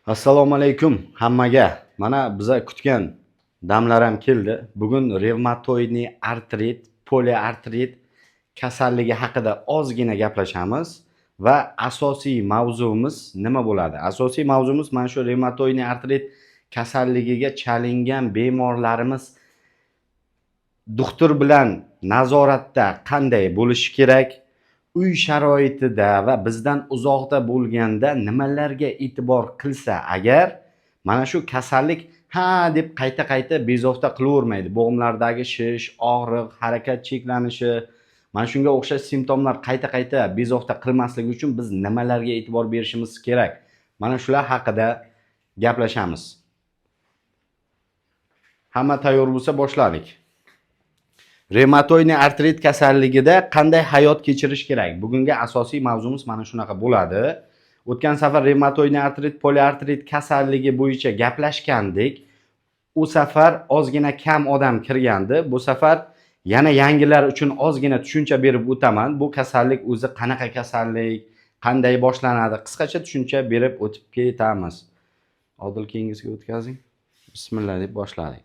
Assalomu alaykum hammaga. Mana biza kutgan damlar ham keldi. Bugun revmatoidniy artrit, poliartrit kasalligi haqida ozgina gaplashamiz va asosiy mavzuimiz nima bo'ladi? Asosiy mavzuimiz mana shu revmatoidniy artrit kasalligiga chalingan bemorlarimiz doktor bilan nazoratda qanday bo'lishi kerak? Uy sharoitida va bizdan uzoqda bo'lganda nimalarga e'tibor qilsa agar mana shu kasallik deb qayta bezovta qilavermaydi. Bo'g'imlardagi shish, og'riq, harakat cheklanishi, mana shunga o'xshash simptomlar qayta bezovta qilmasligi uchun biz nimalarga e'tibor berishimiz kerak? Mana shular haqida gaplashamiz. Hamma tayyor bo'lsa boshladik. Revmatoidniy artrit kasalligida qanday hayot kechirish kerak? Bugungi asosiy mavzumiz mana shunaqa bo'ladi. O'tgan safar revmatoidniy artrit, poliartrit kasalligi bo'yicha gaplashgandik. U safar ozgina kam odam kirgandi. Bu safar yana yangilar uchun ozgina tushuncha berib o'taman. Bu kasallik o'zi qanaqa kasallik, qanday boshlanadi? Qisqacha tushuncha berib o'tib ketamiz. Odil keyingisiga o'tkazing. Bismillah deb boshladik.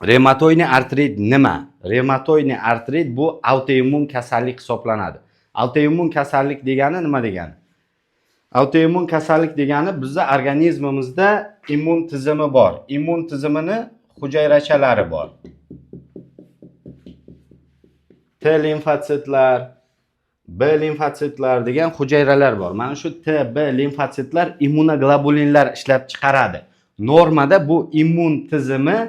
Revmatoidniy artrit nima? Revmatoidniy artrit bu autoimmun kasallik hisoblanadi. Autoimmun kasallik degani nima degani? Autoimmun kasallik degani bizning organizmimizda immun tizimi bor. Immun tizimini hujayrachalari bor. T limfotsitlar, B limfotsitlar degan hujayralar bor. Mana shu T, B limfotsitlar immunoglobulinlar ishlab chiqaradi. Normada bu immun tizimi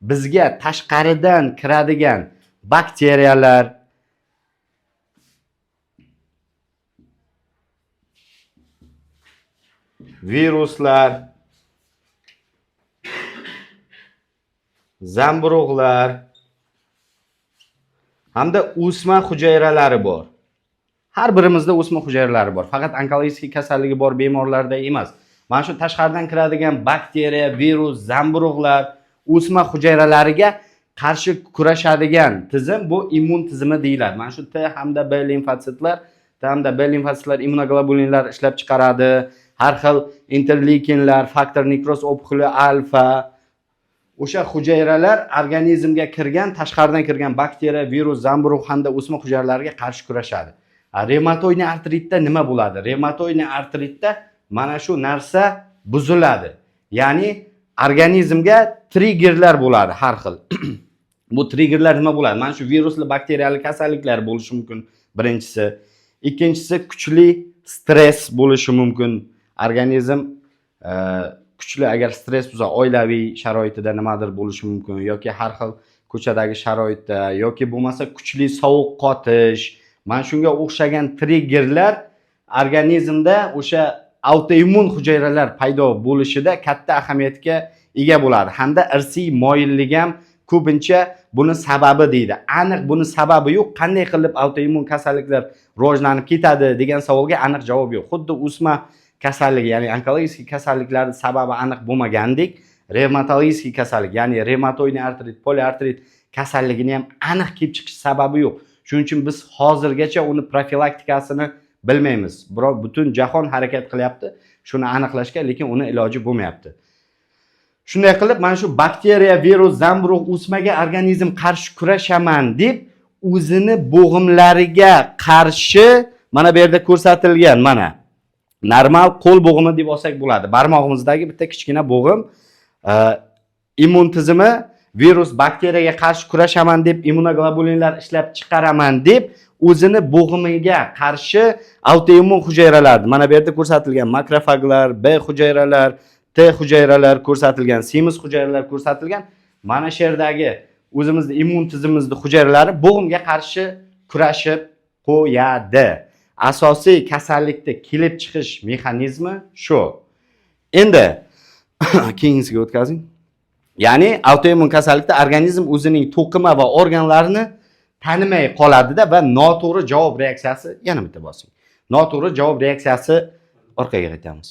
bizga tashqaridan kiradigan bakteriyalar, viruslar, zamburug'lar hamda o'sma hujayralari bor. Har birimizda o'sma hujayralari bor. Faqat onkologik kasalligi bor bemorlarda emas. Mana shu tashqaridan kiradigan bakteriya, virus, zamburug'lar, o'sma hujayralariga qarshi kurashadigan tizim bu immun tizimi deyiladi. Mana shu T hamda B limfotsitlar, T hamda B limfotsitlar immunoglobulinlar ishlab chiqaradi. Har xil interleykinlar, faktor nekroz opxuli alfa, o'sha hujayralar organizmga kirgan, tashqaridan kirgan bakteriya, virus, zamburug' hamda o'sma hujayralariga qarshi kurashadi. Revmatoidniy artritda nima bo'ladi? Revmatoidniy artritda mana shu narsa buziladi. Ya'ni organizmga triggerlar bo'ladi har xil. Bu triggerlar nima bo'ladi? Mana shu virusli bakteriyali kasalliklar bo'lishi mumkin birinchisi. Ikkinchisi kuchli stress bo'lishi mumkin. Organizm kuchli agar stress bo'lsa, oilaviy sharoitida nimadir bo'lishi mumkin yoki har xil ko'chadagi sharoitda yoki bo'lmasa kuchli sovuq qotish, mana shunga o'xshagan triggerlar organizmda o'sha autoimmun hujayralar paydo bo'lishida katta ahamiyatga ega bo'ladi. Hamda irsiy moyillik ham ko'pincha buni sababi deydi. Aniq buni sababi yo'q. Qanday qilib autoimmun kasalliklar rivojlanib ketadi degan savolga aniq javob yo'q. Xuddi o'sma kasalligi, ya'ni onkologik kasalliklarning sababi aniq bo'lmagandek, revmatologik kasallik, ya'ni revmatoidniy artrit, poliartrit kasalligini ham aniq kelib chiqish sababi yo'q. Shuning uchun biz hozirgacha uni profilaktikasini bilmaymiz. Biroq butun jahon harakat qilyapti shuni aniqlashga, lekin uni iloji bo'lmayapti. Shunday qilib mana shu bakteriya, virus, zamburug' o'smaga organizm qarshi kurashaman deb o'zini bo'g'imlariga qarshi mana bu yerda ko'rsatilgan mana normal qo'l bo'g'imi deb olsak bo'ladi. Barmog'imizdagi bitta kichkina bo'g'im immun tizimi virus, bakteriyaga qarshi kurashaman deb immunoglobulinlar ishlab chiqaraman deb o'zini bo'g'imiga qarshi autoimmun hujayralar, mana bu yerda ko'rsatilgan makrofaglar, B hujayralar, T hujayralar ko'rsatilgan, semiz hujayralar ko'rsatilgan. Mana shu yerdagi o'zimizning immun tizimimizning hujayralari bo'g'imga qarshi kurashib qo'yadi. Asosiy kasallikda kelib chiqish mexanizmi shu. Endi keyingisiga o'tkazing. Ya'ni autoimmun kasallikda organizm o'zining to'qima va organlarini tanimay qoladida va noto'g'ri javob reaksiyasi, yana bitta bosing. Noto'g'ri javob reaksiyasi orqaga qaytamiz.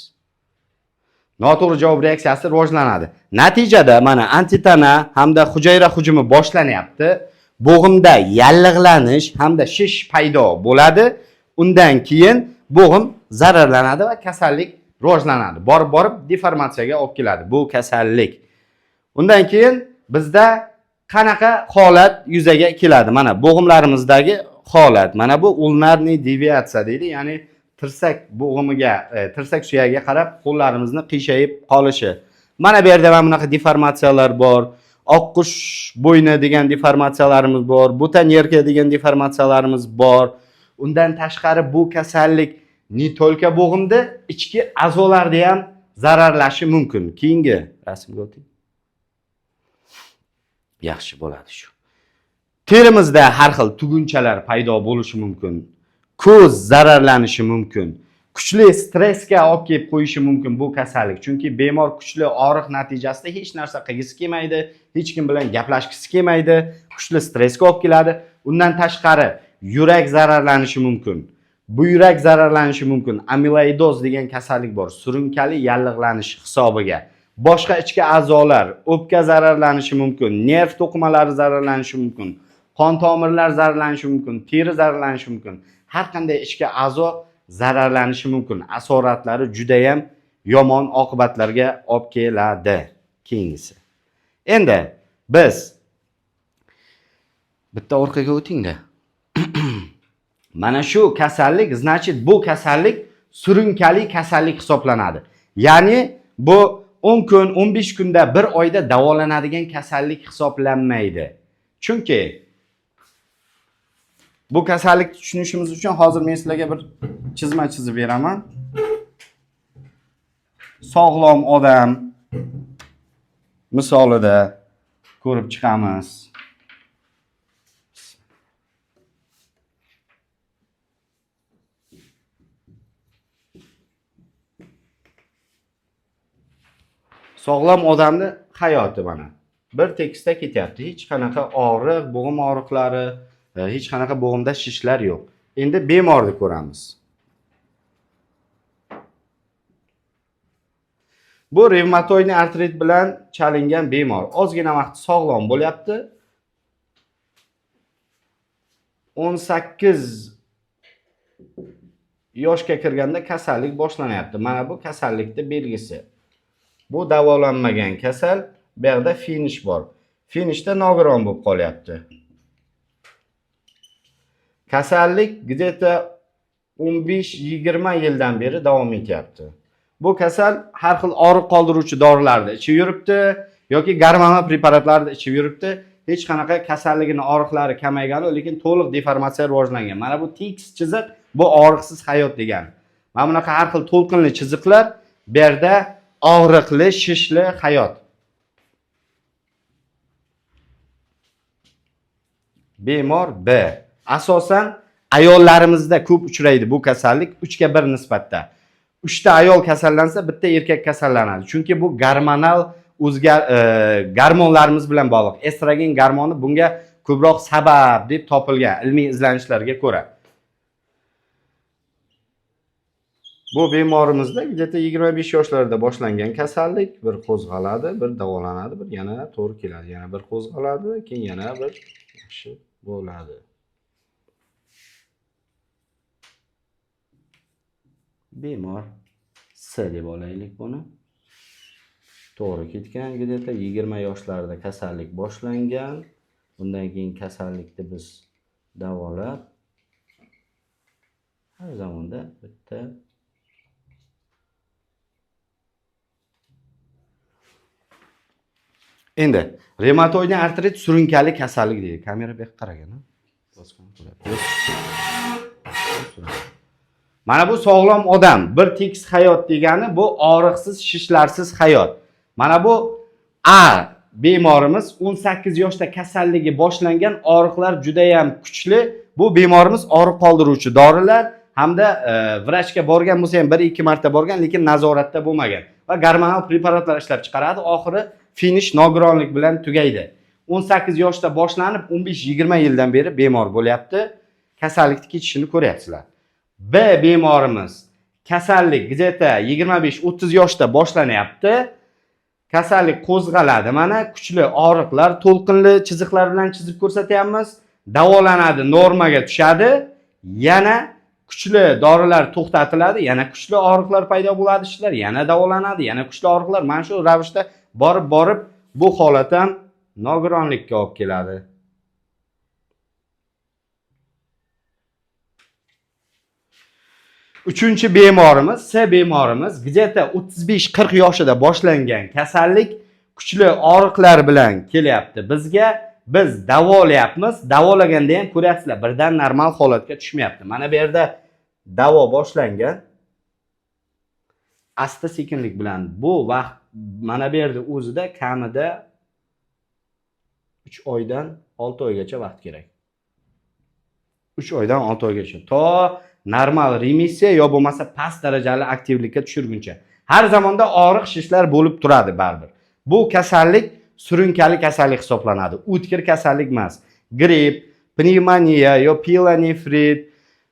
Noto'g'ri javob reaksiyasi rivojlanadi. Natijada mana antitana hamda hujayra hujumi boshlanyapti. Bo'g'imda yallig'lanish hamda shish paydo bo'ladi. Undan keyin bo'g'im zararlanadi va kasallik rivojlanadi. Borib deformatsiyaga olib keladi bu kasallik. Undan keyin bizda qanaqa holat yuzaga keladi? Mana bo'g'imlarimizdagi holat. Mana bu ulnarniy deviatsiya deydi, ya'ni tirsak bo'g'imiga, tirsak suyagiga qarab qo'llarimizni qiyshayib qolishi. Mana bu yerda mana bunaqa deformatsiyalar bor. Oqqush bo'yni degan deformatsiyalarimiz bor. Butanierka degan deformatsiyalarimiz bor. Undan tashqari bu kasallik ne tolka bo'g'imda, ichki a'zolarda ham zararlashi mumkin. Keyingi rasmga o'ting. Yaxshi bo'ladi shu. Terimizda har xil tugunchalar paydo bo'lishi mumkin. Ko'z zararlanishi mumkin. Kuchli stressga olib kelib qo'yishi mumkin bu kasallik. Chunki bemor kuchli og'riq natijasida hech narsa qilgisi kelmaydi, hech kim bilan gaplashgisi kelmaydi, kuchli stressga olib keladi. Undan tashqari yurak zararlanishi mumkin. Bu yurak zararlanishi mumkin. Amiloidoz degan kasallik bor. Surunkali yallig'lanish hisobiga. Boshqa ichki a'zolar, o'pka zararlanishi mumkin, nerv to'qimalari zararlanishi mumkin, qon tomirlar zararlanishi mumkin, teri zararlanishi mumkin. Har qanday ichki a'zo zararlanishi mumkin. Asoratlari juda ham yomon oqibatlarga olib keladi. Keyingisi. Endi biz bitta orqaga o'tingda. Mana shu kasallik, значит, bu kasallik surunkali kasallik hisoblanadi. Ya'ni bu 10 kun, 15 kunda, bir oyda davolanadigan kasallik hisoblanmaydi. Chunki bu kasallikni tushunishimiz uchun hozir men sizlarga bir chizma chizib beraman. Sog'lom odam misolida ko'rib chiqamiz. Sog'lom odamni hayoti mana bir tekisda ketyapti. Hech qanaqa og'riq, bo'g'im og'riqlari, hech qanaqa bo'g'imda shishlar yo'q. Endi bemorni ko'ramiz. Bu revmatoidni artrit bilan chalingan bemor. Ozgina vaqt sog'lom bo'lyapti. 18 yoshga kirganda kasallik boshlanyapti. Mana bu kasallikning belgisi. Bu davolanmagan kasal, bu yerda finish bor. Finishda nogiron bo'lib qolyapti. Kasallik где-то 15-20 yildan beri davom etyapti. Bu kasal har xil og'riq qoldiruvchi dorilarni ichib yuribdi yoki gormonal preparatlarni ichib yuribdi. Hech qanaqa kasalligining og'riqlari kamaygani, lekin to'liq deformatsiya rivojlangan. Mana bu tekis chiziq, bu og'riqsiz hayot degani. Mana bunaqa har xil to'lqinli chiziqlar bu yerda og'riqli, shishli hayot. Bemor B. Asosan ayollarimizda ko'p uchraydi bu kasallik 3 ga 1 nisbatda. 3 ta ayol kasallansa, bitta erkak kasallanadi. Chunki bu gormonal gormonlarimiz bilan bog'liq. Estrogen gormoni bunga ko'proq sabab deb topilgan ilmiy izlanishlarga ko'ra. Bu bemorimizda где-то 25 yoshlarda boshlangan kasallik, bir qo'zg'aladi, bir davolanadi, bir yana to'g'ri keladi, yana bir qo'zg'aladi, keyin yana bir yaxshi bo'ladi. Bemor S deb olaylik buni. To'g'ri ketgan, где-то 20 yoshlarda kasallik boshlangan. Undan keyin kasallikni biz davolab har zamonda bitta endi revmatoidni artrit surunkali kasallik deydi. Kamera bu yoqqa qaragan. Mana bu sog'lom odam, bir tekis hayot degani bu og'riqsiz, shishlarsiz hayot. Mana bu A bemorimiz 18 yoshda kasalligi boshlangan, og'riqlar juda ham kuchli. Bu bemorimiz og'riq qoldiruvchi dorilar hamda vrachga borgan bo'lsa ham 1-2 marta borgan, lekin nazoratda bo'lmagan va gormonal preparatlar ishlab chiqaradi. Oxiri finish nogironlik bilan tugaydi. 18 yoshda boshlanib 15-20 yildan beri bemor bo'lyapti. Kasallikni kechishini ko'ryapsizlar. B bemorimiz kasallik где-то 25-30 yoshda boshlanyapti. Kasallik qo'zg'aladi. Mana kuchli og'riqlar, to'lqinli chiziqlar bilan chizib ko'rsatyapmiz. Davolanadi, normaga tushadi. Yana kuchli dorilar to'xtatiladi, yana kuchli og'riqlar paydo bo'ladi, ishlar yana davolanadi, yana kuchli og'riqlar. Mana shu ravishda borib bu holat ham nogironlikka olib keladi. Uchinchi bemorimiz, S bemorimiz где-то 35-40 yoshida boshlangan kasallik kuchli og'riqlar bilan kelyapti. Bizga biz davolayapmiz. Davolaganda ham ko'ryapsizlar, birdan normal holatga tushmayapti. Mana bu yerda davo boshlangan. Asta sekinlik bilan bu vaqt mana bu yerda o'zida kamida 3 oydan 6 oygacha vaqt kerak. 3 oydan 6 oygacha. To normal remissiya yo bo'lmasa past darajali aktivlikka tushirguncha. Har zamonda og'riq shishlar bo'lib turadi baribir. Bu kasallik surunkali kasallik hisoblanadi. O'tkir kasallik emas. Gripp, pnevmoniya yo pielonefrit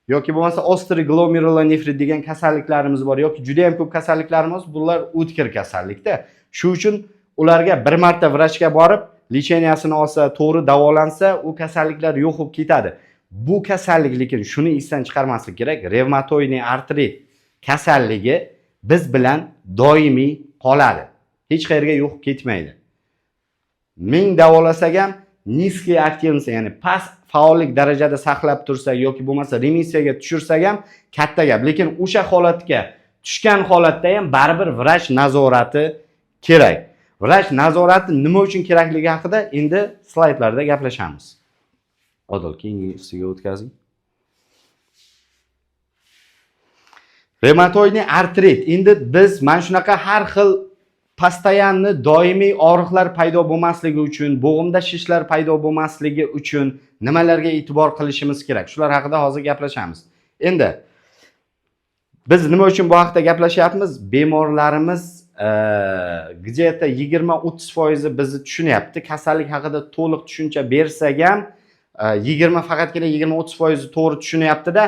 yoki bo'lmasa ostri glomerulonefrit degan kasalliklarimiz bor yoki juda ham ko'p kasalliklarimiz, bular o'tkir kasallikda. Shu uchun ularga bir marta vrachga borib, lecheniyasini olsa, to'g'ri davolansa, u kasalliklar yo'q bo'lib ketadi. Bu kasallik, lekin shuni esdan chiqarmaslik kerak, revmatoidniy artrit kasalligi biz bilan doimiy qoladi. Hech qayerga yo'q ketmaydi. Ming davolasak ham niskiy aktivность, ya'ni past faollik darajada saqlab tursak yoki bo'lmasa remissiyaga tushirsak ham katta gap. Lekin o'sha holatga tushgan holatda ham baribir vrach nazorati kerak. Vrach nazorati nima uchun kerakligi haqida endi slaydlarda gaplashamiz. Odil, keyingisiga o'tkazing. Revmatoidniy artrit. Endi biz mana shunaqa har xil постоянный doimiy og'riqlar paydo bo'lmasligi uchun, bo'g'imda shishlar paydo bo'lmasligi uchun nimalarga e'tibor qilishimiz kerak? Shular haqida hozir gaplashamiz. Endi biz nima uchun bu haqida gaplashyapmiz? Bemorlarimiz где-то 20-30% bizni tushunyapti. Kasallik haqida to'liq tushuncha bersak ham 20 faqatgina 20-30% to'g'ri tushunyapti-da,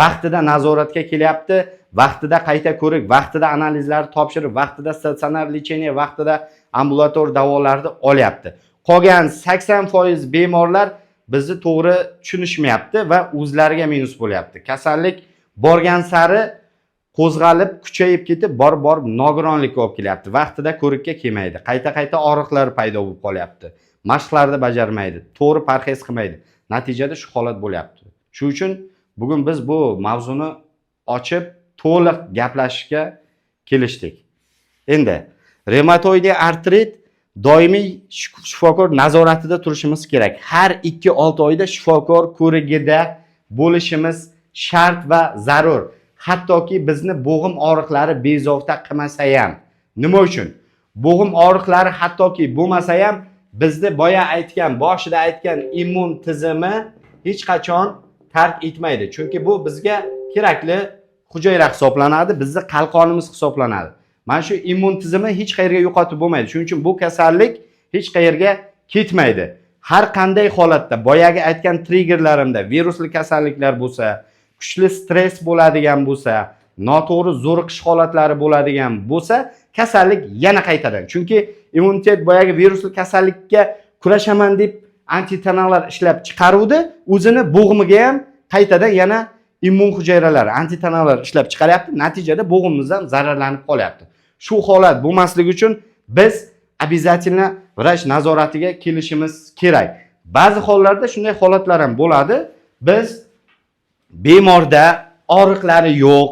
vaqtida nazoratga kelyapti, vaqtida qayta ko'rik, vaqtida analizlar topshirib, vaqtida statsionar lecheniya, vaqtida ambulator davolarni olyapti. Qolgan 80% bemorlar bizni to'g'ri tushunishmayapti va o'zlariga minus bo'lyapti. Kasallik borgan sari qo'zg'alib, kuchayib ketib, borib nogironlikka olib kelyapti. Vaqtida ko'rikka kelmaydi. Qayta orliqlar paydo bo'lib qolyapti. Mashqlarni bajarmaydi, to'g'ri parhez qilmaydi. Natijada shu holat bo'lyapti. Shu uchun bugun biz bu mavzuni ochib to'liq gaplashishga kelishdik. Endi revmatoidniy artrit doimiy shifokor nazoratida turishimiz kerak. Har 2-6 oyda shifokor ko'rigida bo'lishimiz shart va zarur. Hattoki bizni bo'g'im og'riqlari bezovta qilmasa ham. Nima uchun? Bo'g'im og'riqlari hattoki bo'lmasa ham bizni boshida aytgan immun tizimi hech qachon tark etmaydi. Chunki bu bizga kerakli hujayra hisoblanadi, bizni qalqonimiz hisoblanadi. Mana shu immun tizimi hech qayerga yo'qotib bo'lmaydi. Shuning uchun bu kasallik hech qayerga ketmaydi. Har qanday holatda, boyagi aytgan triggerlarimda virusli kasalliklar bo'lsa, kuchli stress bo'ladigan bo'lsa, noto'g'ri zo'riqish holatlari bo'ladigan bo'lsa, kasallik yana qaytadan. Chunki immunitet boyagi virusli kasallikka kurashaman deb antitanalar ishlab chiqaruvdi, o'zini bo'g'imiga ham qaytadan yana immun hujayralar, antitanalar ishlab chiqaryapti. Natijada bo'g'imimiz ham zararlanib qolyapti. Shu holat bo'lmasligi uchun biz обязательно vrach nazoratiga kelishimiz kerak. Ba'zi hollarda shunday holatlar ham bo'ladi. Biz bemorda og'riqlari yo'q,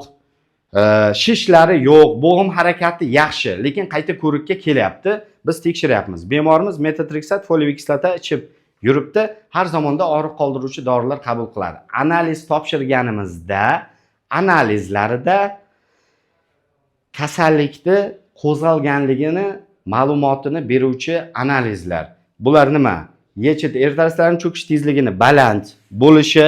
shishlari yo'q, bo'g'im harakati yaxshi, lekin qayta ko'rikka kelyapti. Biz tekshiryapmiz. Bemorimiz metotrexat, foliyaviy kislota ichib yuribdi, har zamonda og'riq qoldiruvchi dorilar qabul qiladi. Analiz topshirganimizda, analizlarida kasallikni qo'zg'alganligini ma'lumotini beruvchi analizlar. Bular nima? YCT ertasidan cho'kish tezligini baland bo'lishi,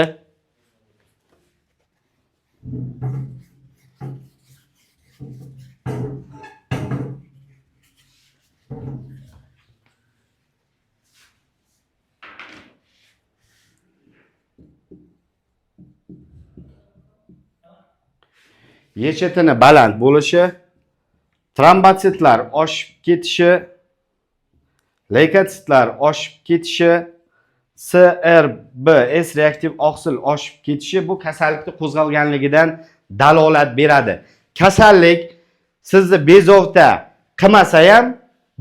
YCTni baland bo'lishi, trombositlar oshib ketishi, leykositlar oshib ketishi, SRB S reaktiv oqsil oshib ketishi bu kasallikni qo'zg'alganligidan dalolat beradi. Kasallik sizni bezovta qilmasa ham,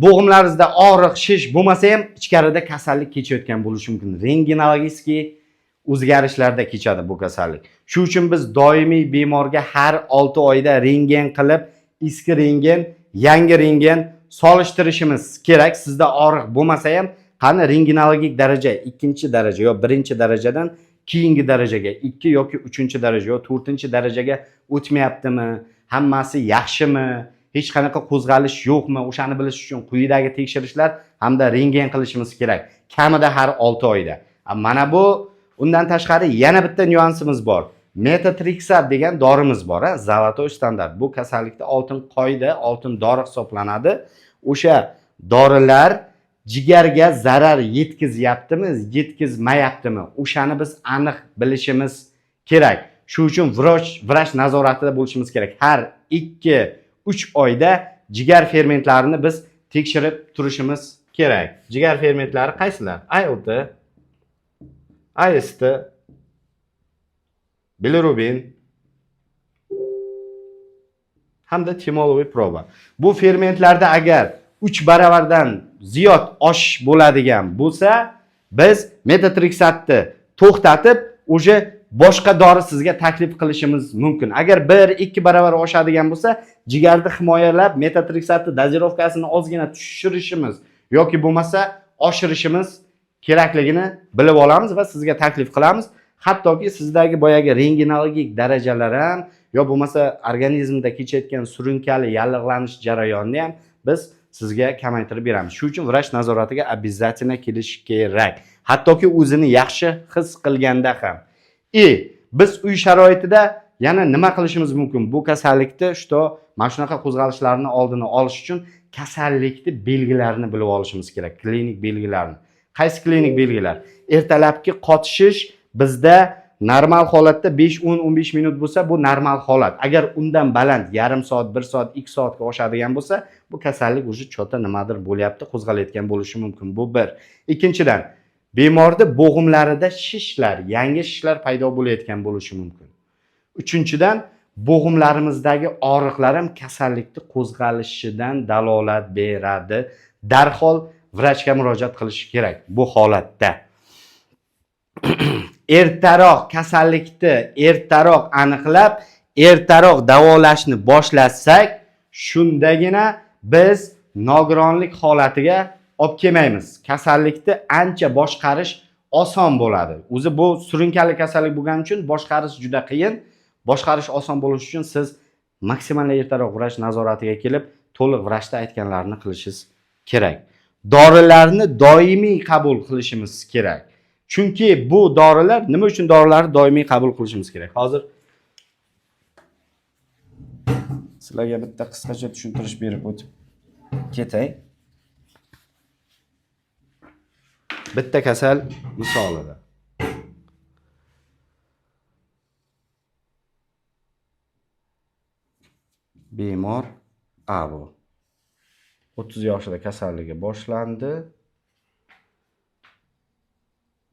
bo'g'imlaringizda og'riq, shish bo'lmasa ham ichkarida kasallik kechayotgan bo'lishi mumkin. Rentgenologik o'zgarishlarda kechadi bu kasallik. Shuning uchun biz doimiy bemorga har 6 oyda rentgen qilib, eski rentgen, yangi rentgen solishtirishimiz kerak. Sizda og'riq bo'lmasa ham, qani rentgenologik daraja 2-daraja yo 1-darajadan keyingi darajaga, 2 yoki 3-daraja yo 4-darajaga o'tmayaptimi? Hammasi yaxshimi? Hech qanaqa qo'zg'alish yo'qmi? O'shani bilish uchun quyidagi tekshirishlar hamda rentgen qilishimiz kerak. Kamida har 6 oyda. Mana bu undan tashqari yana bitta nyuansimiz bor. Metotrexat degan dorimiz bor, zolotoy standart. Bu kasallikda oltin qoida, oltin dori hisoblanadi. O'sha dorilar jigarga zarar yetkazyaptimi, yetkazmayaptimi? O'shani biz aniq bilishimiz kerak. Shuning uchun vrach nazoratida bo'lishimiz kerak. Har 2-3 oyda jigar fermentlarini biz tekshirib turishimiz kerak. Jigar fermentlari qaysilar? ALT, AST, bilirubin hamda timoloviy proba. Bu fermentlarda agar 3 baravardan ziyod oshish bo'ladigan bo'lsa, biz metotrexatni to'xtatib, o'sha boshqa dori sizga taklif qilishimiz mumkin. Agar 1-2 baravar oshadigan bo'lsa, jigarni himoyalab metotrexatni dozировkasini ozgina tushirishimiz yoki bo'lmasa oshirishimiz kerakligini bilib olamiz va sizga taklif qilamiz. Hattoki sizdagi boyagi rentgenologik darajalar ham yo bo'lmasa organizmda kechayotgan surunkali yallig'lanish jarayonini ham biz sizga kamaytirib beramiz. Shuning uchun vrach nazoratiga обязательно kelish kerak. Hattoki o'zini yaxshi his qilganda ham. Biz uy sharoitida yana nima qilishimiz mumkin? Bu kasallikni mana shunaqa qo'zg'alishlarni oldini olish uchun kasallikni belgilarini bilib olishimiz kerak. Klinik belgilarni. Qaysi klinik belgilar? Ertalabki qotishish bizda normal holatda 5-10-15 minut bo'lsa, bu normal holat. Agar undan baland yarim soat, 1 soat, 2 soatga oshadigan bo'lsa, bu kasallik o'sha chota nimadir bo'lyapti, qo'zg'alayotgan bo'lishi mumkin. Bu bir. Ikkinchidan, bemorda bo'g'imlarida shishlar, yangi shishlar paydo bo'layotgan bo'lishi mumkin. Uchinchidan, bo'g'imlarimizdagi og'riqlar ham kasallikni qo'zg'alishidan dalolat beradi. Darhol vrachga murojaat qilish kerak bu holatda. Ertaroq kasallikni ertaroq aniqlab, ertaroq davolashni boshlasak, shundagina biz nogironlik holatiga olib kelmaymiz. Kasallikni ancha boshqarish oson bo'ladi. O'zi bu surunkali kasallik bo'lgani uchun boshqarish juda qiyin. Boshqarish oson bo'lishi uchun siz maksimal ertaroq vrach nazoratiga kelib, to'liq vrachda aytganlarini qilishingiz kerak. Dorilarni doimiy qabul qilishimiz kerak. Chunki bu dorilar, nima uchun dorilarni doimiy qabul qilishimiz kerak? Hozir sizlarga bitta qisqacha tushuntirish berib o'tib ketay. Bitta kasal misolida. Bemor bu 30 yoshida kasalligi boshlandi.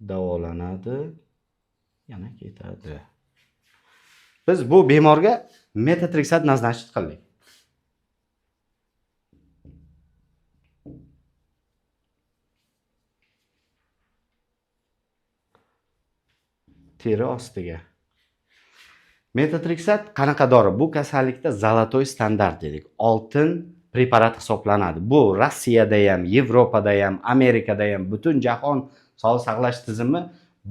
Davolanadi, yana ketadi. Biz bu bemorga metotrexat назначить qildik. Teri ostiga. Metotrexat qanaqa dori? Bu kasallikda zolotoy standart dedik. Oltin preparat hisoblanadi. Bu Rossiyada ham, Yevropada ham, Amerikada ham, butun jahon sog'liqni saqlash tizimi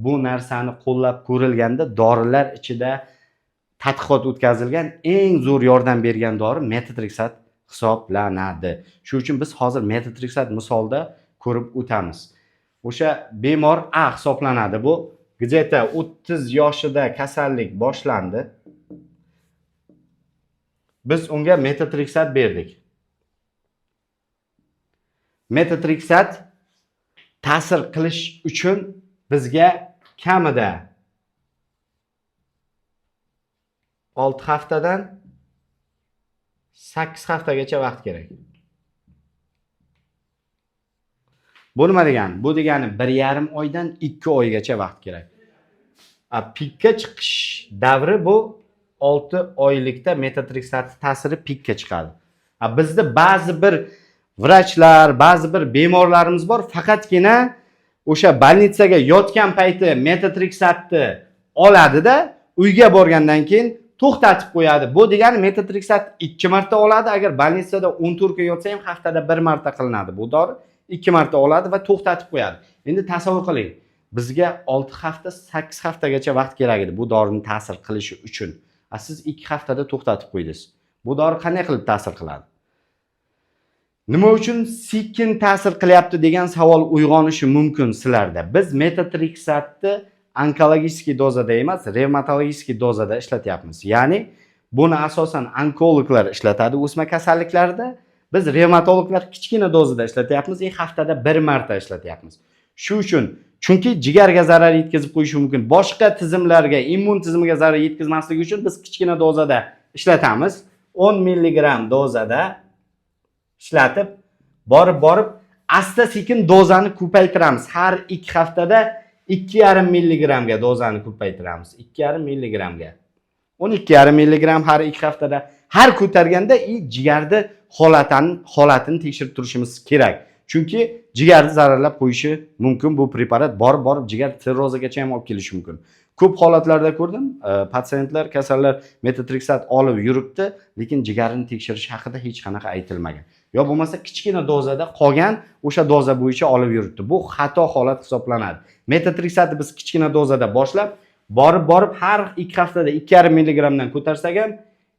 bu narsani qo'llab ko'rilganda dorilar ichida tadqiqot o'tkazilgan eng zo'r yordam bergan dori metotrexat hisoblanadi. Shuning uchun biz hozir metotrexat misolda ko'rib o'tamiz. O'sha bemor A hisoblanadi. Bu где-то 30 yoshida kasallik boshlandi. Biz unga metotrexat berdik. Metotrexat ta'sir qilish uchun bizga kamida 6 haftadan 8 haftagacha vaqt kerak. Bu nima degani? Bu degani 1,5 oydan 2 oygacha vaqt kerak. Pikka chiqish davri bu 6 oylikda metotrexat ta'siri pikka chiqadi. Bizda ba'zi bir vrachlar, ba'zi bir bemorlarimiz bor, faqatgina o'sha bolnitsaga yotgan payti metotrexatni oladida, uyga borgandan keyin to'xtatib qo'yadi. Bu degani metotrexat 2 marta oladi. Agar bolnitsada 14 kun yotsa ham haftada 1 marta qilinadi. Bu dori 2 marta oladi va to'xtatib qo'yadi. Endi tasavvur qiling. Bizga 6 hafta, 8 haftagacha vaqt kerak edi bu dorining ta'sir qilishi uchun. Siz 2 haftada to'xtatib qo'ydingiz. Bu dori qanday qilib ta'sir qiladi? Nima uchun sekin ta'sir qilyapti degan savol uyg'onishi mumkin sizlarda. Biz metotrexatni onkologik dozada emas, revmatologik dozada ishlatyapmiz. Ya'ni buni asosan onkologlar ishlatadi o'sma kasalliklarda. Biz revmatologlar kichkina dozada ishlatyapmiz, haftada 1 marta ishlatyapmiz. Shu uchun, chunki jigarga zarar yetkazib qo'yishi mumkin. Boshqa tizimlarga, immun tizimiga zarar yetkazmasligi uchun biz kichkina dozada ishlatamiz. 10 mg dozada ishlatib, borib asta-sekin dozani ko'paytiramiz. Har 2 haftada 2,5 mg ga dozani ko'paytiramiz. 2,5 mg ga. 12,5 mg har 2 haftada. Har ko'targanda jigarda holatini tekshirib turishimiz kerak. Chunki jigarni zararlab qo'yishi mumkin bu preparat. Borib jigar sirrozigacha ham olib kelishi mumkin. Ko'p holatlarda ko'rdim, patsientlar, kasallar metotrexat olib yuribdi, lekin jigarini tekshirish haqida hech qanaqa aytilmagan. Yo bo'lmasa kichkina dozada qolgan, o'sha doza bo'yicha olib yuribdi. Bu xato holat hisoblanadi. Metotrexatni biz kichkina dozada boshlab, borib har 2 haftada 2,5 mg dan ko'tarsak ham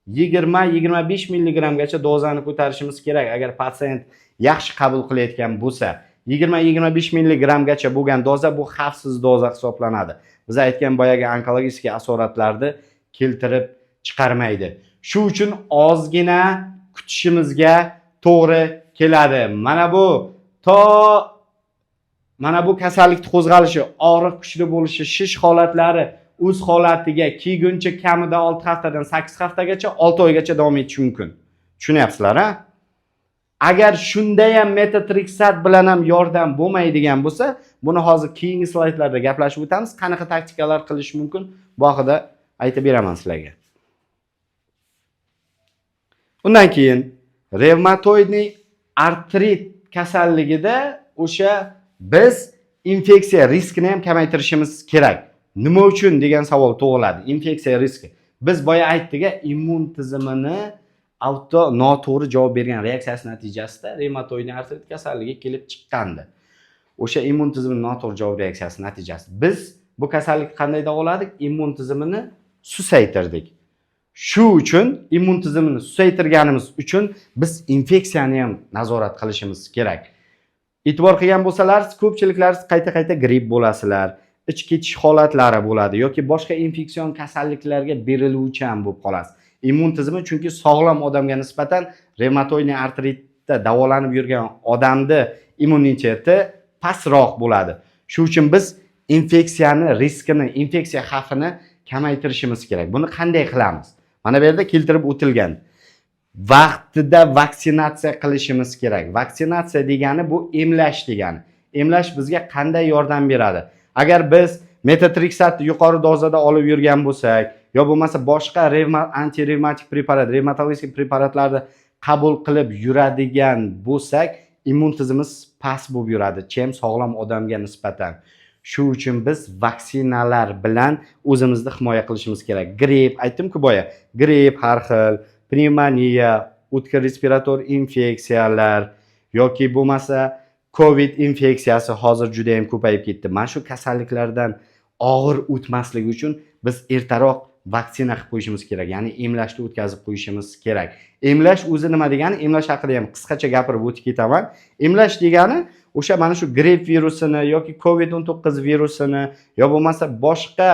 20-25 mg gacha dozani ko'tarishimiz kerak. Agar pasient yaxshi qabul qilayotgan bo'lsa, 20-25 mg gacha bo'lgan doza bu xavfsiz doza hisoblanadi. Biz aytgan boyagi onkologik asoratlarni keltirib chiqarmaydi. Shu uchun ozgina kutishimizga to'g'ri keladi. Mana bu kasallikning qo'zg'alishi, og'riq kuchli bo'lishi, shish holatlari o'z holatiga kelguncha kamida 6 haftadan 8 haftagacha, 6 oygacha davom etishi mumkin. Tushunyapsizlar, ha? Agar shunda ham metotrexat bilan ham yordam bo'lmaydigan bo'lsa, buni hozir keyingi slaydlarda gaplashib o'tamiz. Qanaqa taktikalar qilish mumkin? Bu haqida aytib beraman sizlarga. Undan keyin revmatoidniy artrit kasalligida o'sha biz infeksiya riskini ham kamaytirishimiz kerak. Nima uchun degan savol tug'iladi. Infeksiya riski. Biz boya aytdik, immun tizimini noto'g'ri javob bergan reaksiyasi natijasida revmatoidniy artrit kasalligi kelib chiqqandi. O'sha immun tizimining noto'g'ri javob reaksiyasi natijasida biz bu kasallikni qanday davoladik? Immun tizimini susaytirdik. Shu uchun immun tizimini susaytirganimiz uchun biz infeksiyani ham nazorat qilishimiz kerak. E'tibor qilgan bo'lsalaringiz, ko'pchiliklarsiz qayta gripp bo'lasizlar, ich ketish holatlari bo'ladi yoki boshqa infeksion kasalliklarga beriluvchan bo'lib qolasiz. Immun tizimi chunki sog'lom odamga nisbatan revmatoidniy artritda davolanib yurgan odamni immuniteti pastroq bo'ladi. Shu uchun biz infeksiyani riskini, infeksiya xavfini kamaytirishimiz kerak. Buni qanday qilamiz? Mana bu yerda keltirib o'tilgan. Vaqtida vaksinatsiya qilishimiz kerak. Vaksinatsiya degani bu emlash degani. Emlash bizga qanday yordam beradi? Agar biz metotrexatni yuqori dozada olib yurgan bo'lsak, yo bo'lmasa boshqa antirevmatik preparat, revmatologik preparatlarni qabul qilib yuradigan bo'lsak, immun tizimimiz past bo'lib yuradi, chem sog'lom odamga nisbatan. Shu uchun biz vaksinalar bilan o'zimizni himoya qilishimiz kerak. Gripp, aytdim-ku boya, gripp har xil, pnevmoniya, o'tkir respirator infeksiyalar yoki bo'lmasa COVID infeksiyasi hozir juda ham ko'payib ketdi. Mana shu kasalliklardan og'ir o'tmasligi uchun biz ertaroq vaksina qilib qo'yishimiz kerak. Ya'ni emlashni o'tkazib qo'yishimiz kerak. Emlash o'zi nima degani? Emlash haqida ham qisqacha gapirib o'tib ketaman. Emlash degani o'sha mana shu gripp virusini yoki COVID-19 virusini yo bo'lmasa boshqa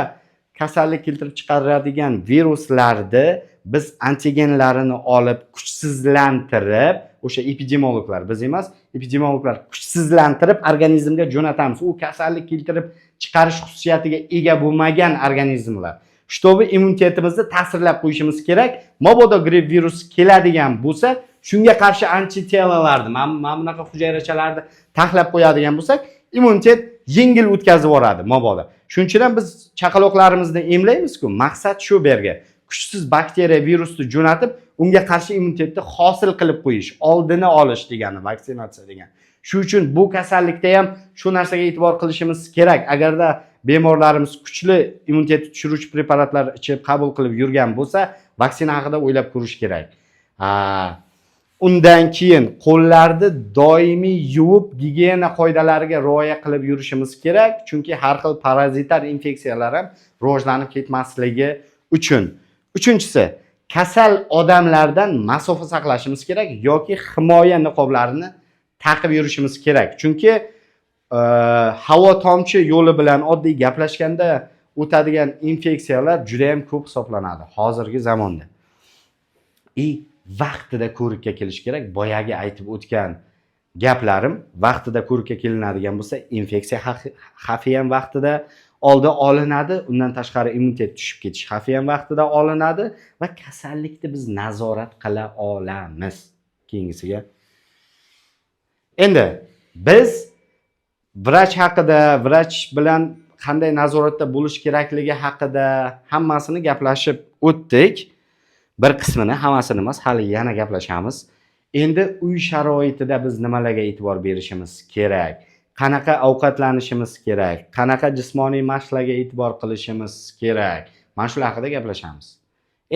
kasallik keltirib chiqaradigan viruslarni biz antigenlarini olib kuchsizlantirib, o'sha epidemiologlar, biz emas, epidemiologlar kuchsizlantirib organizmga jo'natamiz. U kasallik keltirib chiqarish xususiyatiga ega bo'lmagan organizmlar. Shtobi immunitetimizni ta'sirlab qo'yishimiz kerak. Mabodo gripp virusi keladigan bo'lsa, shunga qarshi antitelalarni mana bunaqa hujayrachalarni tahlab qo'yadigan bo'lsak, immunitet yengil o'tkazib yuboradi mabodo. Shuning uchun ham biz chaqaloqlarimizni emlaymiz-ku, maqsad shu berga. Kuchsiz bakteriya, virusni jo'natib, unga qarshi immunitetni hosil qilib qo'yish, oldini olish degani vaksinatsiya degan. Shuning uchun bu kasallikda ham shu narsaga e'tibor qilishimiz kerak. Agarda bemorlarimiz kuchli immunitet tushiruvchi preparatlar ichib qabul qilib yurgan bo'lsa, vaksina haqida o'ylab ko'rish kerak. Undan keyin qo'llarni doimiy yuvib, gigiyena qoidalariga rioya qilib yurishimiz kerak, chunki har xil parazitar infeksiyalar ham rivojlanib ketmasligi uchun. Uchinchisi, kasal odamlardan masofa saqlashimiz kerak yoki himoya niqoblarini taqib yurishimiz kerak. Chunki havo tomchi yo'li bilan oddiy gaplashganda o'tadigan infeksiyalar juda ham ko'p hisoblanadi hozirgi zamonda. Vaqtida ko'rikka kelish kerak. Boyagi aytib o'tgan gaplarim vaqtida ko'rikka kelinadigan bo'lsa, infeksiya xavfi ham vaqtida oldi olinadi. Undan tashqari immunitet tushib ketish xavfi ham vaqtida olinadi va kasallikni biz nazorat qila olamiz. Keyingisiga. Endi biz vrach haqida, vrach bilan qanday nazoratda bo'lish kerakligi haqida hammasini gaplashib o'tdik. Bir qismini, hammasini emas, hali yana gaplashamiz. Endi uy sharoitida biz nimalarga e'tibor berishimiz kerak? Qanaqa ovqatlanishimiz kerak? Qanaqa jismoniy mashqlarga e'tibor qilishimiz kerak? Mana shular haqida gaplashamiz.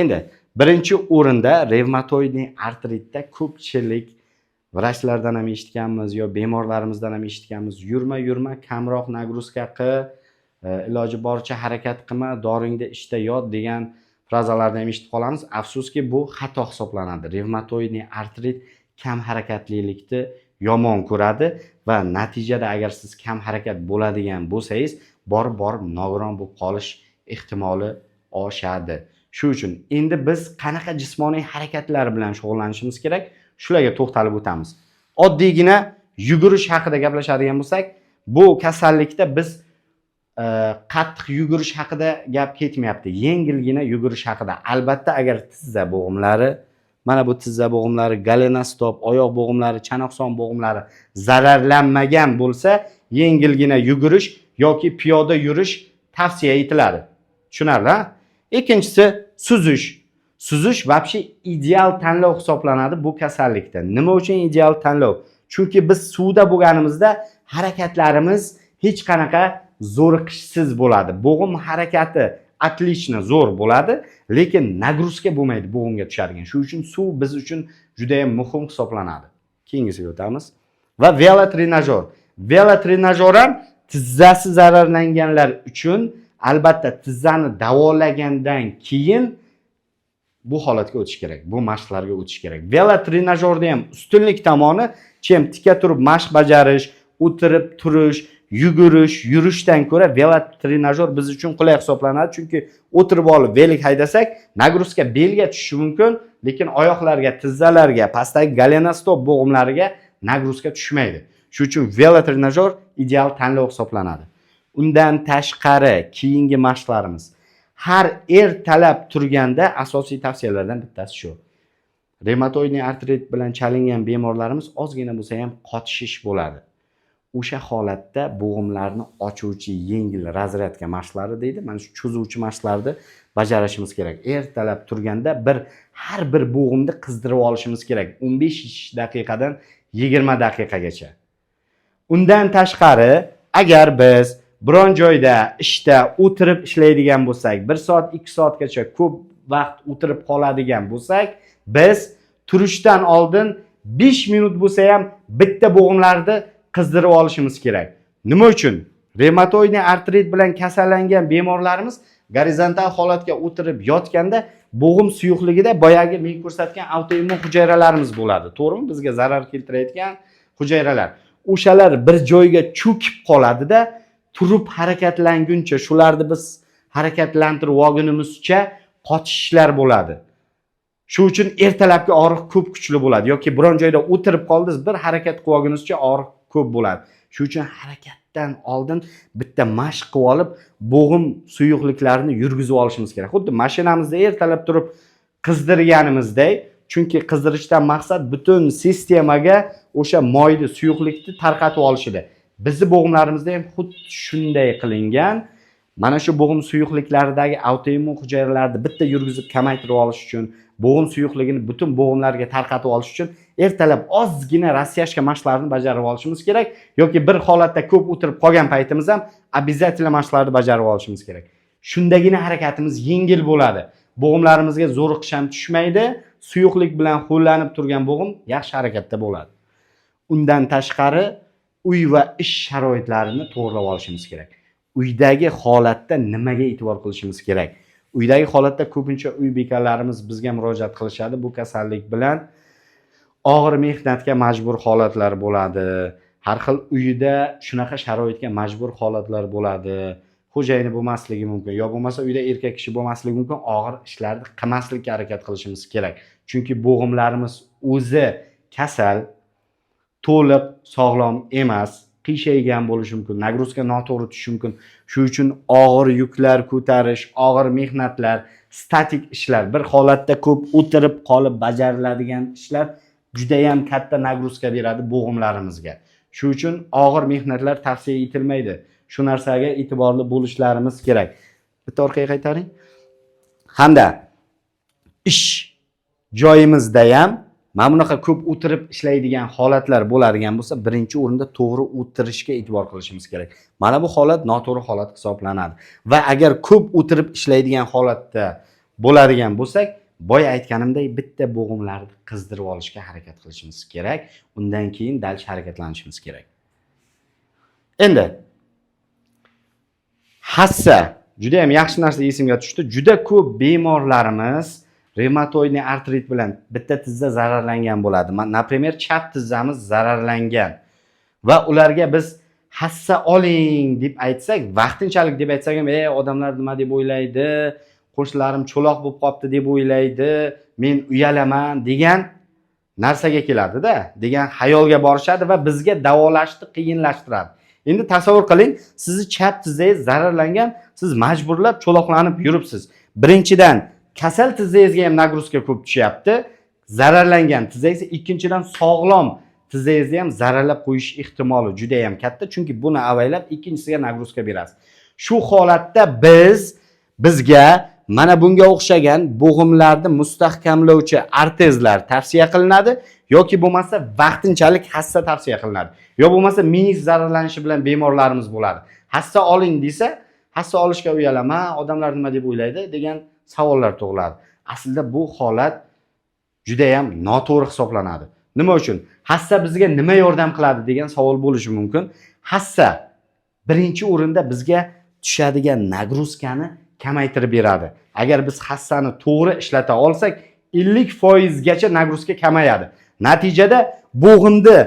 Endi birinchi o'rinda revmatoidniy artritda ko'pchilik vrachlardan ham eshitganmiz, yo bemorlarimizdan ham eshitganmiz. Yurma, kamroq nagruzka qil, iloji boricha harakat qilma, doringda ishda yot degan frazalarni ham eshitib qolamiz. Afsuski bu xato hisoblanadi. Revmatoidniy artrit kam harakatlilikni yomon ko'radi va natijada agar siz kam harakat bo'ladigan bo'lsangiz, borib nogiron bo'lib qolish ehtimoli oshadi. Shuning uchun endi biz qanaqa jismoniy harakatlar bilan shug'ullanishimiz kerak? Shularga to'xtalib o'tamiz. Oddiygina yugurish haqida gaplashadigan bo'lsak, bu kasallikda biz qattiq yugurish haqida gap ketmayapti. Yengilgina yugurish haqida. Albatta agar tizza bo'g'imlari, mana bu tizza bo'g'imlari, golenostop, oyoq bo'g'imlari, chanoqson bo'g'imlari zararlanmagan bo'lsa, yengilgina yugurish yoki piyoda yurish tavsiya etiladi. Tushunarli? Ikkinchisi suzish. Suzish vobshe ideal tanlov hisoblanadi bu kasallikda. Nima uchun ideal tanlov? Chunki biz suvda bo'lganimizda harakatlarimiz hech qanaqa zo'riqishsiz bo'ladi. Bo'g'im harakati отлично zo'r bo'ladi, lekin nagruzka bo'lmaydi bo'g'imga tushadigan. Shuning uchun suv biz uchun juda ham muhim hisoblanadi. Keyingisiga o'tamiz. Va velotrenajyor. Velotrenajyor ham tizzasi zararlanganlar uchun albatta tizzani davolagandan keyin bu holatga o'tish kerak. Bu mashqlarga o'tish kerak. Velotrenajyorda ham ustunlik tomoni chem tika turib mashq bajarish, o'tirib turish, yugurish, yurishdan ko'ra velotrenajyor biz uchun qulay hisoblanadi. Chunki o'tirib olib velik haydasak, nagruzka belga tushishi mumkin, lekin oyoqlarga, tizzalarga, pastdagi golenostop bo'g'imlariga nagruzka tushmaydi. Shuning uchun velotrenajyor ideal tanlov hisoblanadi. Undan tashqari keyingi mashqlarimiz har ertalab turganda asosiy tavsiyalardan bittasi shu. Revmatoidniy artrit bilan chalingan bemorlarimiz ozgina bo'lsa ham qotishish bo'ladi. O'sha holatda bo'g'imlarni ochuvchi yengil razryadka mashqlari deydi. Mana shu cho'zuvchi mashqlarni bajarishimiz kerak. Ertalab turganda har bir bo'g'imni qizdirib olishimiz kerak. 15 daqiqadan 20 daqiqagacha. Undan tashqari, agar biz biron joyda ishda o'tirib ishlaydigan bo'lsak, 1 soat, 2 soatgacha ko'p vaqt o'tirib qoladigan bo'lsak, biz turishdan oldin 5 minut bo'lsa ham bitta bo'g'imlarni qizdirib olishimiz kerak. Nima uchun? Revmatoidniy artrit bilan kasallangan bemorlarimiz gorizontal holatga o'tirib yotganda bo'g'im suyuqligida boyagi men ko'rsatgan autoimmun hujayralarimiz bo'ladi. To'g'rimi? Bizga zarar keltirayotgan hujayralar. O'shalar bir joyga cho'kib qoladi-da, turib harakatlanguncha, shularni biz harakatlantirib olgunimizcha qotishishlar bo'ladi. Shu uchun ertalabki og'riq ko'p kuchli bo'ladi yoki biron joyda o'tirib qoldingiz, bir harakat qilib olgunizcha og'riq ko'p bo'ladi. Shu uchun harakatdan oldin bitta mashq qilib olib, bo'g'im suyuqliklarini yurgizib olishimiz kerak. Xuddi mashinamizda ertalab turib qizdirganimizdek, Chunki qizdirishdan maqsad butun sistemaga o'sha moyni, suyuqlikni tarqatib olishida. Bizi bo'g'imlarimizda ham xuddi shunday qilingan. Mana shu bo'g'im suyuqliklaridagi autoimmun hujayralarni bitta yurgizib kamaytirib olish uchun, bo'g'im suyuqligini butun bo'g'imlarga tarqatib olish uchun ertalab ozgina rasyashka mashqlarini bajarib olishimiz kerak yoki bir holatda ko'p o'tirib qolgan paytimiz ham обязательно mashqlarni bajarib olishimiz kerak. Shundagina harakatimiz yengil bo'ladi. Bo'g'imlarimizga zo'riqish ham tushmaydi. Suyuqlik bilan qo'llanib turgan bo'g'im yaxshi harakatda bo'ladi. Undan tashqari uy va ish sharoitlarini to'g'rilab olishimiz kerak. Uydagi holatda nimaga e'tibor qilishimiz kerak? Uydagi holatda ko'pincha uy bekalarimiz bizga murojaat qilishadi. Bu kasallik bilan og'ir mehnatga majbur holatlar bo'ladi. Har xil uyda shunaqa sharoitga majbur holatlar bo'ladi. Xo'jayini bo'lmasligi mumkin, yo bo'lmasa uyda erkak kishi bo'lmasligi mumkin, og'ir ishlarni qilmaslikka harakat qilishimiz kerak. Chunki bo'g'imlarimiz o'zi kasal, to'liq sog'lom emas, qiyshaygan bo'lishi mumkin, nagruzka noto'g'ri tushishi mumkin. Shuning uchun og'ir yuklar ko'tarish, og'ir mehnatlar, statik ishlar, bir holatda ko'p o'tirib qolib bajariladigan ishlar juda ham katta nagruzka beradi bo'g'imlarimizga. Shuning uchun og'ir mehnatlar tavsiya etilmaydi. Shu narsaga e'tiborli bo'lishlarimiz kerak. Bitta orqaga qaytaring. Hamda ish joyimizda ham mana bunaqa ko'p o'tirib ishlaydigan holatlar bo'ladigan bo'lsa, birinchi o'rinda to'g'ri o'tirishga e'tibor qilishimiz kerak. Mana bu holat noto'g'ri holat hisoblanadi. Va agar ko'p o'tirib ishlaydigan holatda bo'ladigan bo'lsak, boya aytganimdek bitta bo'g'imlarni qizdirib olishga harakat qilishimiz kerak. Undan keyin dalch harakatlanishimiz kerak. Endi hassa juda ham yaxshi narsa esimga tushdi. Juda ko'p bemorlarimiz revmatoidniy artrit bilan bitta tizza zararlangan bo'ladi. Например, chap tizzamiz zararlangan va ularga biz hassa oling deb aytsak, vaqtinchalik deb aytsak ham, odamlar nima deb o'ylaydi, qo'shnilarim cho'loq bo'lib qopti deb o'ylaydi, men uyalaman degan narsaga keladi-da, degan xayolga borishadi va bizga davolashni qiyinlashtiradi. Endi tasavvur qiling, sizni chap tizzangiz zararlangan, siz majburlab cho'loqlanib yuribsiz. Birinchidan kasal tizzangizga ham nagruzka ko'p tushyapti, zararlangan tizzangiz, ikkinchidan sog'lom tizzangizni ham zararlab qo'yish ehtimoli juda ham katta, chunki buni avaylab ikkinchisiga nagruzka berasiz. Shu holatda bizga mana bunga o'xshagan bo'g'imlarni mustahkamlovchi artezlar tavsiya qilinadi yoki bo'lmasa vaqtinchalik hassa tavsiya qilinadi. Yo bo'lmasa minik zararlanishi bilan bemorlarimiz bo'ladi. Hassa oling desa, hassa olishga uyalaman, odamlar nima deb o'ylaydi degan savollar tug'iladi. Aslida bu holat juda ham noto'g'ri hisoblanadi. Nima uchun? Hassa bizga nima yordam qiladi degan savol bo'lishi mumkin. Hassa birinchi o'rinda bizga tushadigan nagruzkani kamaytirib beradi. Agar biz hassani to'g'ri ishlata olsak, 50% gacha nagruzka kamayadi. Natijada bo'g'imni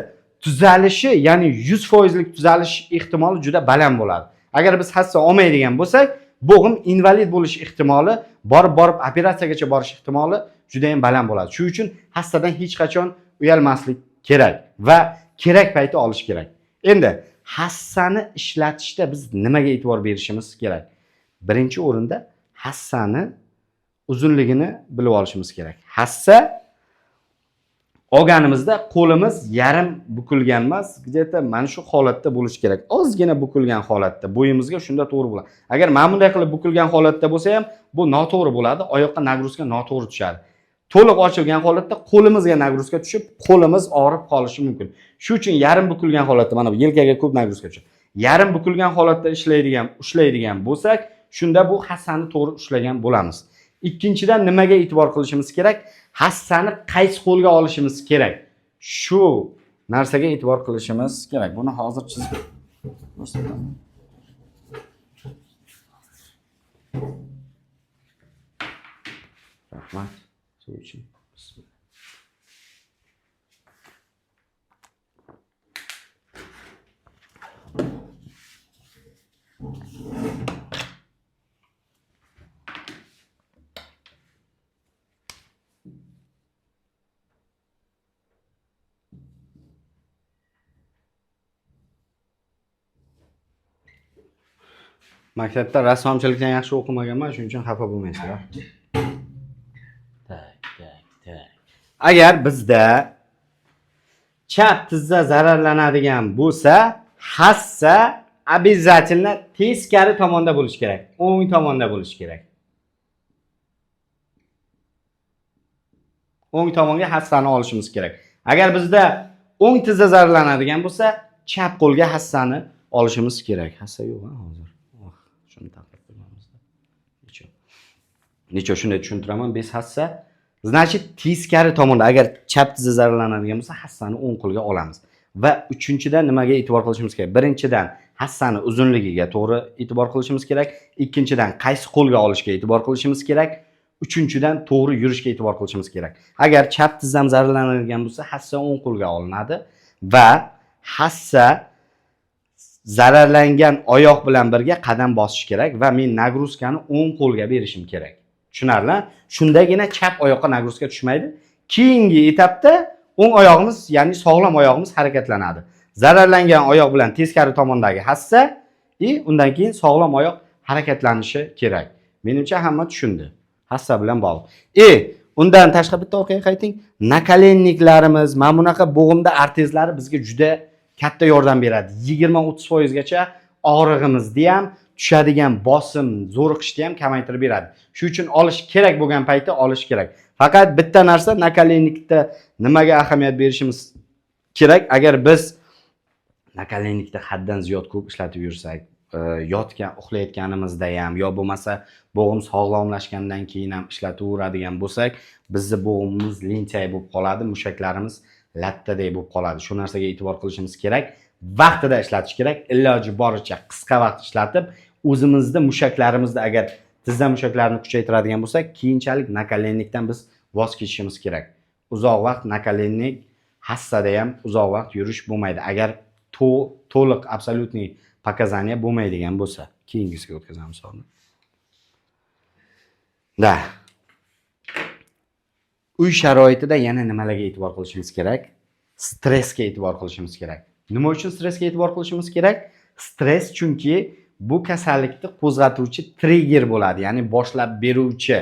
tuzalishi, ya'ni 100% lik tuzalish ehtimoli juda baland bo'ladi. Agar biz hassa olmaydigan bo'lsak, bo'g'im invalid bo'lish ehtimoli, borib operatsiyagacha borish ehtimoli juda ham baland bo'ladi. Shuning uchun hassadan hech qachon uyalmaslik kerak va kerak payti olish kerak. Endi hassani ishlatishda biz nimaga e'tibor berishimiz kerak? Birinchi o'rinda hassani uzunligini bilib olishimiz kerak. Hassa olganimizda qo'limiz yarim bukilgan emas, где-то mana shu holatda bo'lishi kerak. Ozgina bukilgan holatda, bo'yimizga shunda to'g'ri bo'ladi. Agar mana bunday qilib bukilgan holatda bo'lsa ham, bu noto'g'ri bo'ladi, oyoqqa nagruzka noto'g'ri tushadi. To'liq ochilgan holatda qo'limizga nagruzka tushib, qo'limiz og'rib qolishi mumkin. Shuning uchun yarim bukilgan holatda, mana bu yelkaga ko'p nagruzka tushadi. Yarim bukilgan holatda ushlaydigan bo'lsak, shunda bu hassani to'g'ri ushlagan bo'lamiz. Ikkinchidan nimaga e'tibor qilishimiz kerak? Hassani qaysi qo'lga olishimiz kerak? Shu narsaga e'tibor qilishimiz kerak. Buni hozir chizib ko'rsataman. Rahmat. Suv iching. Maktabda rassomchilikdan yaxshi o'qimaganman, shuning uchun xafa bo'lmaysizlar. Tak. Agar bizda chap tizza zararlanadigan bo'lsa, hassa обязательно teskari tomonda bo'lishi kerak. O'ng tomonda bo'lishi kerak. O'ng tomonga hassani olishimiz kerak. Agar bizda o'ng tizza zararlanadigan bo'lsa, chap qo'lga hassani olishimiz kerak. Hassa yo'q hozir. Shuni taqib qo'yamiz. Necha shunday tushuntiraman, 5 hassa. Значит, teskari tomonda agar chap tizza zararlanadigan bo'lsa, hassani o'ng qo'lga olamiz. Va uchinchidan nimaga e'tibor qilishimiz kerak? Birinchidan hassani uzunligiga to'g'ri e'tibor qilishimiz kerak. Ikkinchidan qaysi qo'lga olishga e'tibor qilishimiz kerak. Uchinchidan to'g'ri yurishga e'tibor qilishimiz kerak. Agar chap tizzam zararlanadigan bo'lsa, hassa o'ng qo'lga olinadi va hassa zararlangan oyoq bilan birga qadam bosish kerak va men nagruzkani o'ng qo'lga berishim kerak. Tushunarli? Shundagina chap oyoqqa nagruzka tushmaydi. Keyingi etapda o'ng oyog'imiz, ya'ni sog'lom oyog'imiz harakatlanadi. Zararlangan oyoq bilan teskari tomondagi hassa undan keyin sog'lom oyoq harakatlanishi kerak. Menimcha hamma tushundi. Hassa bilan bog'liq. Undan tashqari bitta orqaga qayting. Nakalenniklarimiz, mana bunaqa bo'g'imda artezlari bizga juda katta yordam beradi. 20-30% gacha og'rig'imizni ham, tushadigan bosim, zo'riqishni ham kamaytirib beradi. Shuning uchun olish kerak bo'lgan paytda olish kerak. Faqat bitta narsa, nakalennikda nimaga ahamiyat berishimiz kerak? Agar biz nakalennikda haddan ziyod ko'p ishlatib yursak, yotgan, uxlayotganimizda ham yo bo'lmasa bo'g'im sog'lomlashgandan keyin ham ishlatib bo'lsak, bizning bo'g'imimiz lentay bo'lib qoladi, mushaklarimiz lattadek bo'lib qoladi. Shu narsaga e'tibor qilishimiz kerak. Vaqtida ishlatish kerak. Iloji boricha qisqa vaqt ishlatib, o'zimizda mushaklarimizni agar tizza mushaklarini kuchaytiradigan bo'lsak, keyinchalik nakalennikdan biz voz kechishimiz kerak. Uzoq vaqt nakalennik hassada ham uzoq vaqt yurish bo'lmaydi. Agar to'liq absolyutniy pokazaniya bo'lmaydigan bo'lsa, keyingisiga o'tkazamiz hozir. Da. Uy sharoitida yana nimalarga e'tibor qilishimiz kerak? Stressga e'tibor qilishimiz kerak. Nima uchun stressga e'tibor qilishimiz kerak? Stress chunki bu kasallikni qo'zg'atuvchi trigger bo'ladi, ya'ni boshlab beruvchi.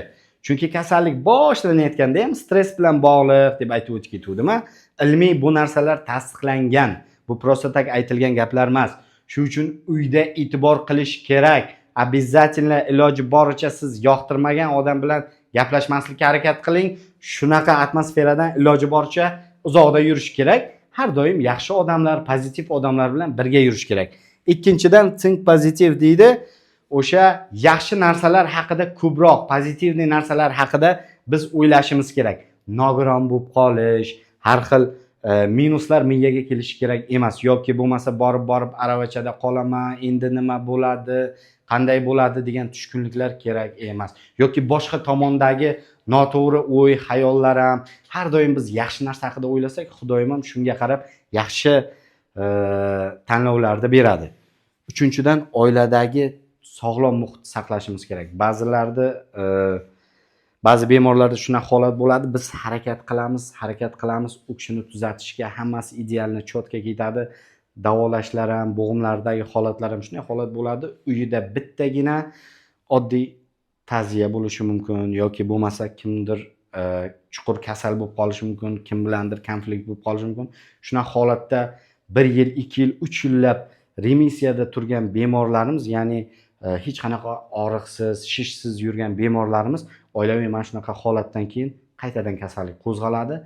Chunki kasallik boshlanayotganda ham stress bilan bog'liq deb aytib o'tib ketuvdim-a. Ilmiy bu narsalar tasdiqlangan. Bu prostatak aytilgan gaplar emas. Shuning uchun uyda e'tibor qilish kerak. Обязательно iloji boricha siz yoqtirmagan odam bilan gaplashmaslikka harakat qiling. Shunaqa atmosferadan iloji boricha uzoqda yurish kerak. Har doim yaxshi odamlar, pozitiv odamlar bilan birga yurish kerak. Ikkinchidan think positive deydi. O'sha yaxshi narsalar haqida ko'proq, pozitivniy narsalar haqida biz o'ylashimiz kerak. Nogiron bo'lib qolish, har xil minuslar miyaga kelishi kerak emas. Yoki bo'lmasa borib aravachada qolaman, endi nima bo'ladi, qanday bo'ladi degan tushkunliklar kerak emas. Yoki boshqa tomondagi noto'g'ri o'y, xayollar ham har doim biz yaxshi narsa haqida o'ylasak, Xudoyim ham shunga qarab yaxshi tanlovlarni beradi. Uchinchidan, oiladagi sog'lom muhit saqlashimiz kerak. Ba'zi bemorlarda shunaqa holat bo'ladi, biz harakat qilamiz, u kishini tuzatishga, hammasi idealni cho'tga ketadi. Davolashlar ham, bo'g'imlardagi holatlar ham shunday holat bo'ladi. Uyida bittagina oddiy ta'ziya bo'lishi mumkin yoki bo'lmasa kimdir chuqur kasal bo'lib qolishi mumkin, kim bilandir konflikt bo'lib qolishi mumkin. Shunaqa holatda 1 yil, 2 yil, 3 yillab remissiyada turgan bemorlarimiz, ya'ni hech qanaqa og'riqsiz, shishsiz yurgan bemorlarimiz oilaviy mana shunaqa holatdan keyin qaytadan kasallik qo'zg'aladi.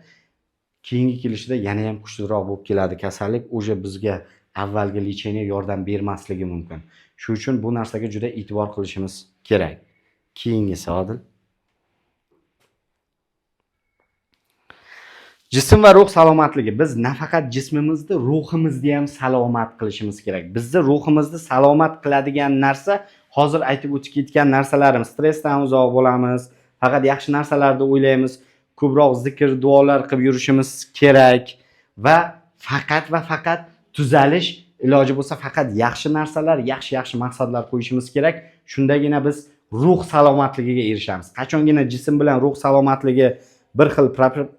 Keyingi kelishida yana ham kuchliroq bo'lib keladi kasallik, o'sha bizga avvalgi lecheniya yordam bermasligi mumkin. Shuning uchun bu narsaga juda e'tibor qilishimiz kerak. Keyingisi Odil. Jism va ruh salomatligi. Biz nafaqat jismimizni, ruhimizni ham salomat qilishimiz kerak. Bizni ruhimizni salomat qiladigan narsa hozir aytib o'tib ketgan narsalarimiz. Stressdan uzoq bo'lamiz, faqat yaxshi narsalarni o'ylaymiz, ko'proq zikr, duolar qilib yurishimiz kerak va faqat tuzalish, iloji bo'lsa faqat yaxshi narsalar, yaxshi maqsadlar qo'yishimiz kerak. Shundagina biz ruh salomatligiga erishamiz. Qachongina jism bilan ruh salomatligi bir xil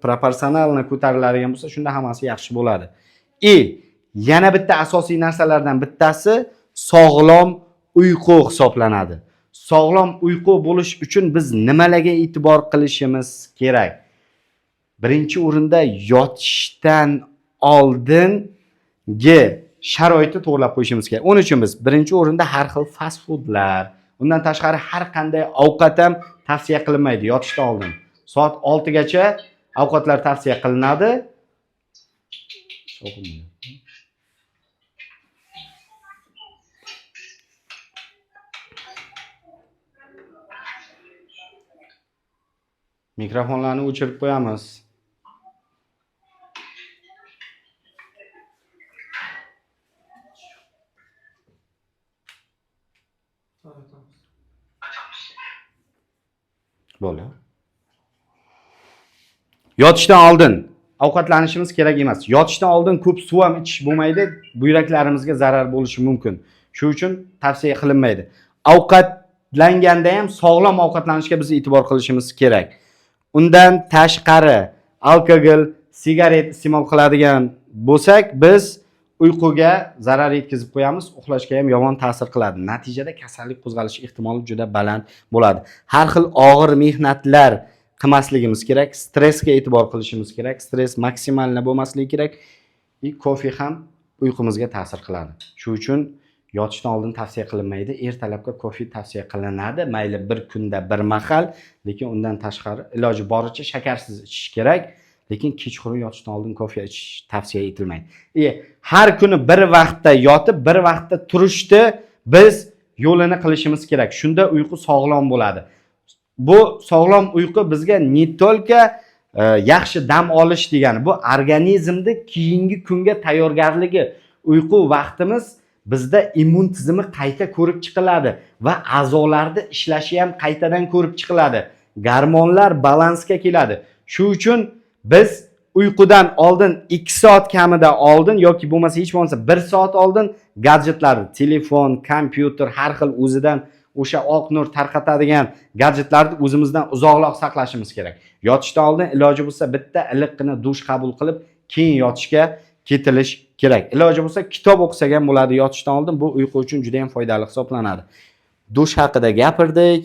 proporsionalni ko'tariladigan bo'lsa, shunda hammasi yaxshi bo'ladi. Yana bitta asosiy narsalardan bittasi sog'lom uyqu hisoblanadi. Sog'lom uyqu bo'lish uchun biz nimalarga e'tibor qilishimiz kerak? birinchi o'rinda yotishdan oldingi sharoitni to'g'rilab qo'yishimiz kerak. Uning uchun biz birinchi o'rinda har xil fast foodlar, undan tashqari har qanday ovqat ham tavsiya qilinmaydi yotishdan oldin. Soat 6 gacha ovqatlar tavsiya qilinadi. Mikrofonlarni o'chirib qo'yamiz. Bo'ldi. Yotishdan oldin ovqatlanishimiz kerak emas. Yotishdan oldin ko'p suv ham ichish bo'lmaydi, buyraklarimizga zarar bo'lishi mumkin. Shuning uchun tavsiya qilinmaydi. Ovqatlanganda ham sog'lom ovqatlanishga biz e'tibor qilishimiz kerak. Undan tashqari alkogol, sigaret iste'mol qiladigan bo'lsak, biz uyquga zarar yetkazib qo'yamiz, uxlashga ham yomon ta'sir qiladi. Natijada kasallik qo'zg'alish ehtimoli juda baland bo'ladi. Har xil og'ir mehnatlar qilmasligimiz kerak, stressga e'tibor qilishimiz kerak. Stress maksimalni bo'lmasligi kerak. Kofe ham uyqumizga ta'sir qiladi. Shuning uchun yotishdan oldin tavsiya qilinmaydi. Ertalabga kofe tavsiya qilinadi. Mayli bir kunda bir mahal, lekin undan tashqari iloji boricha shakarsiz ichish kerak. Lekin kechqurun yotishdan oldin kofe ichish tavsiya etilmaydi. Har kuni bir vaqtda yotib, bir vaqtda turishni biz yo'lini qilishimiz kerak. Shunda uyqu sog'lom bo'ladi. Bu sog'lom uyqu bizga ne tolka yaxshi dam olish degani, bu organizmni keyingi kunga tayyorgarligi. Uyqu vaqtimiz bizda immun tizimi qayta ko'rib chiqiladi va a'zolarning ishlashi ham qaytadan ko'rib chiqiladi. Gormonlar balansga keladi. Shuning uchun biz uyqudan oldin 2 soat kamida oldin yoki bo'lmasa hech bo'lmasa 1 soat oldin gadjetlarni, telefon, kompyuter, har xil o'zidan o'sha oq nur tarqatadigan gadjetlarni o'zimizdan uzoqroq saqlashimiz kerak. Yotishdan oldin iloji bo'lsa bitta iliqqina dush qabul qilib, keyin yotishga ketilish kerak. Iloji bo'lsa kitob o'qisak ham bo'ladi yotishdan oldin. Bu uyqu uchun juda ham foydali hisoblanadi. Dush haqida gapirdik.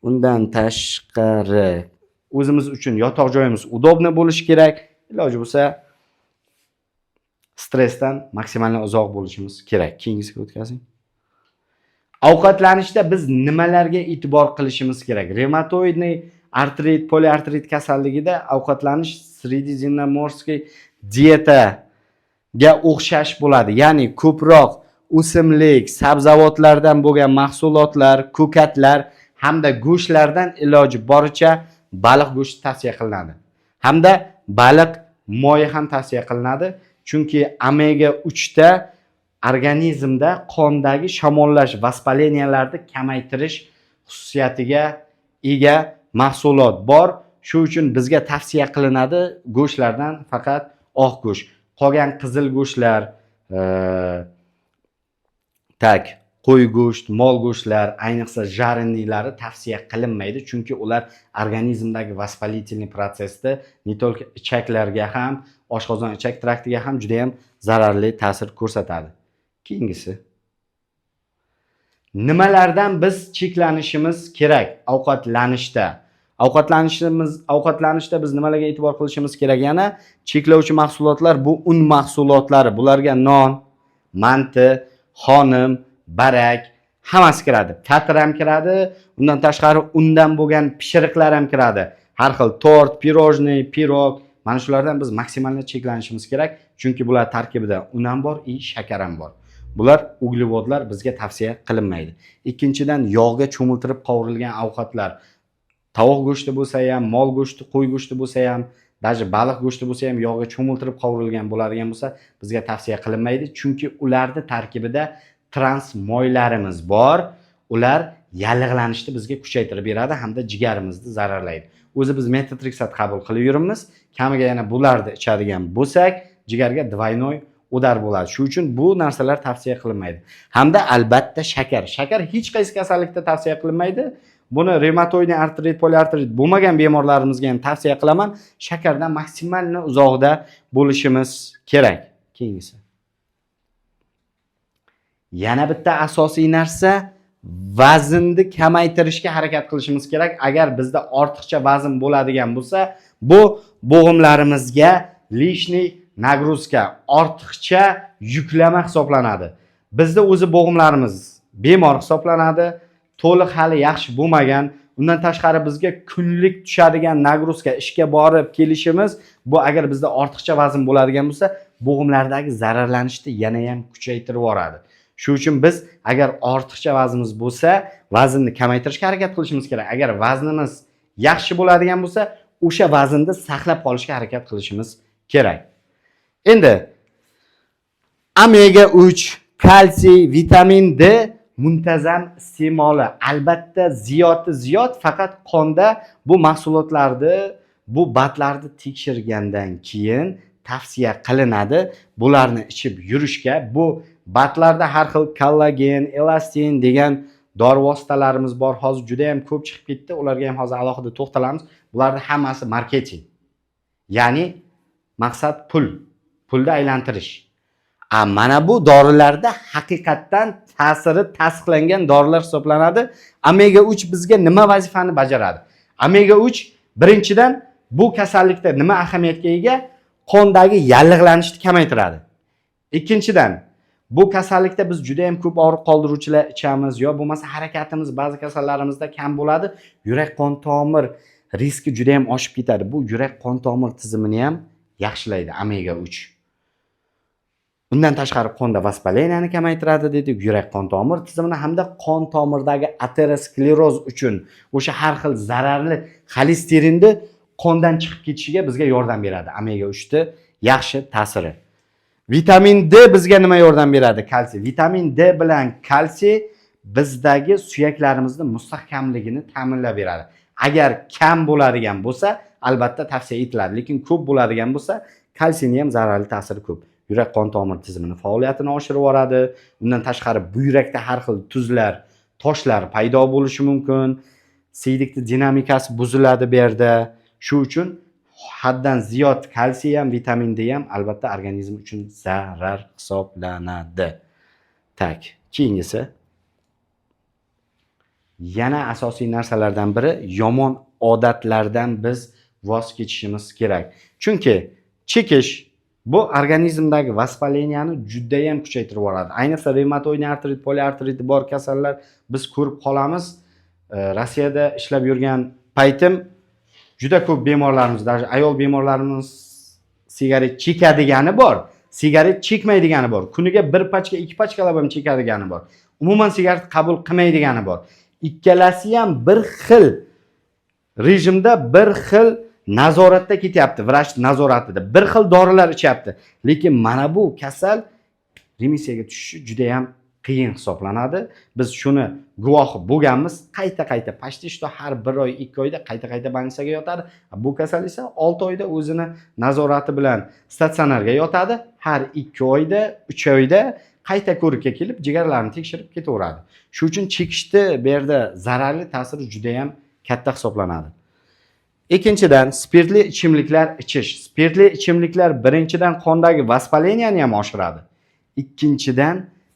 Undan tashqari o'zimiz uchun yotoq joyimiz udobni bo'lishi kerak. Iloji bo'lsa stressdan maksimalni uzoq bo'lishimiz kerak. Keyingisiga o'tkazing. Ovqatlanishda biz nimalarga e'tibor qilishimiz kerak? Revmatoidniy artrit, poliartrit kasalligida ovqatlanish sredizemnomorskiy dietaga o'xshash bo'ladi. Ya'ni ko'proq o'simlik, sabzavotlardan bo'lgan mahsulotlar, ko'katlar hamda go'shtlardan iloji boricha baliq go'shti tavsiya qilinadi. Hamda baliq moyi ham tavsiya qilinadi. Chunki omega 3 ta organizmda qondagi shamollash, vaspaleniyalarni kamaytirish xususiyatiga ega mahsulot bor. Shuning uchun bizga tavsiya qilinadi go'shtlardan faqat oq go'sht. Qolgan qizil go'shtlar, qo'y go'sht, mol go'shtlar, ayniqsa jariniylari tavsiya qilinmaydi, chunki ular organizmdagi vaspalительный prosesda ne только ichaklarga ham, oshqozon ichak traktiga ham juda ham zararli ta'sir ko'rsatadi. Keyingisi. Nimalardan biz cheklanishimiz kerak ovqatlanishda? Ovqatlanishda biz nimalarga e'tibor qilishimiz kerak? Yana cheklovchi mahsulotlar bu un mahsulotlari. Bularga non, manti, xonim, barak hammasi kiradi. Tatir ham kiradi. Undan tashqari undan bo'lgan pishiriqlar ham kiradi. Har xil tort, pirojniy, pirog, mana shulardan biz maksimalni cheklanishimiz kerak, chunki bular tarkibida un ham bor, shakar ham bor. Bular uglevodlar bizga tavsiya qilinmaydi. Ikkinchidan yog'ga cho'miltirib qovurilgan ovqatlar. Tovuq go'shti bo'lsa ham, mol go'shti, qo'y go'shti bo'lsa ham, даже baliq go'shti bo'lsa ham yog'ga cho'miltirib qovurilgan bo'ladigan bo'lsa, bizga tavsiya qilinmaydi, chunki ularning tarkibida trans moylarimiz bor. Ular yallig'lanishni bizga kuchaytirib beradi hamda jigarimizni zararlaydi. O'zi biz metotrexat qabul qilib yuribmiz. Kamiga yana bularni ichadigan bo'lsak, jigarga двойной udar bo'ladi. Shuning uchun bu narsalar tavsiya qilinmaydi. Hamda albatta shakar. Shakar hech qaysi kasallikda tavsiya qilinmaydi. Buni revmatoidniy artrit, poliartrit bo'lmagan bemorlarimizga ham tavsiya qilaman. Shakardan maksimalni uzoqda bo'lishimiz kerak. Keyingisi. Yana bitta asosiy narsa vaznni kamaytirishga harakat qilishimiz kerak. Agar bizda ortiqcha vazn bo'ladigan bo'lsa, Bu bo'g'imlarimizga lishniy nagruzka, ortiqcha yuklama hisoblanadi. Bizda o'zi bo'g'imlarimiz bemor hisoblanadi, to'liq hali yaxshi bo'lmagan. Undan tashqari bizga kunlik tushadigan nagruzka, ishga borib kelishimiz, bu agar bizda ortiqcha vazn bo'ladigan bo'lsa, bo'g'imlardagi zararlanishni yana ham kuchaytirib yuboradi. Shuning uchun biz agar ortiqcha vaznimiz bo'lsa, vaznni kamaytirishga harakat qilishimiz kerak. Agar vaznimiz yaxshi bo'ladigan bo'lsa, o'sha vaznni saqlab qolishga harakat qilishimiz kerak. Endi omega 3, kalsiy, vitamin D muntazam iste'moli, albatta ziyod, faqat qonda bu mahsulotlarni, bu batlarni tekshirgandan keyin tavsiya qilinadi. Bularni ichib yurishga. Bu batlarda har xil kollagen, elastin degan dori vositalarimiz bor. Hozir juda ham ko'p chiqib ketdi. Ularga ham hozir alohida to'xtalamiz. Bularning hammasi marketing. Ya'ni maqsad pul, pulni aylantirish. Mana bu dorilarda haqiqatdan ta'siri tasdiqlangan dorilar hisoblanadi. Omega 3 bizga nima vazifani bajaradi? Omega 3 birinchidan bu kasallikda nima ahamiyatga ega? Qondagi yallig'lanishni kamaytiradi. Ikkinchidan, bu kasallikda biz juda ham ko'p og'riq qoldiruvchilar ichamiz, yo bo'lmasa harakatimiz ba'zi kasallarimizda kam bo'ladi. Yurak qon tomir riski juda ham oshib ketadi. Bu yurak qon tomir tizimini ham yaxshilaydi omega 3. Bundan tashqari qonda vaspaleniyani kamaytiradi dedik, yurak qon tomir tizimini hamda qon tomirdagi ateroskleroz uchun o'sha har xil zararli xolesterinni qondan chiqib ketishiga bizga yordam beradi. Omega 3 ni yaxshi ta'siri. Vitamin D bizga nima yordam beradi? Kalsiy. Vitamin D bilan kalsiy bizdagi suyaklarimizni mustahkamligini ta'minlab beradi. Agar kam bo'ladigan bo'lsa, albatta tavsiya etiladi, lekin ko'p bo'ladigan bo'lsa, kalsiyning ham zararli ta'siri ko'p. Yurak qon tomir tizimini faoliyatini oshirib yuboradi. Undan tashqari buyrakda har xil tuzlar, toshlar paydo bo'lishi mumkin. Siydik dinamikasi buziladi bu yerda. Shu uchun haddan ziyod kalsiy ham, vitamin D ham albatta organizm uchun zarar hisoblanadi. Tak, keyingisi. Yana asosiy narsalardan biri yomon odatlardan biz voz kechishimiz kerak. Chunki chekish bu organizmdagi vaspaleniyani juda ham kuchaytirib yuboradi. Ayniqsa revmatoid artrit, poliartrit bor kasallar biz ko'rib qolamiz. Rossiyada ishlab yurgan paytim juda ko'p bemorlarimiz, даже ayol bemorlarimiz sigaret chekadigani bor, sigaret chekmaydigani bor. Kuniga 1 pachka, 2 pachkalab ham chekadigani bor. Umuman sigaret qabul qilmaydigani bor. Ikkalasi ham bir xil rejimda, bir xil nazoratda ketyapti, vrach nazoratida. Bir xil dorilar ichyapti. Lekin mana bu kasal remissiyaga tushishi juda ham qiyin hisoblanadi. Biz shuni guvohi bo'lganmiz. Qayta pashti ishto har 1 oy, 2 oyda qayta больницаga yotadi. Bu kasal esa 6 oyda o'zini nazorati bilan statsionarga yotadi. Har 2 oyda, 3 oyda qayta ko'rikka kelib, jigarlarini tekshirib ketaveradi. Shu uchun chekishni bu yerda zararli ta'siri juda ham katta hisoblanadi. Ikkinchidan, spirtli ichimliklar ichish. Spirtli ichimliklar birinchidan qondagi vaspaleniyani ham oshiradi. Ikkinchidan,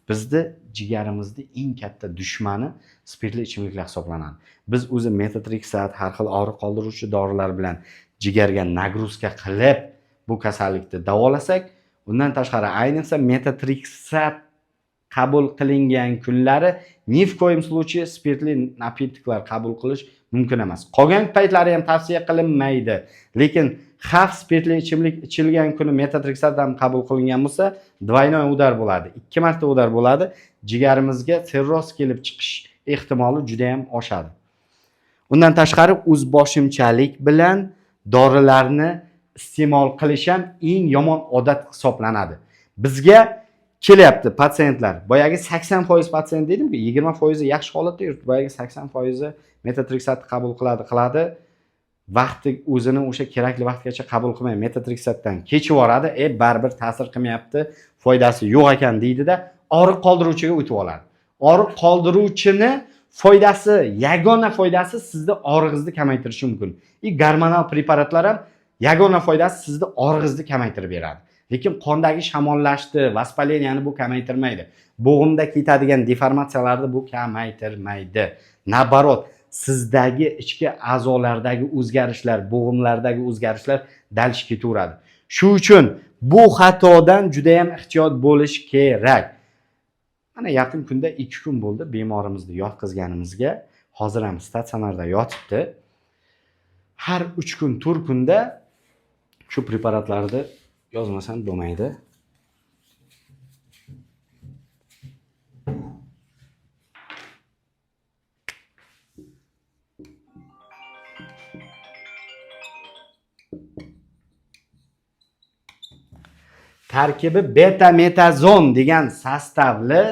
bizda jigarimizni eng katta dushmani spirtli ichimliklar hisoblanadi. Biz o'zi metotrexat, har xil og'riq qoldiruvchi dorilar bilan jigarga nagruzka qilib bu kasallikni davolasak, undan tashqari ayniqsa metotrexat qabul qilingan kunlari ni в коем случае spirtli napitklar qabul qilish mumkin emas. Qolgan paytlari ham tavsiya qilinmaydi. Lekin xavf spirtli ichimlik ichilgan kuni metotrexat ham qabul qilingan bo'lsa, двойной udar bo'ladi. 2 marta udar bo'ladi. Jigarimizga sirroz kelib chiqish ehtimoli juda ham oshadi. Undan tashqari o'zboshimchalik bilan dorilarni iste'mol qilish ham eng yomon odat hisoblanadi. Bizga kelyapti patsientlar. Boyagi 80% patsient dedim-ku, 20% yaxshi holatda yuribdi. Boyagi 80% metotrexatni qabul qiladi. Vaqti o'zini o'sha kerakli vaqtgacha qabul qilmay metotrexatdan kechib yuboradi. Baribir ta'sir qilmayapti, foydasi yo'q ekan deydi-da, og'riq qoldiruvchiga o'tib oladi. Og'riq qoldiruvchini foydasi, yagona foydasi sizni og'rig'ingizni kamaytirishi mumkin. Gormonal preparatlar ham yagona foydasi sizni og'rig'ingizni kamaytirib beradi. Lekin qondagi shamollashni, vaspaleniyani bu kamaytirmaydi. Bo'g'imda ketadigan deformatsiyalarni bu kamaytirmaydi. Nabarot, sizdagi ichki a'zolardagi o'zgarishlar, bo'g'imlardagi o'zgarishlar dalish ketaveradi. Shu uchun bu xatodan juda ham ehtiyot bo'lish kerak. Mana yaqin kunda 2 kun bo'ldi bemorimizni yotqizganimizga. Hozir ham statsionarda yotibdi. Har 3 kun, 4 kunda shu preparatlarni yozmasam bo'lmaydi. Tarkibi beta-metazon degan sostavli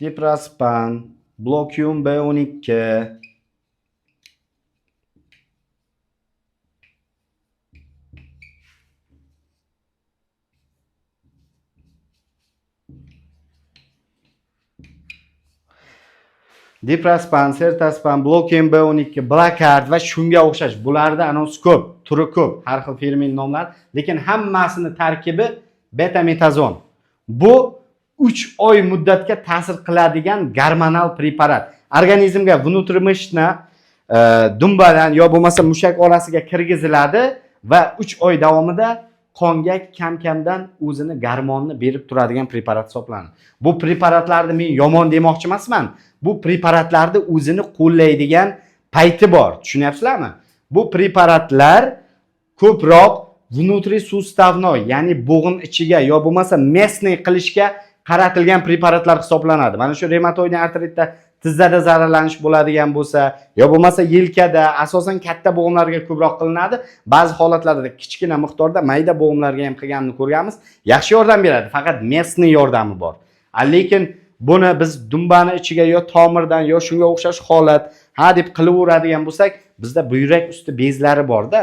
diprospan, blokium B12, diprospan, sertaspan, blokium B12, blokard va shunga o'xshash. Bularda anonsi ko'p, turi ko'p, har xil firmin nomlar, lekin hammasini tarkibi beta-metazon. Bu 3 oy muddatga ta'sir qiladigan gormonal preparat. Organizmga внутримышечно dumbadan yo bo'lmasa mushak orasiga kirgiziladi va 3 oy davomida qonga kam-kamdan o'zini gormonni berib turadigan preparat hisoblanadi. Bu preparatlarni men yomon demoqchi emasman. Bu preparatlarni o'zini qo'llaydigan payti bor. Tushunyapsizlarmi? Bu preparatlar ko'proq внутрисуставной, ya'ni bo'g'in ichiga yo bo'lmasa местный qilishga qaratilgan preparatlar hisoblanadi. Mana shu reumatoid artritda tizzada zararlanish bo'ladigan bo'lsa, yo bo'lmasa yelkada, asosan katta bo'g'imlarga ko'proq qilinadi. Ba'zi holatlarda kichkina miqdorda mayda bo'g'imlarga ham qilganini ko'rganmiz. Yaxshi yordam beradi, faqat местный yordami bor. Lekin buni biz dumbani ichiga yo tomirdan yo shunga o'xshash holat deb qilaveradigan bo'lsak, bizda buyrak usti bezlari bor-da.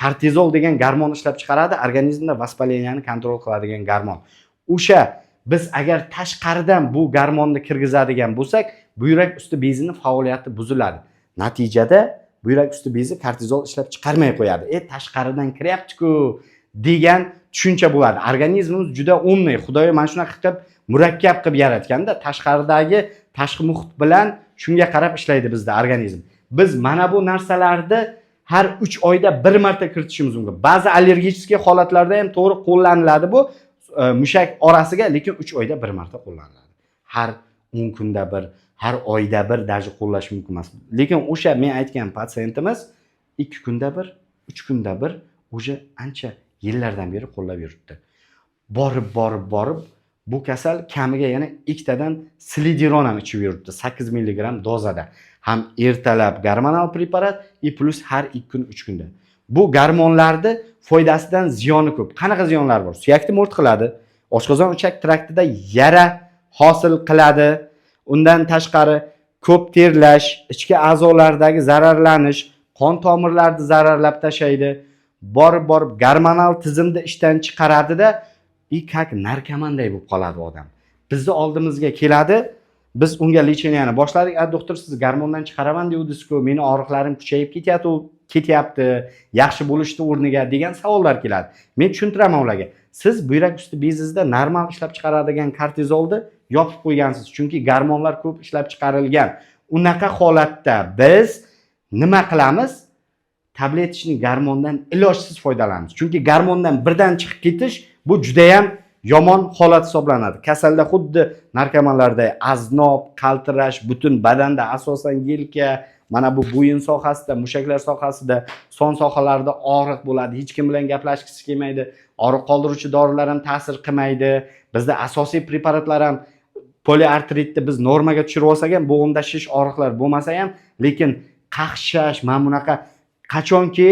Kortizol degan gormon ishlab chiqaradi, organizmda vaspaleniyani kontrol qiladigan gormon. O'sha biz agar tashqaridan bu gormonni kirgizadigan bo'lsak, buyrak usti bezining faoliyati buziladi. Natijada buyrak usti bezi kortizol ishlab chiqarmay qo'yadi. Tashqaridan kiryapti-ku degan tushuncha bo'ladi. Organizmimiz juda umniy, Xudoyo mana shunaqa qilib murakkab qilib yaratganda, tashqaridagi tashqi muhit bilan shunga qarab ishlaydi bizda organizm. Biz mana bu narsalarni har 3 oyda bir marta kiritishimiz mumkin. Ba'zi allergik holatlarda ham to'g'ri qo'llaniladi bu mushak orasiga, lekin 3 oyda bir marta qo'llaniladi. Har 10 kunda bir, har oyda bir daji qo'llash mumkin emas. Lekin o'sha men aytgan patsientimiz 2 kunda bir, 3 kunda bir o'sha ancha yillardan beri qo'llab yuribdi. Borib bu kasal kamiga yana ikkitadan slidiron ham ichib yuribdi, 8 mg dozada. Ham ertalab gormonal preparat plus har 2 kun 3 kunda. Bu gormonlarni foydasidan ziyoni ko'p. Qanaqa ziyonlar bor? Suyakni mo'rt qiladi, oshqozon ichak traktida yara hosil qiladi. Undan tashqari ko'p terlash, ichki a'zolardagi zararlanish, qon tomirlarini zararlab tashlaydi. Borib gormonal tizimni ishdan chiqaradida, kak narkomanday bo'lib qoladi odam. Bizni oldimizga keladi, biz unga lecheniyani boshladik. Doktor, siz gormondan chiqaraman deyapsiz-ku, meni og'riqlarim kuchayib ketyapti, yaxshi bo'lishni o'rniga degan savollar keladi. Men tushuntiraman ularga. Siz buyrak usti bezingizda normal ishlab chiqaradigan kortizolni yopib qo'ygansiz, chunki gormonlar ko'p ishlab chiqarilgan. Unaqa holatda biz nima qilamiz? Tabletishni gormondan ilojsiz foydalanamiz. Chunki gormondan birdan chiqib ketish bu juda ham yomon holat hisoblanadi. Kasalda xuddi narkomanlarda aznob, qaltirash, butun badanda, asosan yelka, mana bu bo'yin sohasida, mushaklar sohasida, son sohalarida og'riq bo'ladi. Hech kim bilan gaplashgisi kelmaydi. Og'riq qoldiruvchi dorilar ham ta'sir qilmaydi. Bizda asosiy preparatlar ham poliartritni biz normaga tushirib olsak ham, bo'g'imda shish, og'riqlar bo'lmasa ham, lekin qaqshash, mana bunaqa qachonki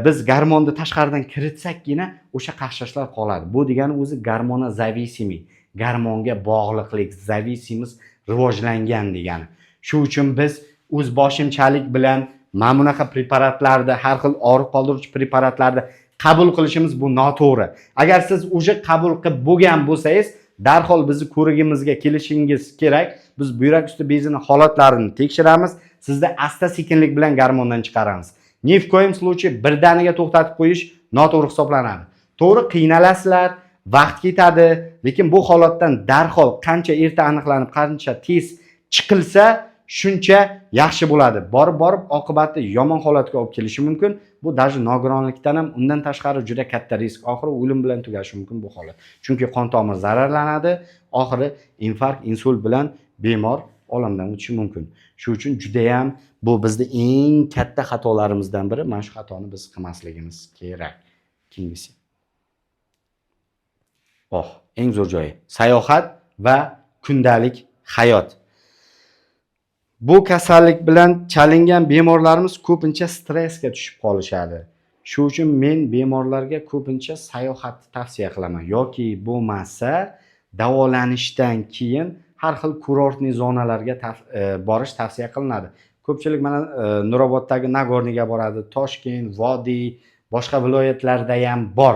biz gormonni tashqaridan kiritsakgina o'sha qaqshashlar qoladi. Bu degani o'zi gormona zavisimiy, gormonga bog'liqlik, zavisimiz rivojlangan degani. Shu uchun biz o'z boshimchalik bilan mana bunaqa preparatlarni, har xil og'riq qoldiruvchi preparatlarni qabul qilishimiz bu noto'g'ri. Agar siz o'sha qabul qilib bo'lgan bo'lsangiz, darhol bizni ko'rigimizga kelishingiz kerak. Biz buyrak usti bezining holatlarini tekshiramiz, sizda asta-sekinlik bilan gormondan chiqaramiz. Ni в коем случае birdaniga to'xtatib qo'yish noto'g'ri hisoblanadi. To'g'ri qiynalasizlar, vaqt ketadi, lekin bu holatdan darhol qancha erta aniqlanib, qancha tez chiqilsa, shuncha yaxshi bo'ladi. Borib oqibati yomon holatga olib kelishi mumkin. Bu даже nogironlikdan ham undan tashqari juda katta risk. Oxiri o'lim bilan tugashi mumkin bu holat. Chunki qon tomir zararlanadi, oxiri infarkt, insult bilan bemor olamdan o'tishi mumkin. Shuning uchun juda ham bu bizning eng katta xatolarimizdan biri. Mana shu xatoni biz qilmasligimiz kerak. Keyingisi. Eng zo'r joyi. Sayohat va kundalik hayot. Bu kasallik bilan chalingan bemorlarimiz ko'pincha stressga tushib qolishadi. Shuning uchun men bemorlarga ko'pincha sayohatni tavsiya qilaman. Yoki bo'lmasa davolanishdan keyin har xil kurortniy zonalarga borish tavsiya qilinadi. Ko'pchilik mana Nuroboddagi Nagorniga boradi, Toshkent, Vodiy, boshqa viloyatlarda ham bor.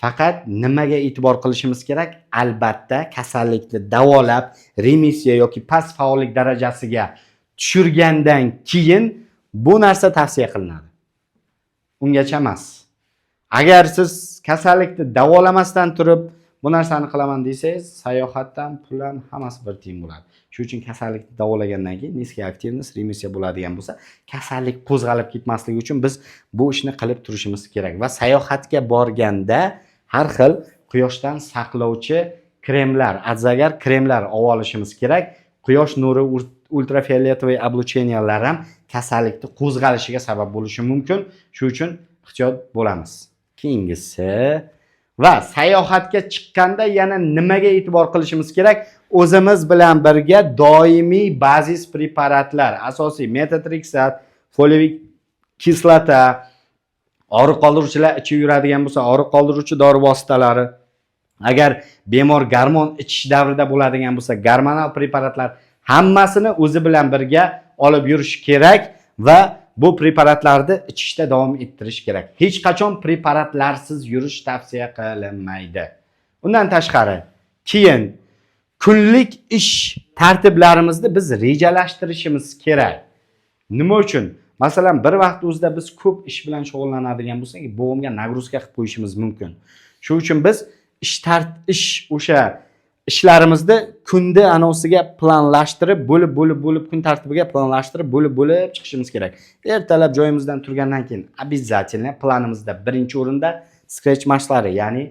Faqat nimaga e'tibor qilishimiz kerak? Albatta kasallikni davolab, remissiya yoki past faollik darajasiga tushirgandan keyin bu narsa tavsiya qilinadi. Ungacha emas. Agar siz kasallikni davolamasdan turib bu narsani qilaman desangiz, sayohatdan, pul ham hammasi bir tiyin bo'ladi. Shuning uchun kasallikni davolagandan keyin niskiy aktivnost remissiya bo'ladigan bo'lsa, kasallik qo'zg'alib ketmasligi uchun biz bu ishni qilib turishimiz kerak va sayohatga borganda har xil quyoshdan saqlovchi kremlar, atzagar kremlar olishimiz kerak. Quyosh nuri ultrafioletoviy облучениyalar ham kasallikni qo'zg'alishiga sabab bo'lishi mumkin. Shuning uchun ehtiyot bo'lamiz. Keyingisi va sayohatga chiqqanda yana nimaga e'tibor qilishimiz kerak? O'zimiz bilan birga doimiy bazis preparatlar, asosiy metotrexat, folivik kislota, og'riq qoldiruvchilar ichib yuradigan bo'lsa, og'riq qoldiruvchi dori vositalari, agar bemor gormon ichish davrida bo'ladigan bo'lsa, gormonal preparatlar hammasini o'zi bilan birga olib yurish kerak va bu preparatlarni ichishda davom ettirish kerak. Hech qachon preparatlarsiz yurish tavsiya qilinmaydi. Undan tashqari, keyin kunlik ish tartiblarimizni biz rejalashtirishimiz kerak. Nima uchun? Masalan, bir vaqt o'zida biz ko'p ish bilan shug'ullanadigan bo'lsak, bo'g'imga nagruzka qilib qo'yishimiz mumkin. Shuning uchun biz o'sha ishlarimizni kunda anosiga planlashtirib, bo'lib kun tartibiga planlashtirib, bo'lib chiqishimiz kerak. Ertalab joyimizdan turgandan keyin обязательно planimizda birinchi o'rinda stretch mashqlari, ya'ni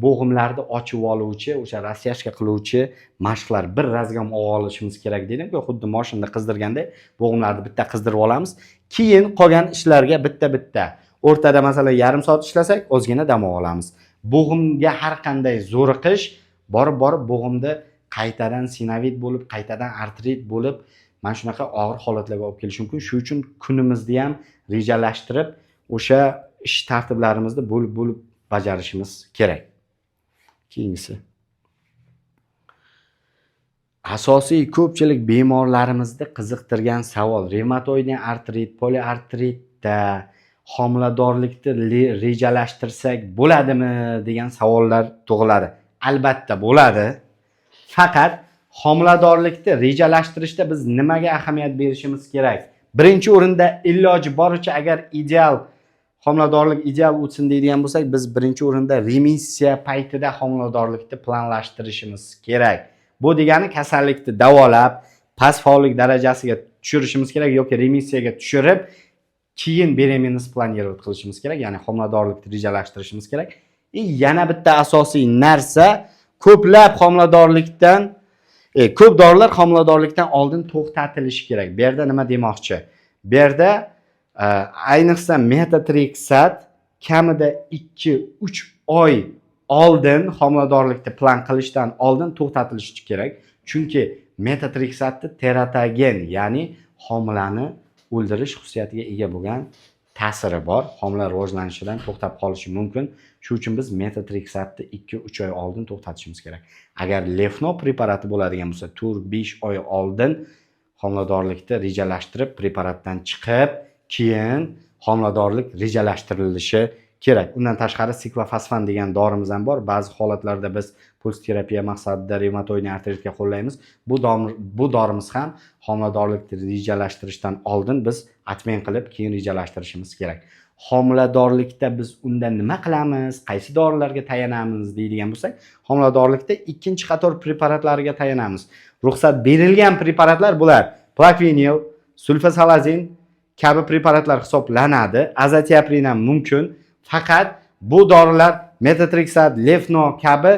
bo'g'imlarni ochib oluvchi, o'sha rasyashka qiluvchi mashqlar bir razgam olishimiz kerak dedim-ku, xuddi mashinada qizdirganda bo'g'imlarni bitta qizdirib olamiz. Keyin qolgan ishlarga bitta. O'rtada masalan yarim soat ishlasak, ozgina dam olamiz. Bo'g'imga har qanday zo'riqish borib bo'g'imda qaytadan sinovit bo'lib, qaytadan artrit bo'lib, mana shunaqa og'ir holatlarga olib kelishi mumkin. Shuning uchun kunimizni ham rejalashtirib, o'sha ish tartiblarimizni bo'lib bajarishimiz kerak. Keyingisi. Asosiy ko'pchilik bemorlarimizni qiziqtirgan savol, revmatoidniy artrit, poliartritda homiladorlikni rejalashtirsak bo'ladimi degan savollar tug'iladi. Albatta bo'ladi. Faqat homiladorlikni rejalashtirishda biz nimaga ahamiyat berishimiz kerak? Birinchi o'rinda iloji boricha agar homiladorlik ideal o'tsin deydigan bo'lsak, biz birinchi o'rinda remissiya paytida homiladorlikni planlashtirishimiz kerak. Bu degani kasallikni davolab, past faollik darajasiga tushirishimiz kerak yoki remissiyaga tushirib, keyin beremenность planировать qilishimiz kerak, ya'ni homiladorlikni rejalashtirishimiz kerak. Yana bitta asosiy narsa, ko'p dorilar homiladorlikdan oldin to'xtatilishi kerak. Bu yerda nima demoqchi? Bu yerda ayniqsa metotrexat kamida 2-3 oy oldin homiladorlikni plan qilishdan oldin to'xtatilishi kerak. Chunki metotrexatni teratogen, ya'ni homilani o'ldirish xususiyatiga ega bo'lgan ta'siri bor. Homila rivojlanishidan to'xtab qolishi mumkin. Shuning uchun biz metotrexatni 2-3 oy oldin to'xtatishimiz kerak. Agar lefno preparati bo'ladigan bo'lsa, 4-5 oy oldin homiladorlikni rejalashtirib, preparatdan chiqib, keyin homiladorlik rejalashtirilishi kerak. Undan tashqari siklofosfan degan dorimiz ham bor. Ba'zi holatlarda biz puls terapiya maqsadida revmatoidniy artritga qo'llaymiz. Bu dorimiz ham homiladorlikni rejalashtirishdan oldin biz atmen qilib, keyin rejalashtirishimiz kerak. homiladorlikda biz unda nima qilamiz, qaysi dorilarga tayanamiz deydigan bo'lsak, homiladorlikda ikkinchi qator preparatlarga tayanamiz. Ruxsat berilgan preparatlar bular: Plaquenil, sulfasalazin kabi preparatlar hisoblanadi. Azotiaprin ham mumkin. Faqat bu dorilar metotrexat, lefno kabi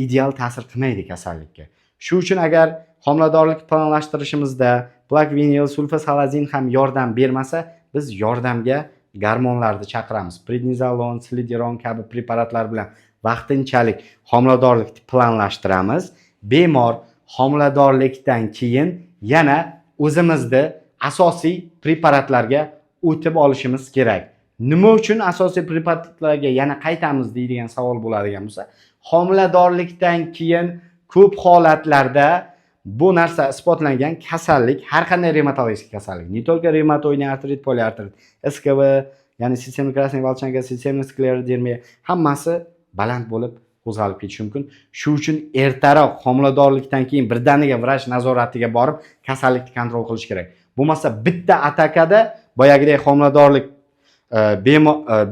ideal ta'sir qilmaydi kasallikka. Shu uchun agar homiladorlik planlashtirishimizda Plaquenil, sulfasalazin ham yordam bermasa, biz yordamga gormonlarni chaqiramiz. Prednizolon, silidiron kabi preparatlar bilan vaqtinchalik homiladorlikni planlashtiramiz. Bemor homiladorlikdan keyin yana o'zimizni asosiy preparatlarga o'tib olishimiz kerak. Nima uchun asosiy preparatlarga yana qaytamiz deydigan savol bo'ladigan bo'lsa, homiladorlikdan keyin ko'p holatlarda bu narsa isbotlangan kasallik, har qanday revmatologik kasallik, не только revmatoidniy artrit, poliartrit, SKV, ya'ni sistemik krasniy volchanka, sistemik sklerodermiya hammasi baland bo'lib qo'zg'alib ketishi mumkin. Shu uchun ertaroq homiladorlikdan keyin birdaniga vrach nazoratiga borib kasallikni kontrol qilish kerak. Bo'lmasa bitta atakada boyagidek homiladorlik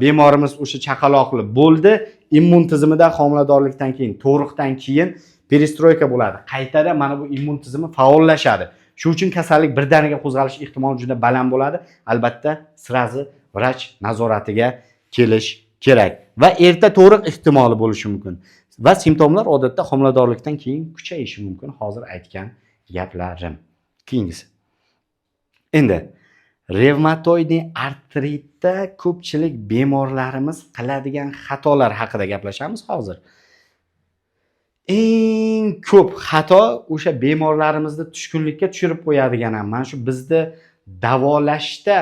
bemorimiz o'sha chaqaloqli bo'ldi, immun tizimida homiladorlikdan keyin, tug'ruqdan keyin perestroyka bo'ladi. Qaytada mana bu immun tizimi faollashadi. Shu uchun kasallik birdaniga qo'zg'alish ehtimoli juda baland bo'ladi. Albatta, sirazi vrach nazoratiga kelish kerak va erta tug'ruq ehtimoli bo'lishi mumkin. Va simptomlar odatda homiladorlikdan keyin kuchayishi mumkin. Hozir aytgan gaplarim. Keyingisi. Endi revmatoidniy artritda ko'pchilik bemorlarimiz qiladigan xatolar haqida gaplashamiz hozir. Eng ko'p xato o'sha bemorlarimizni tushkunlikka tushirib qo'yadigan ham mana shu bizni davolashda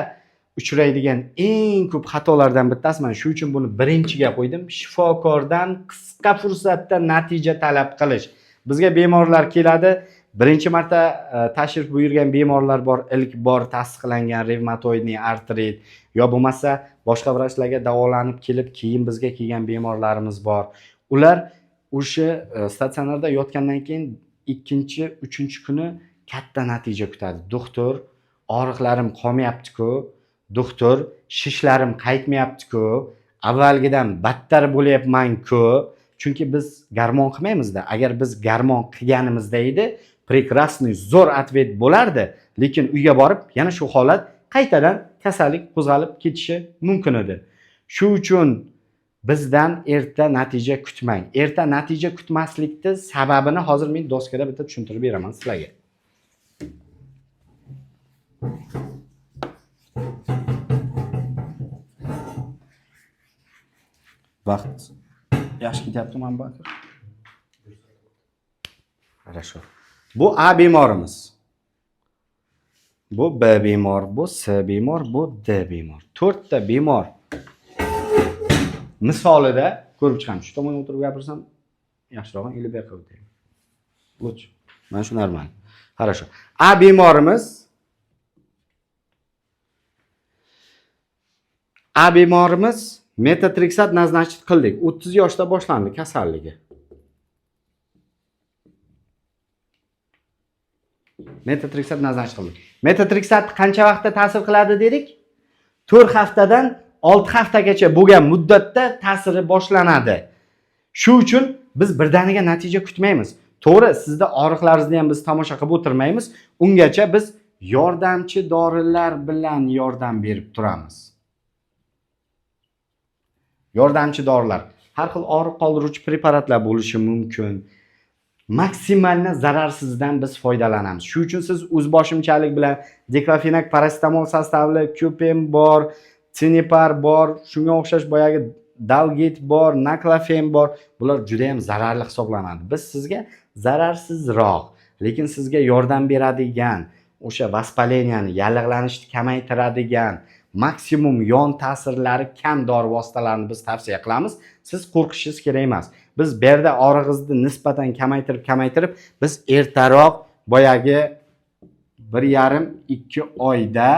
uchraydigan eng ko'p xatolardan bittasi. Men shu uchun buni birinchiga qo'ydim. Shifokordan qisqa fursatda natija talab qilish. Bizga bemorlar keladi. Birinchi marta tashrif buyurgan bemorlar bor, ilk bor tasdiqlangan revmatoidniy artrit yo bo'lmasa boshqa vrachlarga davolanib kelib keyin bizga kelgan bemorlarimiz bor. Ular o'sha statsionarda yotgandan keyin 2-3 kuni katta natija kutadi. Doktor, og'riqlarim qolmayapti-ku, doktor, shishlarim qaytmayapti-ku, avvalgidan battar bo'lyapman-ku. Chunki biz gormon qilmaymiz-da. Agar biz gormon qilganimizda edi, prekrasniy zo'r atvet bo'lardi, lekin uyga borib yana shu holat qaytadan kasallik qo'zg'alib ketishi mumkin edi. Shu uchun bizdan erta natija kutmang. Erta natija kutmaslikning sababini hozir men doskada bitta tushuntirib beraman sizlarga. Vaqt yaxshi ketyapti men bakir. Хорошо. Bu A bemorimiz. Bu B bemor, bu C bemor, bu D bemor. 4 ta bemor. Misolida ko'rib chiqamiz. Shu tomonga o'tirib gapirsam yaxshiroq, ilib berib o'taylik. Лучше. Mana shu normal. Хорошо. A bemorimiz metotrexat назначить qildik. 30 yoshda boshlandi kasalligi. Metotrexat назначить qildik. Metotrexat qancha vaqtda ta'sir qiladi dedik? 4 haftadan 6 haftagacha bo'lgan muddatda ta'siri boshlanadi. Shu uchun biz birdaniga natija kutmaymiz. To'g'ri, sizda og'riqlaringizni ham biz tomosha qilib o'tirmaymiz. Ungacha biz yordamchi dorilar bilan yordam berib turamiz. Yordamchi dorilar har xil og'riq qoldiruvchi preparatlar bo'lishi mumkin. Maksimalni zararsizdan biz foydalanamiz. Shu uchun siz o'zboshimchalik bilan diklofenak, paracetamol sostavli Kupen bor, Cinepar bor, shunga o'xshash boyagi Dalgit bor, Naclafen bor. Bular juda ham zararli hisoblanadi. Biz sizga zararsizroq, lekin sizga yordam beradigan, o'sha vaspaleniyani, yallig'lanishni kamaytiradigan, maksimum yon ta'sirlari kam dori vositalarini biz tavsiya qilamiz. Siz qo'rqishingiz kerak emas. Biz bu yerda og'rig'ingizni nisbatan kamaytirib, biz ertaroq boyagi 1,5-2 oyda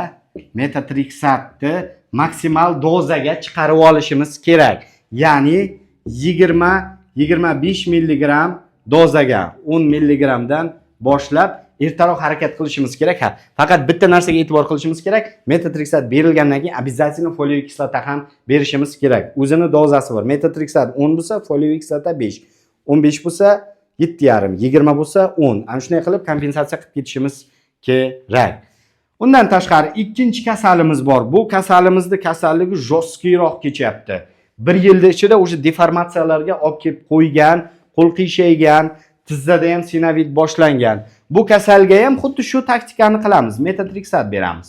metotrexatni maksimal dozaga chiqarib olishimiz kerak. Ya'ni 20-25 mg dozaga 10 mg dan boshlab ertaroq harakat qilishimiz kerak. Ha, faqat bitta narsaga e'tibor qilishimiz kerak. Metotrexat berilgandan keyin обязательно folioviy kislota ham berishimiz kerak. O'zini dozasi bor. Metotrexat 10 bo'lsa, folioviy kislota 5. 15 bo'lsa 7,5, 20 bo'lsa 10. Ana shunday qilib kompensatsiya qilib ketishimiz kerak. Undan tashqari ikkinchi kasalimiz bor. Bu kasalimizni kasalligi jo'skiyroq kechyapti. 1 yilda ichida o'sha deformatsiyalarga olib kelib qo'ygan, qo'l qiyshaygan, tizzada ham sinovid boshlangan. Bu kasalga ham xuddi shu taktikani qilamiz. Metotrexat beramiz.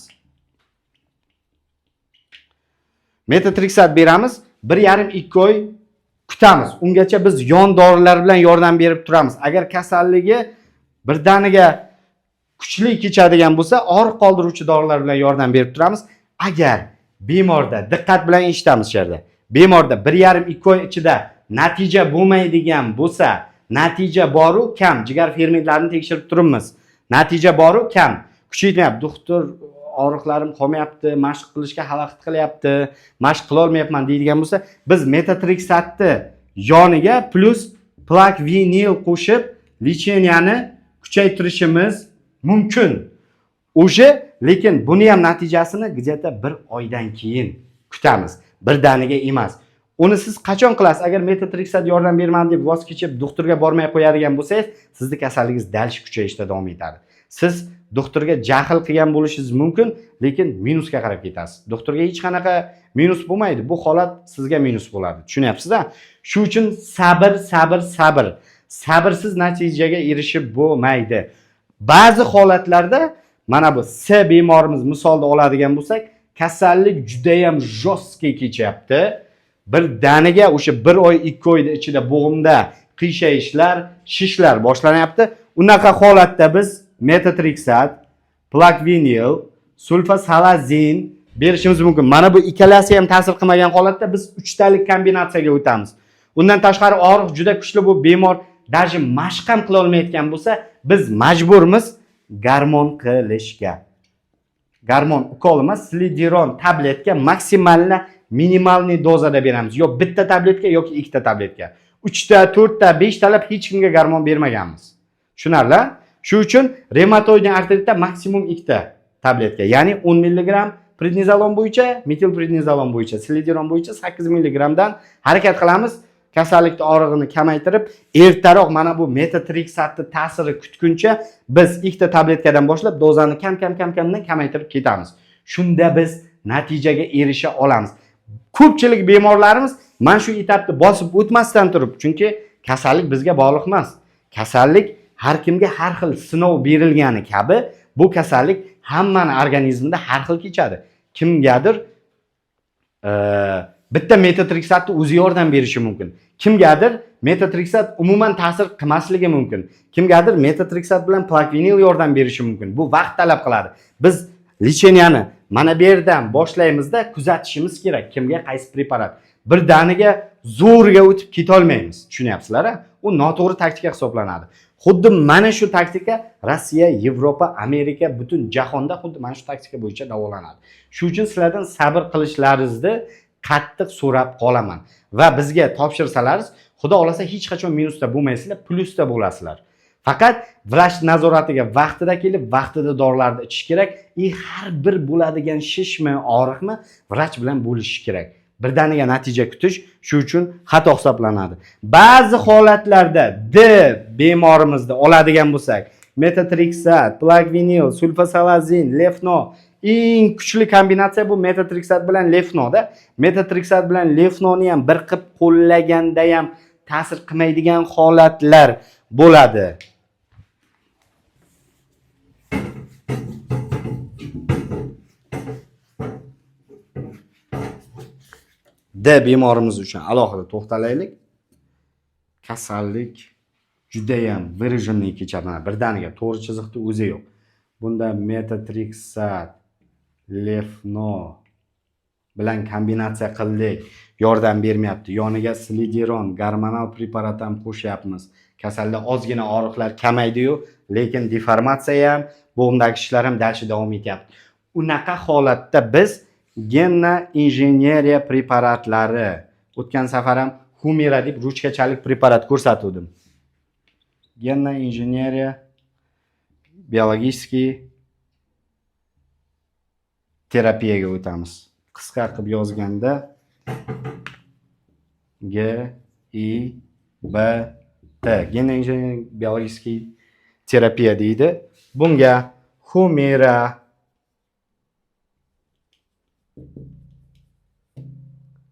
Metotrexat beramiz, 1,5-2 oy kutamiz. Ungacha biz yon dorilar bilan yordam berib turamiz. Agar kasalligi birdaniga kuchli kechadigan bo'lsa, og'riq qoldiruvchi dorilar bilan yordam berib turamiz. Agar bemorda diqqat bilan eshitamiz sherda. Bemorda 1,5-2 oy ichida natija bo'lmaydigan bo'lsa, natija boru kam, jigar fermentlarini tekshirib turibmiz. Natija boru kam, kuchaymayapti. Doktor, og'riqlarim qolmayapti, mashq qilishga xalaqit qilyapti, mashq qila olmayapman deydigan bo'lsa, biz metotrexatni yoniga plus plakvinil qo'shib lecheniyani kuchaytirishimiz mumkin. O'sha, lekin buni ham natijasini где-то 1 oydan keyin kutamiz. Birdaniga emas. Uni siz qachon qilasiz? Agar metotrexat yordam bermadi deb voz kechib doktorga bormay qo'yadigan bo'lsangiz, sizni kasalligingiz dalshi kuchayishda davom etadi. Siz doktorga jahl qilgan bo'lishingiz mumkin, lekin minusga qarab ketasiz. Doktorga hech qanaqa minus bo'lmaydi. Bu holat sizga minus bo'ladi. Tushunyapsiz-a? Shu uchun sabr, sabr, sabr. Sabrsiz natijaga erishib bo'lmaydi. Ba'zi holatlarda mana bu C bemorimiz misolda oladigan bo'lsak, kasallik juda ham jo'ski kechyapti. Birdaniga o'sha 1 oy, 2 oyda ichida bo'g'imda qiyshayishlar, shishlar boshlanyapti. Unaqa holatda biz metotrexat, plakvinil, sulfasalazin berishimiz mumkin. Mana bu ikkalasi ham ta'sir qilmagan holatda biz 3 talik kombinatsiyaga o'tamiz. Undan tashqari og'riq juda kuchli bu bemor даже mashq ham qila olmayotgan bo'lsa, biz majburmiz gormon qilishga. Gormon ukol emas, slidiron tabletka maksimalni minimalniy dozada beramiz. Yo bitta tabletka yoki ikkita tabletka. 3 ta, 4 ta, 5 talab hech kimga gormon bermaganmiz. Tushunarli? Shu uchun reumatoidni artritda maksimum 2 ta tabletka, ya'ni 10 mg prednizolon bo'yicha, metilprednizolon bo'yicha, slidiron bo'yicha 8 mg dan harakat qilamiz. Kasallikning og'rig'ini kamaytirib, ertaroq mana bu metotrexatning ta'siri kutguncha biz 2 ta tabletkadan boshlab dozani kam-kamdan kamaytirib ketamiz. Shunda biz natijaga erisha olamiz. Ko'pchilik bemorlarimiz mana shu etapni bosib o'tmasdan turib, chunki kasallik bizga bog'liq emas. Kasallik har kimga har xil sinov berilgani kabi, bu kasallik hammani organizmida har xil kechadi. Kimgadir bitta metotrexatni o'zi yordam berishi mumkin. Kimgadir metotrexat umuman ta'sir qilmasligi mumkin. Kimgadir metotrexat bilan plakvinil yordam berishi mumkin. Bu vaqt talab qiladi. Biz lecheniyani mana bu yerdan boshlaymizda kuzatishimiz kerak. Kimga qaysi preparat. Birdaniga zo'rga o'tib keta olmaymiz. Tushunyapsizlar-a? U noto'g'ri taktika hisoblanadi. Xuddi mana shu taktika Rossiya, Yevropa, Amerika, butun jahonda xuddi mana shu taktika bo'yicha davolanadi. Shu uchun sizlardan sabr qilishlaringizni qattiq so'rab qolaman va bizga topshirsangiz, Xudo xolasa hech qachon minusda bo'lmaysizlar, plusda bo'lasizlar. Faqat vrach nazoratiga vaqtida kelib, vaqtida dorilarni ichish kerak. Har bir bo'ladigan shishmi, og'riqmi vrach bilan bo'lish kerak. Birdaniga natija kutish shu uchun xato hisoblanadi. Ba'zi holatlarda D bemorimizda oladigan bo'lsak, metotrexat, plakvinil, sulfasalazin, lefno eng kuchli kombinatsiya bu metotrexat bilan lefnoda. Metotrexat bilan lefnoni ham bir qilib qo'llaganda ham ta'sir qilmaydigan holatlar bo'ladi. D bemorimiz uchun alohida to'xtalaylik. Kasallik juda ham virijinli kechadi. Birdaniga to'g'ri chiziqni o'zi yo'q. Bunda metotrexat, lefno bilan kombinatsiya qildik, yordam bermayapti. Yoniga slidiron, gormonal preparat ham qo'shyapmiz. Kasalda ozgina og'riqlar kamaydi-yu, lekin deformatsiya ham, bo'g'imdagi shishlar ham dalshi davom etyapti. Unaqa holatda biz genna injineriya preparatlari, o'tgan safar ham Humira deb ruchkachalik preparat ko'rsatdim. Genna injineriya biologический terapiyaga o'tamiz. Qisqa qilib yozganda GIBT gen injiniring biologический terapiya deydi. Bunga Humira,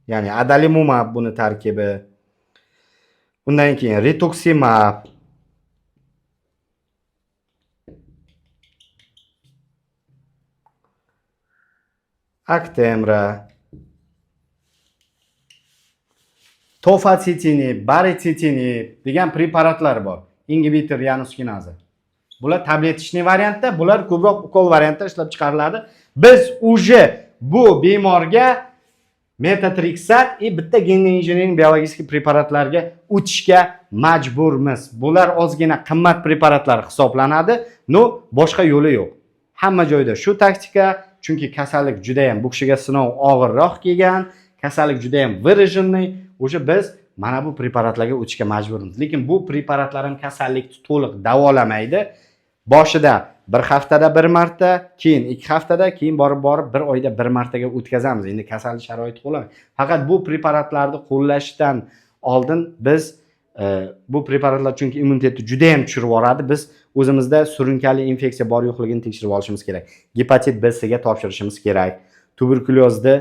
ya'ni adalimumab buni tarkibi. Undan keyin rituximab, Actemra, tofacitinib, baricitinib degan preparatlar bor. Inhibitor yanus kinaza. Bular tabletishniy variantda, bular ko'proq ukol variantda ishlab chiqariladi. Biz uje bu bemorga metotrexat bitta gen injiniring biologik preparatlarga o'tishga majburmiz. Bular ozgina qimmat preparatlar hisoblanadi. Boshqa yo'li yo'q. Hamma joyda shu taktika, chunki kasallik juda ham bu kishiga sinov og'irroq kelgan, kasallik juda ham выраженный. O'sha biz mana bu preparatlarga o'tishga majburmiz. Lekin bu preparatlar ham kasallikni to'liq davolamaydi. Boshida bir haftada bir marta, keyin 2 haftada, keyin borib bir oyda bir martaga o'tkazamiz. Endi kasallik sharoiti qo'llanmaydi. Faqat bu preparatlarni qo'llashdan oldin biz bu preparatlar chunki immunitetni juda ham tushirib yuboradi. Biz o'zimizda surunkali infeksiya bor yo'qligini tekshirib olishimiz kerak. Gepatit B ga topshirishimiz kerak. Tuberkulyozni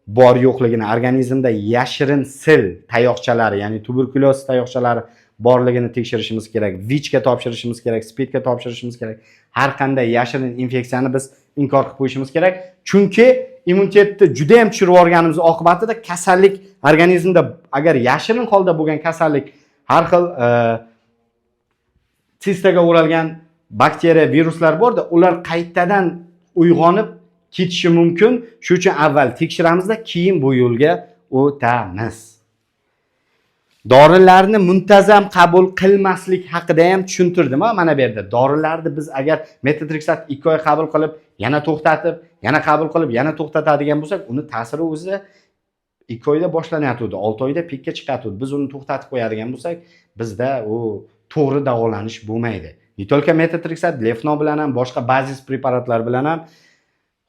bor yo'qligini, organizmda yashirin sil tayoqchalari, ya'ni tuberkulyoz tayoqchalari borligini tekshirishimiz kerak. VIChga topshirishimiz kerak, SPIDga topshirishimiz kerak. Har qanday yashirin infeksiyani biz inkor qilib qo'yishimiz kerak. Chunki immunitetni juda ham tushirib yuborganimiz oqibatida kasallik organizmda agar yashirin holda bo'lgan kasallik har xil sistaga o'ralgan bakteriya, viruslar borda, ular qaytadan uyg'onib ketishi mumkin. Shuning uchun avval tekshiramizda, keyin bu yo'lga o'tamiz. Dorilarni muntazam qabul qilmaslik haqida ham tushuntirdim mana bu yerda. Dorilarni biz agar metotrexat 2 oy qabul qilib, yana to'xtatib, yana qabul qilib, yana to'xtatadigan bo'lsak, uni ta'siri o'zi 2 oyda boshlanyapti, 6 oyda pikka chiqadi. Biz uni to'xtatib qo'yadigan bo'lsak, bizda u to'g'ri davolanish bo'lmaydi. Nitolka metotrexat, lefno bilan ham, boshqa bazis preparatlar bilan ham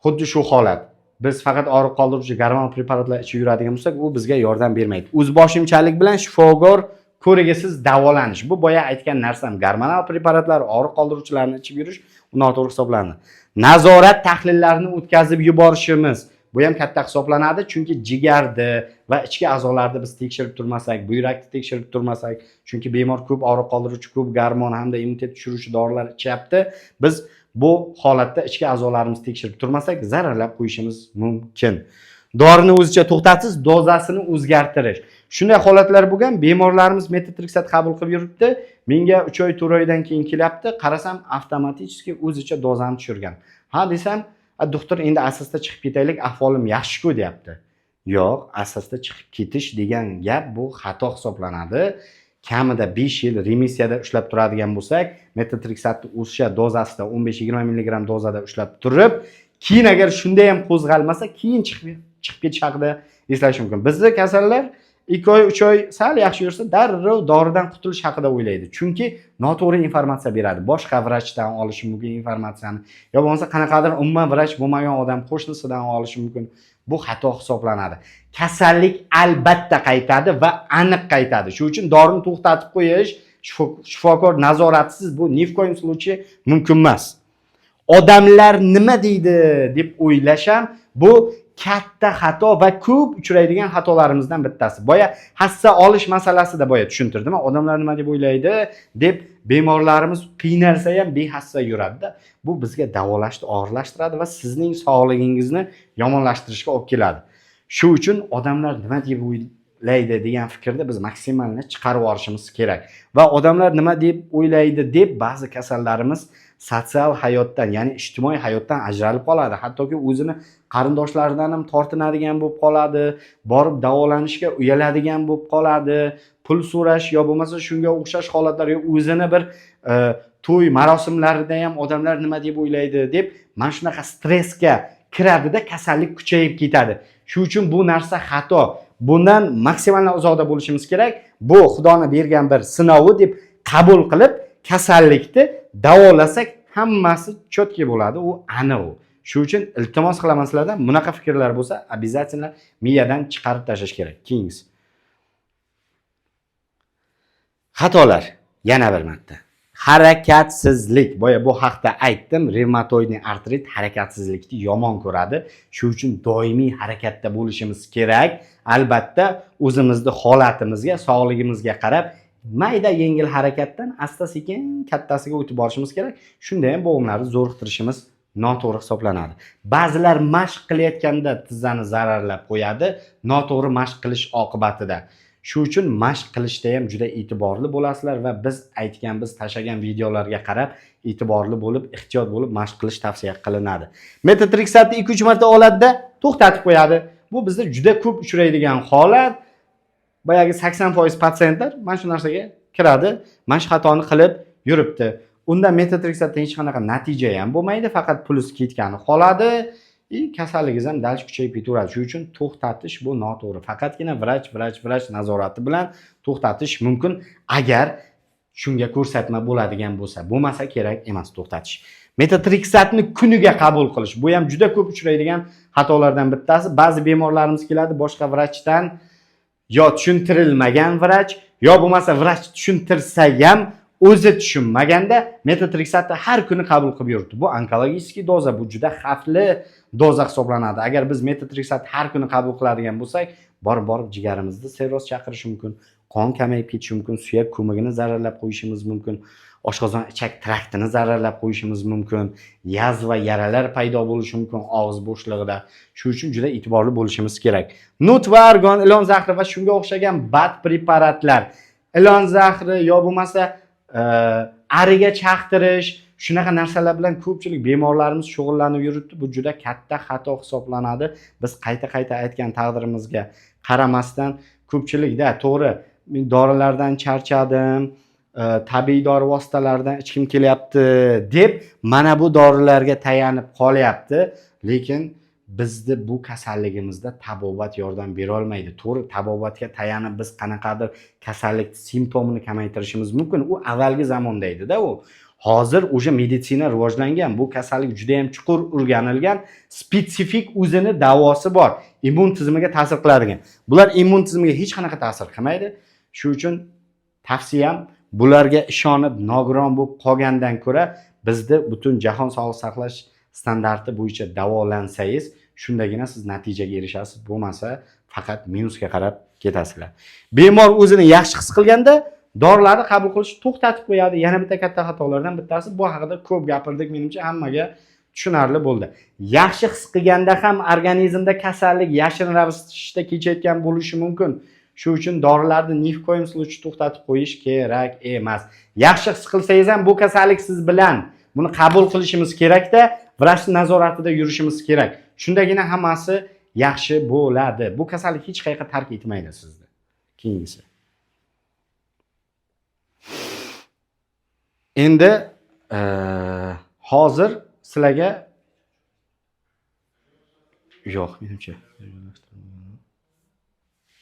xuddi shu holat. Biz faqat og'riq qoldiruvchi gormon preparatlar ichib yuradigan bo'lsak, u bizga yordam bermaydi. O'zboshimchalik bilan shifokor ko'rigisiz davolanish. Bu boya aytgan narsam, gormonal preparatlar, og'riq qoldiruvchilarni ichib yurish noto'g'ri hisoblanadi. Nazorat tahlillarini o'tkazib yuborishimiz bu ham katta hisoblanadi, chunki jigarni va ichki a'zolarni biz tekshirib turmasak, buyrakni tekshirib turmasak, chunki bemor ko'p og'riq qoldiruvchi, ko'p gormon hamda immunitet tushiruvchi dorilar ichyapti. Biz bu holatda ichki a'zolarimizni tekshirib turmasak, zararlab qo'yishimiz mumkin. Dorini o'zicha to'xtatasiz, dozasini o'zgartirish. Shunday holatlar bo'lgan, bemorlarimiz metotrexat qabul qilib yuribdi. Menga 3 oy, 4 oydan keyin kelyapti, qarasam avtomatik o'zicha dozani tushirgan. Ha desam, doktor endi asosda chiqib ketaylik, ahvolim yaxshi-ku deyapti. Yo'q, asosda chiqib ketish degan gap bu xato hisoblanadi. Kamida 5 yil remissiyada ushlab turadigan bo'lsak, metotrexatni o'sha dozasida 15-20 mg dozada ushlab turib, keyin agar shunday ham qo'zg'almasa, keyin chiqib ketish haqida eslash mumkin. Bizda kasallar 2 oy, 3 oy sal yaxshi yursa, darrov doridan qutulish haqida o'ylaydi. Chunki noto'g'ri informatsiya beradi. Boshqa vrachdan olishi mumkin informatsiyani, yo bo'lmasa qanaqadir umuman vrach bo'lmagan odam qo'shnisidan olishi mumkin. Bu xato hisoblanadi. Kasallik albatta qaytadi va aniq qaytadi. Shuning uchun dorini to'xtatib qo'yish, shifokor nazoratisiz bu ni v ko'yim случае mumkin emas. Odamlar nima deydi deb o'ylasham, bu katta xato va ko'p uchraydigan xatolarimizdan bittasi. Boya hassa olish masalasida boya tushuntirdim. Odamlar nima deb o'ylaydi deb bemorlarimiz qiynalsa ham behassa yuradi. Bu bizga davolashni og'irlashtiradi va sizning sog'ligingizni yomonlashtirishga olib keladi. Shu uchun odamlar nima deb o'ylaydi degan fikrda biz maksimalni chiqarib olishimiz kerak. Va odamlar nima deb o'ylaydi deb ba'zi kasallarimiz sotsial hayotdan, ya'ni ijtimoiy hayotdan ajralib qoladi. Hattoki o'zini qarindoshlaridan ham tortinadigan bo'lib qoladi, borib davolanishga uyaladigan bo'lib qoladi, pul so'rash yo bo'lmasa shunga o'xshash holatlar, yo o'zini bir to'y marosimlarida ham odamlar nima deb o'ylaydi deb mana shunaqa stressga kiradida kasallik kuchayib ketadi. Shuning uchun bu narsa xato. Bundan maksimalni uzoqda bo'lishimiz kerak. Bu Xudoning bergan bir sinovi deb qabul qilib kasallikni davolasak hammasi chotki bo'ladi, u aniq u. Shuning uchun iltimos qilaman sizlardan, bunaqa fikrlar bo'lsa, обязательно miyadan chiqarib tashlash kerak. Keyingisi. Xatolar yana bir marta. Harakatsizlik. Boya bu haqda aytdim. Revmatoidni artrit harakatsizlikni yomon ko'radi. Shuning uchun doimiy harakatda bo'lishimiz kerak. Albatta, o'zimizning holatimizga, sog'ligimizga qarab mayda yengil harakatdan asta-sekin kattasiga o'tib borishimiz kerak. Shunda ham bo'g'imlarni zo'riqtirishimiz noto'g'ri hisoblanadi. Ba'zilar mashq qilayotganda tizzani zararlab qo'yadi, noto'g'ri mashq qilish oqibatida. Shu uchun mashq qilishda ham juda e'tiborli bo'lasizlar va biz tashlagan videolarga qarab e'tiborli bo'lib, ehtiyot bo'lib mashq qilish tavsiya qilinadi. Metotrexatni 2-3 marta oladida to'xtatib qo'yadi. Bu bizda juda ko'p uchraydigan holat. Boyagi 80% patsientlar mana shu narsaga kiradi, mana shu xatoni qilib yuribdi. Unda metotrexatdan hech qanaqa natija ham bo'lmaydi, faqat puls ketgani qoladi. Kasalligingiz ham dalch kuchayib ketaveradi. Shuning uchun to'xtatish bu noto'g'ri. Faqatgina vrach nazorati bilan to'xtatish mumkin, agar shunga ko'rsatma bo'ladigan bo'lsa. Bo'lmasa kerak emas to'xtatish. Metotrexatni kuniga qabul qilish. Bu ham juda ko'p uchraydigan xatolardan bittasi. Ba'zi bemorlarimiz keladi boshqa vrachdan, yo tushuntirilmagan vrach, yo bo'lmasa vrach tushuntirsa ham o'zi tushunmaganda metotrexatni har kuni qabul qilib yuribdi. Bu onkologik doza, bu juda xavfli doza hisoblanadi. Agar biz metotrexat har kuni qabul qiladigan bo'lsak, borib jigarimizda sirroz chaqirishi mumkin, qon kamayib ketishi mumkin, suyak ko'magini zararlab qo'yishimiz mumkin, oshqozon ichak traktini zararlab qo'yishimiz mumkin, yazva yaralar paydo bo'lishi mumkin og'iz bo'shlig'ida. Shuning uchun juda e'tiborli bo'lishimiz kerak. Nut va argon, ilon zahri va shunga o'xshagan bad preparatlar, ilon zahri yo bo'lmasa ariga chaqtirish, shunaqa narsalar bilan ko'pchilik bemorlarimiz shug'ullanib yuribdi. Bu juda katta xato hisoblanadi. Biz qayta aytgan taqdirimizga qaramasdan ko'pchilikda to'g'ri dorilardan charchadim, tabiiy dori vositalaridan ichkim kelyapti deb mana bu dorilarga tayanib qolyapti, lekin bizni bu kasalligimizda tabobat yordam bera olmaydi. To'g'ri, tabobatga tayanib biz qanaqadir kasallik simptomini kamaytirishimiz mumkin. U avvalgi zamonda edi-da u. Hozir o'sha meditsina rivojlangan, bu kasallik juda ham chuqur o'rganilgan, spetsifik o'zini davosi bor, immun tizimiga ta'sir qiladigan. Bular immun tizimiga hech qanaqa ta'sir qilmaydi. Shuning uchun tavsiyam bularga ishonib nogiron bo'lib qolgandan ko'ra bizni butun jahon sog'liqni saqlash standarti bo'yicha davolansangiz, shundagina siz natijaga erishasiz. Bo'lmasa faqat minusga qarab ketasizlar. Bemor o'zini yaxshi his qilganda dorilarni qabul qilish to'xtatib qo'yadi. Yana bitta katta xatolardan bittasi, bu haqida ko'p gapirdik, menimcha hammaga tushunarli bo'ldi. Yaxshi his qilganda ham organizmda kasallik yashirin ravishda kechayotgan bo'lishi mumkin. Shu uchun dorilarni ni в коем случае to'xtatib qo'yish kerak emas. Yaxshi his qilsangiz ham bu kasallik siz bilan. Buni qabul qilishimiz kerak-da, vrachning nazoratida yurishimiz kerak. Shundagina hammasi yaxshi bo'ladi. Bu kasallik hech qayerga tark etmaydi sizni. Keyingisi. Endi hozir sizlarga yo'q, menimcha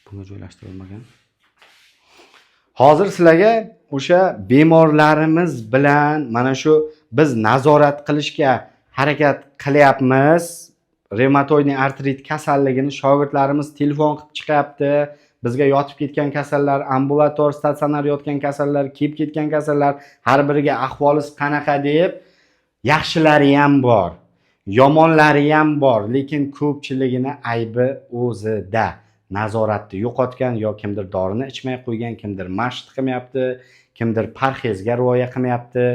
buni joylashtirilmagan. Hozir sizlarga o'sha bemorlarimiz bilan mana shu biz nazorat qilishga harakat qilyapmiz. Revmatoidni artrit kasalligini shogirdlarimiz telefon qilib chiqyapti. Bizga yotib ketgan kasallar, ambulator, statsionar yotgan kasallar, kelib ketgan kasallar, har biriga ahvolingiz qanaqa deb, yaxshilari ham bor, yomonlari ham bor, lekin ko'pchiligini aybi o'zida. Nazoratni yo'qotgan, yo kimdir dorini ichmay qo'ygan, kimdir mashq qilmayapti, kimdir parhezga rioya qilmayapti.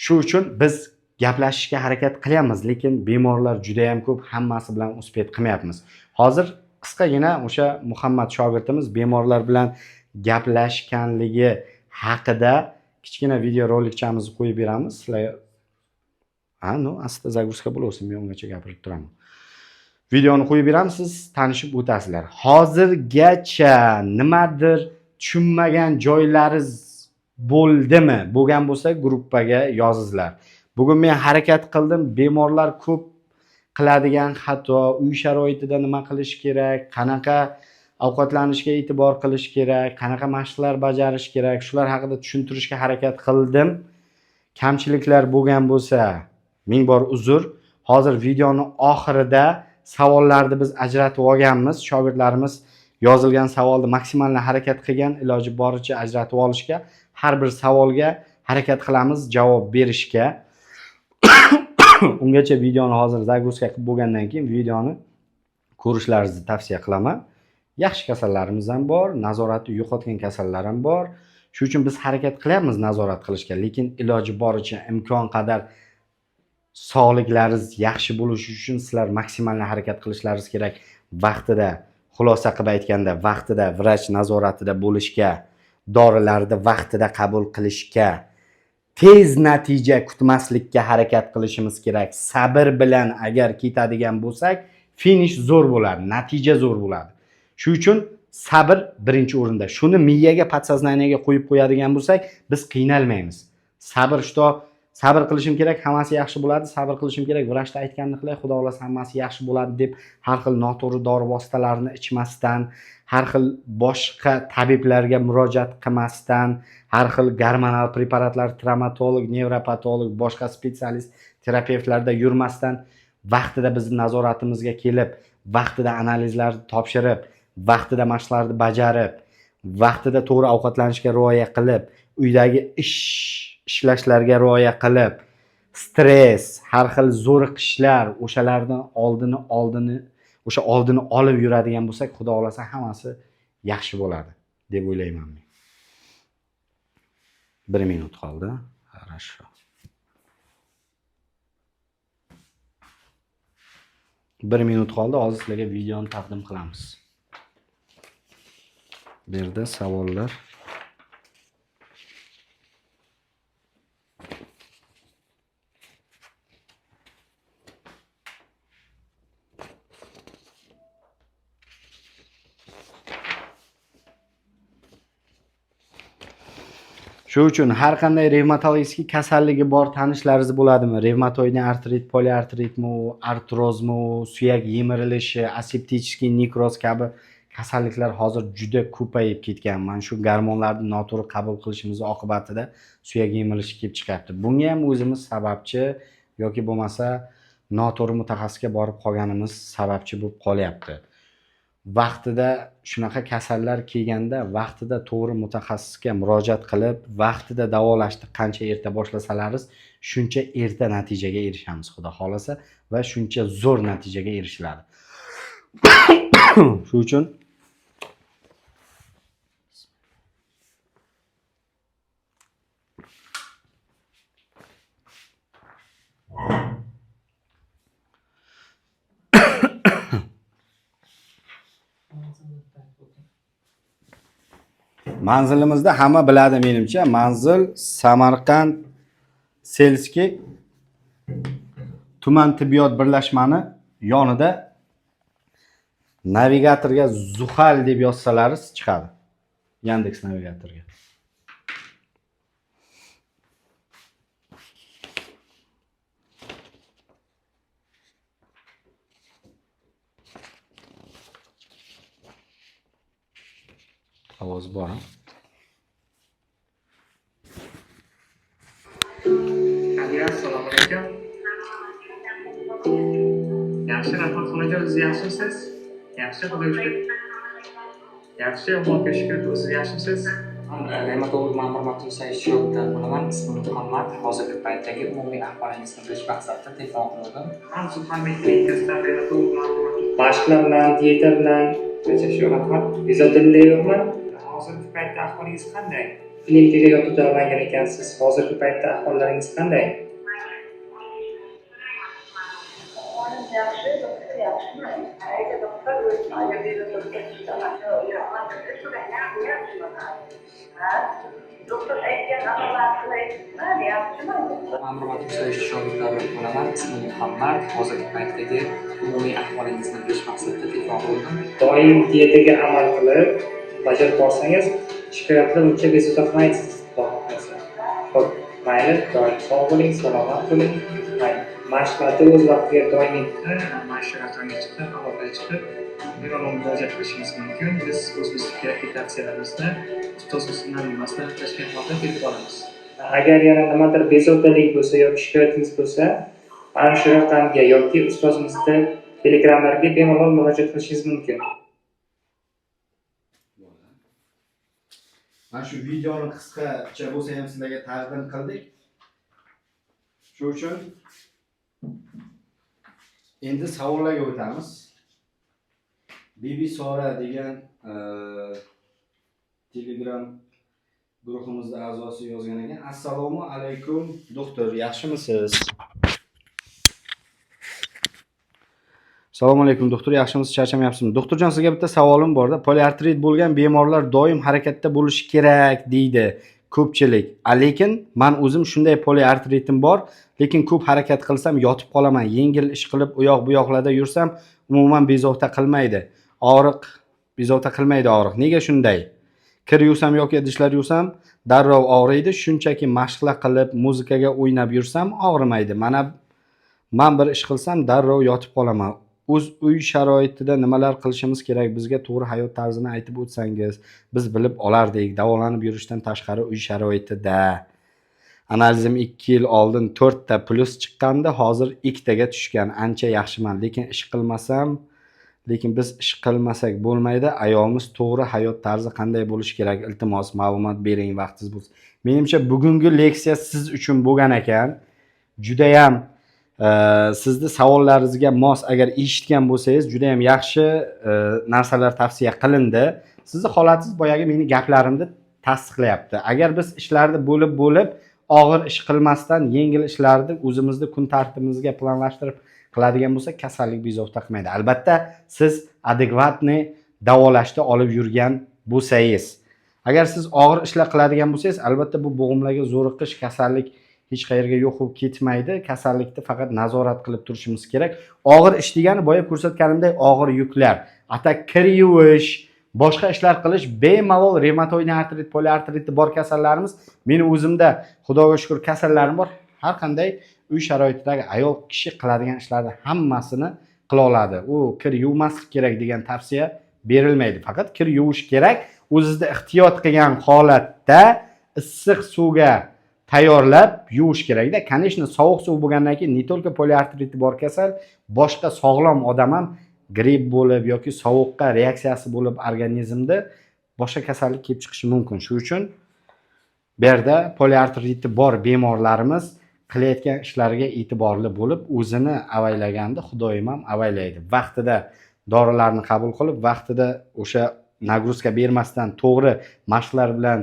Shu uchun biz gaplashishga harakat qilyapmiz, lekin bemorlar juda ham ko'p, hammasi bilan uspet qilmayapmiz. Hozir qisqagina o'sha Muhammad shogirdimiz bemorlar bilan gaplashganligi haqida kichkina video rolikchamizni qo'yib beramiz. Sizlar asta zagruska bo'laversin, men ungacha gapirib turaman. Videoni qo'yib beramiz, siz tanishib o'tasizlar. Hozirgacha nimadir tushunmagan joylaringiz bo'ldimi? Bo'lgan bo'lsa gruppaga yozinglar. Bugun men harakat qildim, bemorlar ko'p qiladigan xato, uy sharoitida nima qilish kerak, qanaqa ovqatlanishga e'tibor qilish kerak, qanaqa mashqlar bajarish kerak, shular haqida tushuntirishga harakat qildim. kamchiliklar bo'lgan bo'lsa, ming bor uzr. Hozir videoni oxirida savollarni biz ajratib olganmiz. Shogirdlarimiz yozilgan savolni maksimal harakat qilgan, iloji boricha ajratib olishga, har bir savolga harakat qilamiz javob berishga. Ungacha videoni hozir загрузка qilib bo'lgandan keyin videoni ko'rishlaringizni tavsiya qilaman. Yaxshi kasallarimiz ham bor, nazoratni yo'qotgan kasallar ham bor. Shuning uchun biz harakat qilyapmiz nazorat qilishga, lekin iloji boricha imkon qadar sog'liklaringiz yaxshi bo'lishi uchun sizlar maksimal harakat qilishlaringiz kerak. Vaqtida, xulosa qilib aytganda, vaqtida vrach nazoratida bo'lishga, dorilarni vaqtida qabul qilishga, tez natija kutmaslikka harakat qilishimiz kerak. Sabr bilan agar ketadigan bo'lsak, finish zo'r bo'ladi, natija zo'r bo'ladi. Shuning uchun sabr birinchi o'rinda. Shuni miyaga, podsoznaniyaga qo'yib qo'yadigan bo'lsak, biz qiynalmaymiz. Sabr qilishim kerak, hammasi yaxshi bo'ladi. Sabr qilishim kerak, vrachda aytganini qilay, xudo xolasa hammasi yaxshi bo'ladi deb har xil noto'g'ri dori vositalarini ichmasdan, har xil boshqa tabiblarga murojaat qilmasdan, har xil gormonal preparatlar, travmatolog, nevropatolog, boshqa spetsialist, terapevtlarda yurmasdan, vaqtida bizni nazoratimizga kelib, vaqtida analizlarni topshirib, vaqtida mashqlarni bajarib, vaqtida to'g'ri ovqatlanishga rioya qilib, uydagi ishlashlarga rioya qilib, stress, har xil zo'riqishlar, o'shalarni oldini olib yuradigan bo'lsak, xudo xolasa hammasi yaxshi bo'ladi deb o'ylayman men. 1 minut qoldi. Хорошо. 1 minut qoldi. Hozir sizlarga videoni taqdim qilamiz. Bu yerda savollar. Shuning uchun har qanday revmatologik kasalligi bor tanishlaringiz bo'ladimi? Revmatoidni artrit, poliartritmi, artrozmi, suyak yemirilishi, aseptichniy nekroz kabi kasalliklar hozir juda ko'payib ketgan. Mana shu gormonlarni noto'g'ri qabul qilishimiz oqibatida suyak yemirishi kelib chiqyapti. Bunga ham o'zimiz sababchi yoki bo'lmasa noto'g'ri mutaxassisga borib qolganimiz sababchi bo'lib qolyapti. Vaqtida shunaqa kasallar kelganda vaqtida to'g'ri mutaxassisga murojaat qilib, vaqtida davolashni qancha erta boshlasangiz, shuncha erta natijaga erishamiz, xudo xolasa, va shuncha zo'r natijaga erishiladi. Shuning uchun manzilimizda hamma biladi menimcha. Manzil Samarqand Selskiy tuman tibbiyot birlashmani yonida. Navigatorga Zuhal deb yozsalaringiz chiqadi. Yandex navigatorga. Ovoz bor. Assalomu alaykum. Yaxshi, rahmat xonajon, siz yaxshimisiz? Yaxshi, xudoga shukr. Yaxshi, Allohga shukr, siz yaxshimisiz? Revmatolog ma'mur Matrusayev shogirdlar bo'laman. Ismim Muhammad. Hozirgi paytdagi umumiy ahvolingizni bilish maqsadida telefon qildim. Subhanalloh, klinikasida revmatolog ma'mur. Mashqlar bilan, dieta bilan yashashish rahmat. Bezovtalik yo'qmi? Hozirgi paytda ahvolingiz qanday? Klinikaga yotib davolangan ekansiz. Hozirgi paytda ahvollaringiz qanday? Yaxshi, doktor yaxshimi? Ayda doktor o'zi ayolga doktor aytgan amallarni qilyapsizmi? Yaxshimi? Ma'mur Matrusayev shogirdlar bo'laman. Ismim Muhammad. Hozirgi paytdagi umumiy ahvolingizni bilish maqsadida telefon qildim. Doim dietaga amal qilib, bajarib borsangiz, shikoyatlar uncha bezovta qilmaysiz. Xo'p, mayli, doim sog' bo'ling, salomat bo'ling. Mashqlarni o'z vaqtiga doimiy mashq raqamga chiqib, aloqaga chiqib, bemalol murojaat qilishingiz mumkin. Biz o'zimizga kerakli tavsiyalarimizni ustozimizdan maslahatlashgan holda berib boramiz. Agar yana nimadir bezovtalik bo'lsa yoki shikoyatingiz bo'lsa, mana shu raqamga yoki ustozimizda telegramlarga bemalol murojaat qilishingiz mumkin. Mana shu videoni qisqacha bo'lsa ham sizlarga taqdim qildik. Shu uchun endi savollarga o'tamiz. Bibi Sora degan Telegram guruhimizda a'zosi yozgan ekan. Assalomu alaykum doktor, yaxshimisiz? Assalomu alaykum doktor, yaxshimisiz? Charchamayapsizmi? Doktorjon, sizga bitta savolim bor-da. Poliartrit bo'lgan bemorlar doim harakatda bo'lishi kerak deydi ko'pchilik. Lekin men o'zim shunday poliartritim bor, lekin ko'p harakat qilsam yotib qolaman. Yengil ish qilib u yoq bu yoqlarda yursam umuman bezovta qilmaydi. Bezovta qilmaydi og'riq. Nega shunday? Kir yuvsam yoki idishlar yuvsam darrov og'riydi. Shunchaki mashqlar qilib, muzikaga o'ynab yursam og'rimaydi. Men bir ish qilsam darrov yotib qolaman. O'z uy sharoitida nimalar qilishimiz kerak? Bizga to'g'ri hayot tarzini aytib o'tsangiz, biz bilib olardik. Davolanib yurishdan tashqari uy sharoitida. Analizim 2 yil oldin 4 ta plus chiqqanda, hozir 2 taga tushgan. Ancha yaxshiman, lekin biz ish qilmasak bo'lmaydi. Ayolimiz to'g'ri hayot tarzi qanday bo'lishi kerak? Iltimos ma'lumot bering, vaqtingiz bo'lsa. Menimcha bugungi leksiya siz uchun bo'lgan ekan. Juda ham sizni savollaringizga mos agar eshitgan bo'lsangiz, juda ham yaxshi narsalar tavsiya qilindi. Sizni holatingiz boyagi meni gaplarimni tasdiqlayapti. Agar biz ishlarni bo'lib og'ir ish qilmasdan yengil ishlarni o'zimizni kun tartibimizga planlashtirib qiladigan bo'lsak, kasallik bezovta qilmaydi. Albatta, siz adekvatni davolashda olib yurgan bo'lsangiz. Agar siz og'ir ishlar qiladigan bo'lsangiz, albatta bu bo'g'imlarga zo'riqish, kasallik hech qayerga yo'q bo'lib ketmaydi. Kasallikni faqat nazorat qilib turishimiz kerak. Og'ir ish degani boya ko'rsatganimdek og'ir yuklar, atak kir yuvish, boshqa ishlar qilish bemalol revmatoid artrit, poliartriti bor kasallarimiz. Meni o'zimda Xudoga shukr kasallarim bor. Har qanday uy sharoitidagi ayol kishi qiladigan ishlarni hammasini qila oladi. U kir yuvmaslik kerak degan tavsiya berilmaydi. Faqat kir yuvish kerak. O'zingizda ehtiyot qilgan holatda issiq suvga tayyorlab yuvish kerak-da. Конечно, sovuq suv bo'lgandan keyin ne только poliartriti bor kasal, boshqa sog'lom odam ham gripp bo'lib yoki sovuqqa reaksiyasi bo'lib organizmda boshqa kasallik kelib chiqishi mumkin. Shuning uchun bu yerda poliartriti bor bemorlarimiz qilayotgan ishlariga e'tiborli bo'lib, o'zini avaylaganda Xudoyim ham avaylaydi. Vaqtida dorilarni qabul qilib, vaqtida o'sha nagruzka bermasdan to'g'ri mashqlar bilan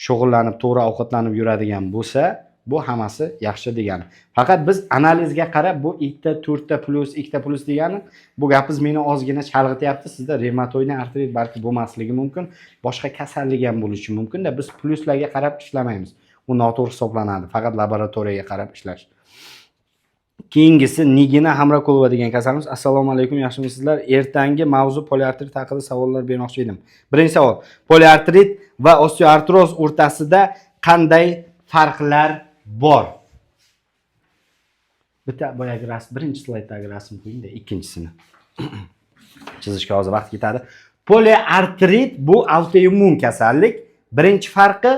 shug'ullanib, to'g'ri ovqatlanib yuradigan bo'lsa, bu hammasi yaxshi degani. Faqat biz analizga qarab bu 2 ta, 4 ta plus, 2 ta plus degani, bu gapingiz meni ozgina chalg'ityapti. Sizda revmatoid artrit balki bo'lmasligi mumkin, boshqa kasallik ham bo'lishi mumkin-da. Biz pluslarga qarab ishlamaymiz. U noto'g'ri hisoblanadi. Faqat laboratoriyaga qarab ishlash. Keyingisi Nigina Hamrakulova degan kasalimiz. Assalomu alaykum, yaxshimisizlar? Ertangi mavzu poliartrit haqida savollar bermoqchi edim. Birinchi savol: poliartrit va osteoartroz o'rtasida qanday farqlar bor? Bitta boyagi rasm, birinchi slayddagi rasm qo'ying-da, ikkinchisini. Chizishga hozir vaqt ketadi. Poliartrit bu autoimmun kasallik. Birinchi farqi,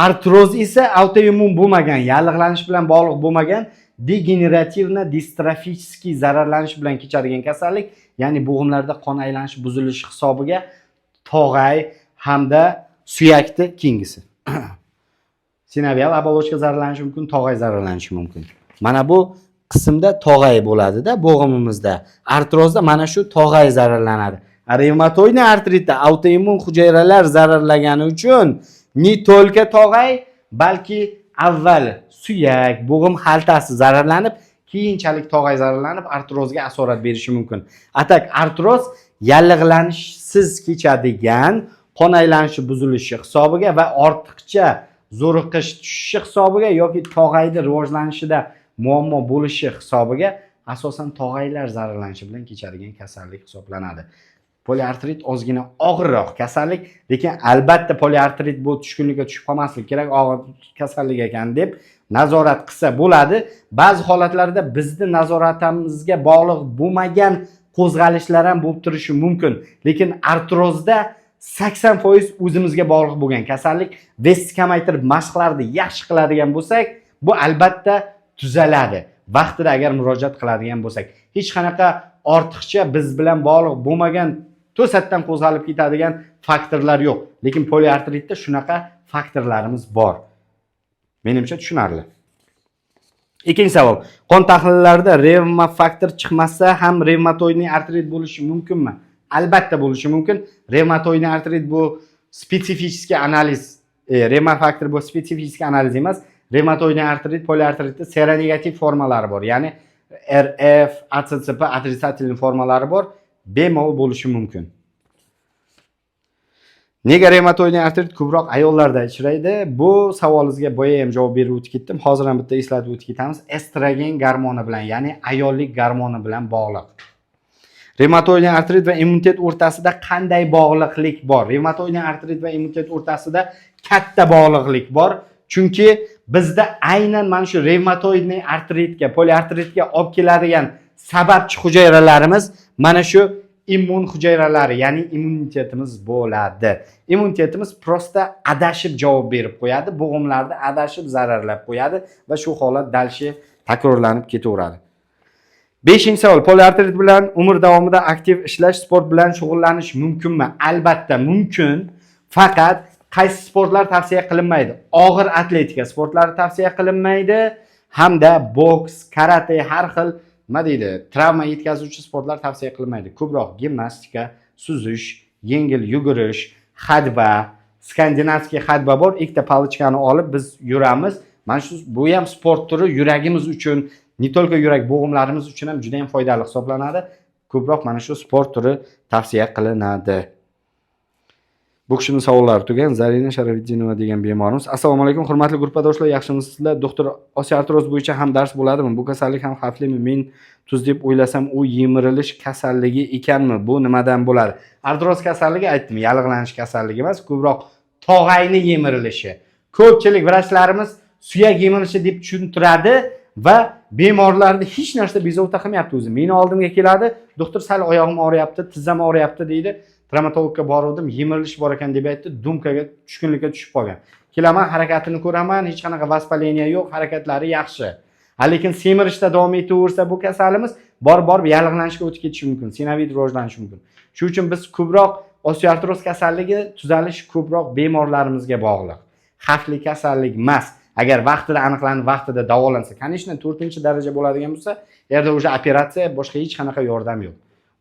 artroz esa autoimmun bo'lmagan, yallig'lanish bilan bog'liq bo'lmagan, degenerativna distrofiskiy zararlanish bilan kechadigan kasallik, ya'ni bo'g'imlarda qon aylanishi buzilishi hisobiga tog'ay hamda suyakni kengisi. Sinovial оболочка zararlanishi mumkin, tog'ay zararlanishi mumkin. Mana bu qismda tog'ay bo'ladi-da bo'g'imimizda. Artrozda mana shu tog'ay zararlanadi. Revmatoid artritda autoimmun hujayralar zararlagani uchun ne только tog'ay, balki avval suyak, bo'g'im xaltasi zararlanib, keyinchalik tog'ay zararlanib artrozga asorat berishi mumkin. Atak artroz yallig'lanishsiz kechadigan, qon aylanishi buzilishi hisobiga va ortiqcha zo'riqish tushishi hisobiga yoki tog'ayni rivojlanishida muammo bo'lishi hisobiga asosan tog'aylar zararlanishi bilan kechadigan kasallik hisoblanadi. Poliartrit ozgina og'irroq kasallik, lekin albatta poliartrit bu tushkunlikka tushib qolmaslik kerak, og'ir kasallik ekan deb nazorat qilsa bo'ladi. Ba'zi holatlarda bizni nazoratimizga bog'liq bo'lmagan qo'zg'alishlar ham bo'lib turishi mumkin, lekin artrozda 80% o'zimizga bog'liq bo'lgan kasallik. Vestni kamaytirib, mashqlarni yaxshi qiladigan bo'lsak, bu albatta tuzaladi. Vaqtida agar murojaat qiladigan bo'lsak, hech qanaqa ortiqcha biz bilan bog'liq bo'lmagan to'satdan qo'zg'alib ketadigan faktorlar yo'q. Lekin poliartritda shunaqa faktorlarimiz bor. Menimcha tushunarli. Ikkinchi savol. Qon tahlillarida revma faktor chiqmasa ham revmatoidniy artrit bo'lishi mumkinmi? Albatta bo'lishi mumkin. Revmatoidniy artrit bu spetsifik analiz, revma faktor bu spetsifik analiz emas. Revmatoidniy artrit, poliartritda seronegativ formalari bor. Ya'ni RF, ACCP отрицательный formalari bor. Bemalol bo'lishi mumkin. Nega revmatoidniy artrit ko'proq ayollarda uchraydi? Bu savolingizga boya ham javob berib o'tib ketdim. Hozir ham bitta eslatib o'tib ketamiz. Estrogen gormoni bilan, ya'ni ayollik gormoni bilan bog'liq. Revmatoidniy artrit va immunitet o'rtasida qanday bog'liqlik bor? Revmatoidniy artrit va immunitet o'rtasida katta bog'liqlik bor. Chunki bizda aynan mana shu revmatoidniy artritga, poliartritga olib keladigan sababchi hujayralarimiz mana shu immun hujayralari, ya'ni immunitetimiz bo'ladi. Immunitetimiz prosta adashib javob berib qo'yadi, bo'g'imlarda adashib zararlab qo'yadi va shu holat dalshi takrorlanib ketaveradi. 5-savol. Poliartrit bilan umr davomida aktiv ishlash, sport bilan shug'ullanish mumkinmi? Albatta mumkin. Faqat qaysi sportlar tavsiya qilinmaydi? Og'ir atletika sportlari tavsiya qilinmaydi hamda boks, karate, har xil nima deydi, travma yetkazuvchi sportlar tavsiya qilinmaydi. Ko'proq gimnastika, suzish, yengil yugurish, hadba, skandinavskiy hadba bor. Ikkita palichkani olib biz yuramiz. Mana shu bu ham sport turi yuragimiz uchun, ne только yurak bo'g'imlarimiz uchun ham juda ham foydali hisoblanadi. Ko'proq mana shu sport turi tavsiya qilinadi. Bu kishining savollari tugan. Zarina Sharafiddinova degan bemorimiz. Assalomu alaykum, hurmatli gruppadoshlar, yaxshimisizlar? Doktor, osteoartroz bo'yicha ham dars bo'ladimi? Bu kasallik ham xavflimi? Men tuz deb o'ylasam, u yemirilish kasalligi ekanmi? Bu nimadan bo'ladi? Artroz kasalligi aytdim, yallig'lanish kasalligi emas, ko'proq tog'ayni yemirilishi. Ko'pchilik vrachlarimiz suyak yemirishi deb tushuntiradi va bemorlarni hech narsa bezovta qilmayapti o'zi. Meni oldimga keladi, doktor sal oyog'im og'riyapti, tizzam og'riyapti deydi. Travmatologga bordim, yemirilish bor ekan deb aytdi, dumkaga tushkunlikka tushib qolgan. Kelaman, harakatini ko'raman, hech qanaqa vaspaleniya yo'q, harakatlari yaxshi. Lekin semirishda davom etaversa bu kasalimiz borib yallig'lanishga o'tib ketishi mumkin, sinovid rivojlanishi mumkin. Shuning uchun biz ko'proq osteoartroz kasalligi tuzalish ko'proq bemorlarimizga bog'liq. Xavfli kasallik emas. Agar vaqtida aniqlanib, vaqtida davolansa, конечно, 4-daraja bo'ladigan bo'lsa, yerda o'sha operatsiya, boshqa hech qanaqa yordam yo'q.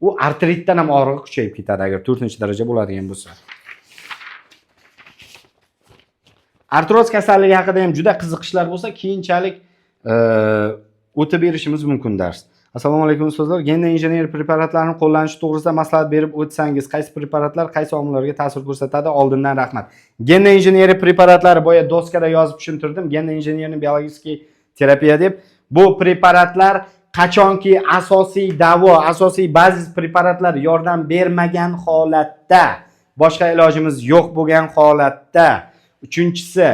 U artritdan ham og'rig'i kuchayib ketadi agar 4-daraja bo'ladigan bo'lsa. Artroz kasalligi haqida ham juda qiziqishlar bo'lsa, keyinchalik o'tib berishimiz mumkin dars. Assalomu alaykum ustozlar. Gen injener preparatlarni qo'llanishi to'g'risida maslahat berib o'tsangiz, qaysi preparatlar qaysi omillarga ta'sir ko'rsatadi? Oldindan rahmat. Gen injeneri preparatlari boya doskada yozib tushuntirdim. Gen injenerni biologik terapiya deb. Bu preparatlar qachonki asosiy davo, asosiy bazis preparatlar yordam bermagan holatda, boshqa ilojimiz yo'q bo'lgan holatda. Uchinchisi,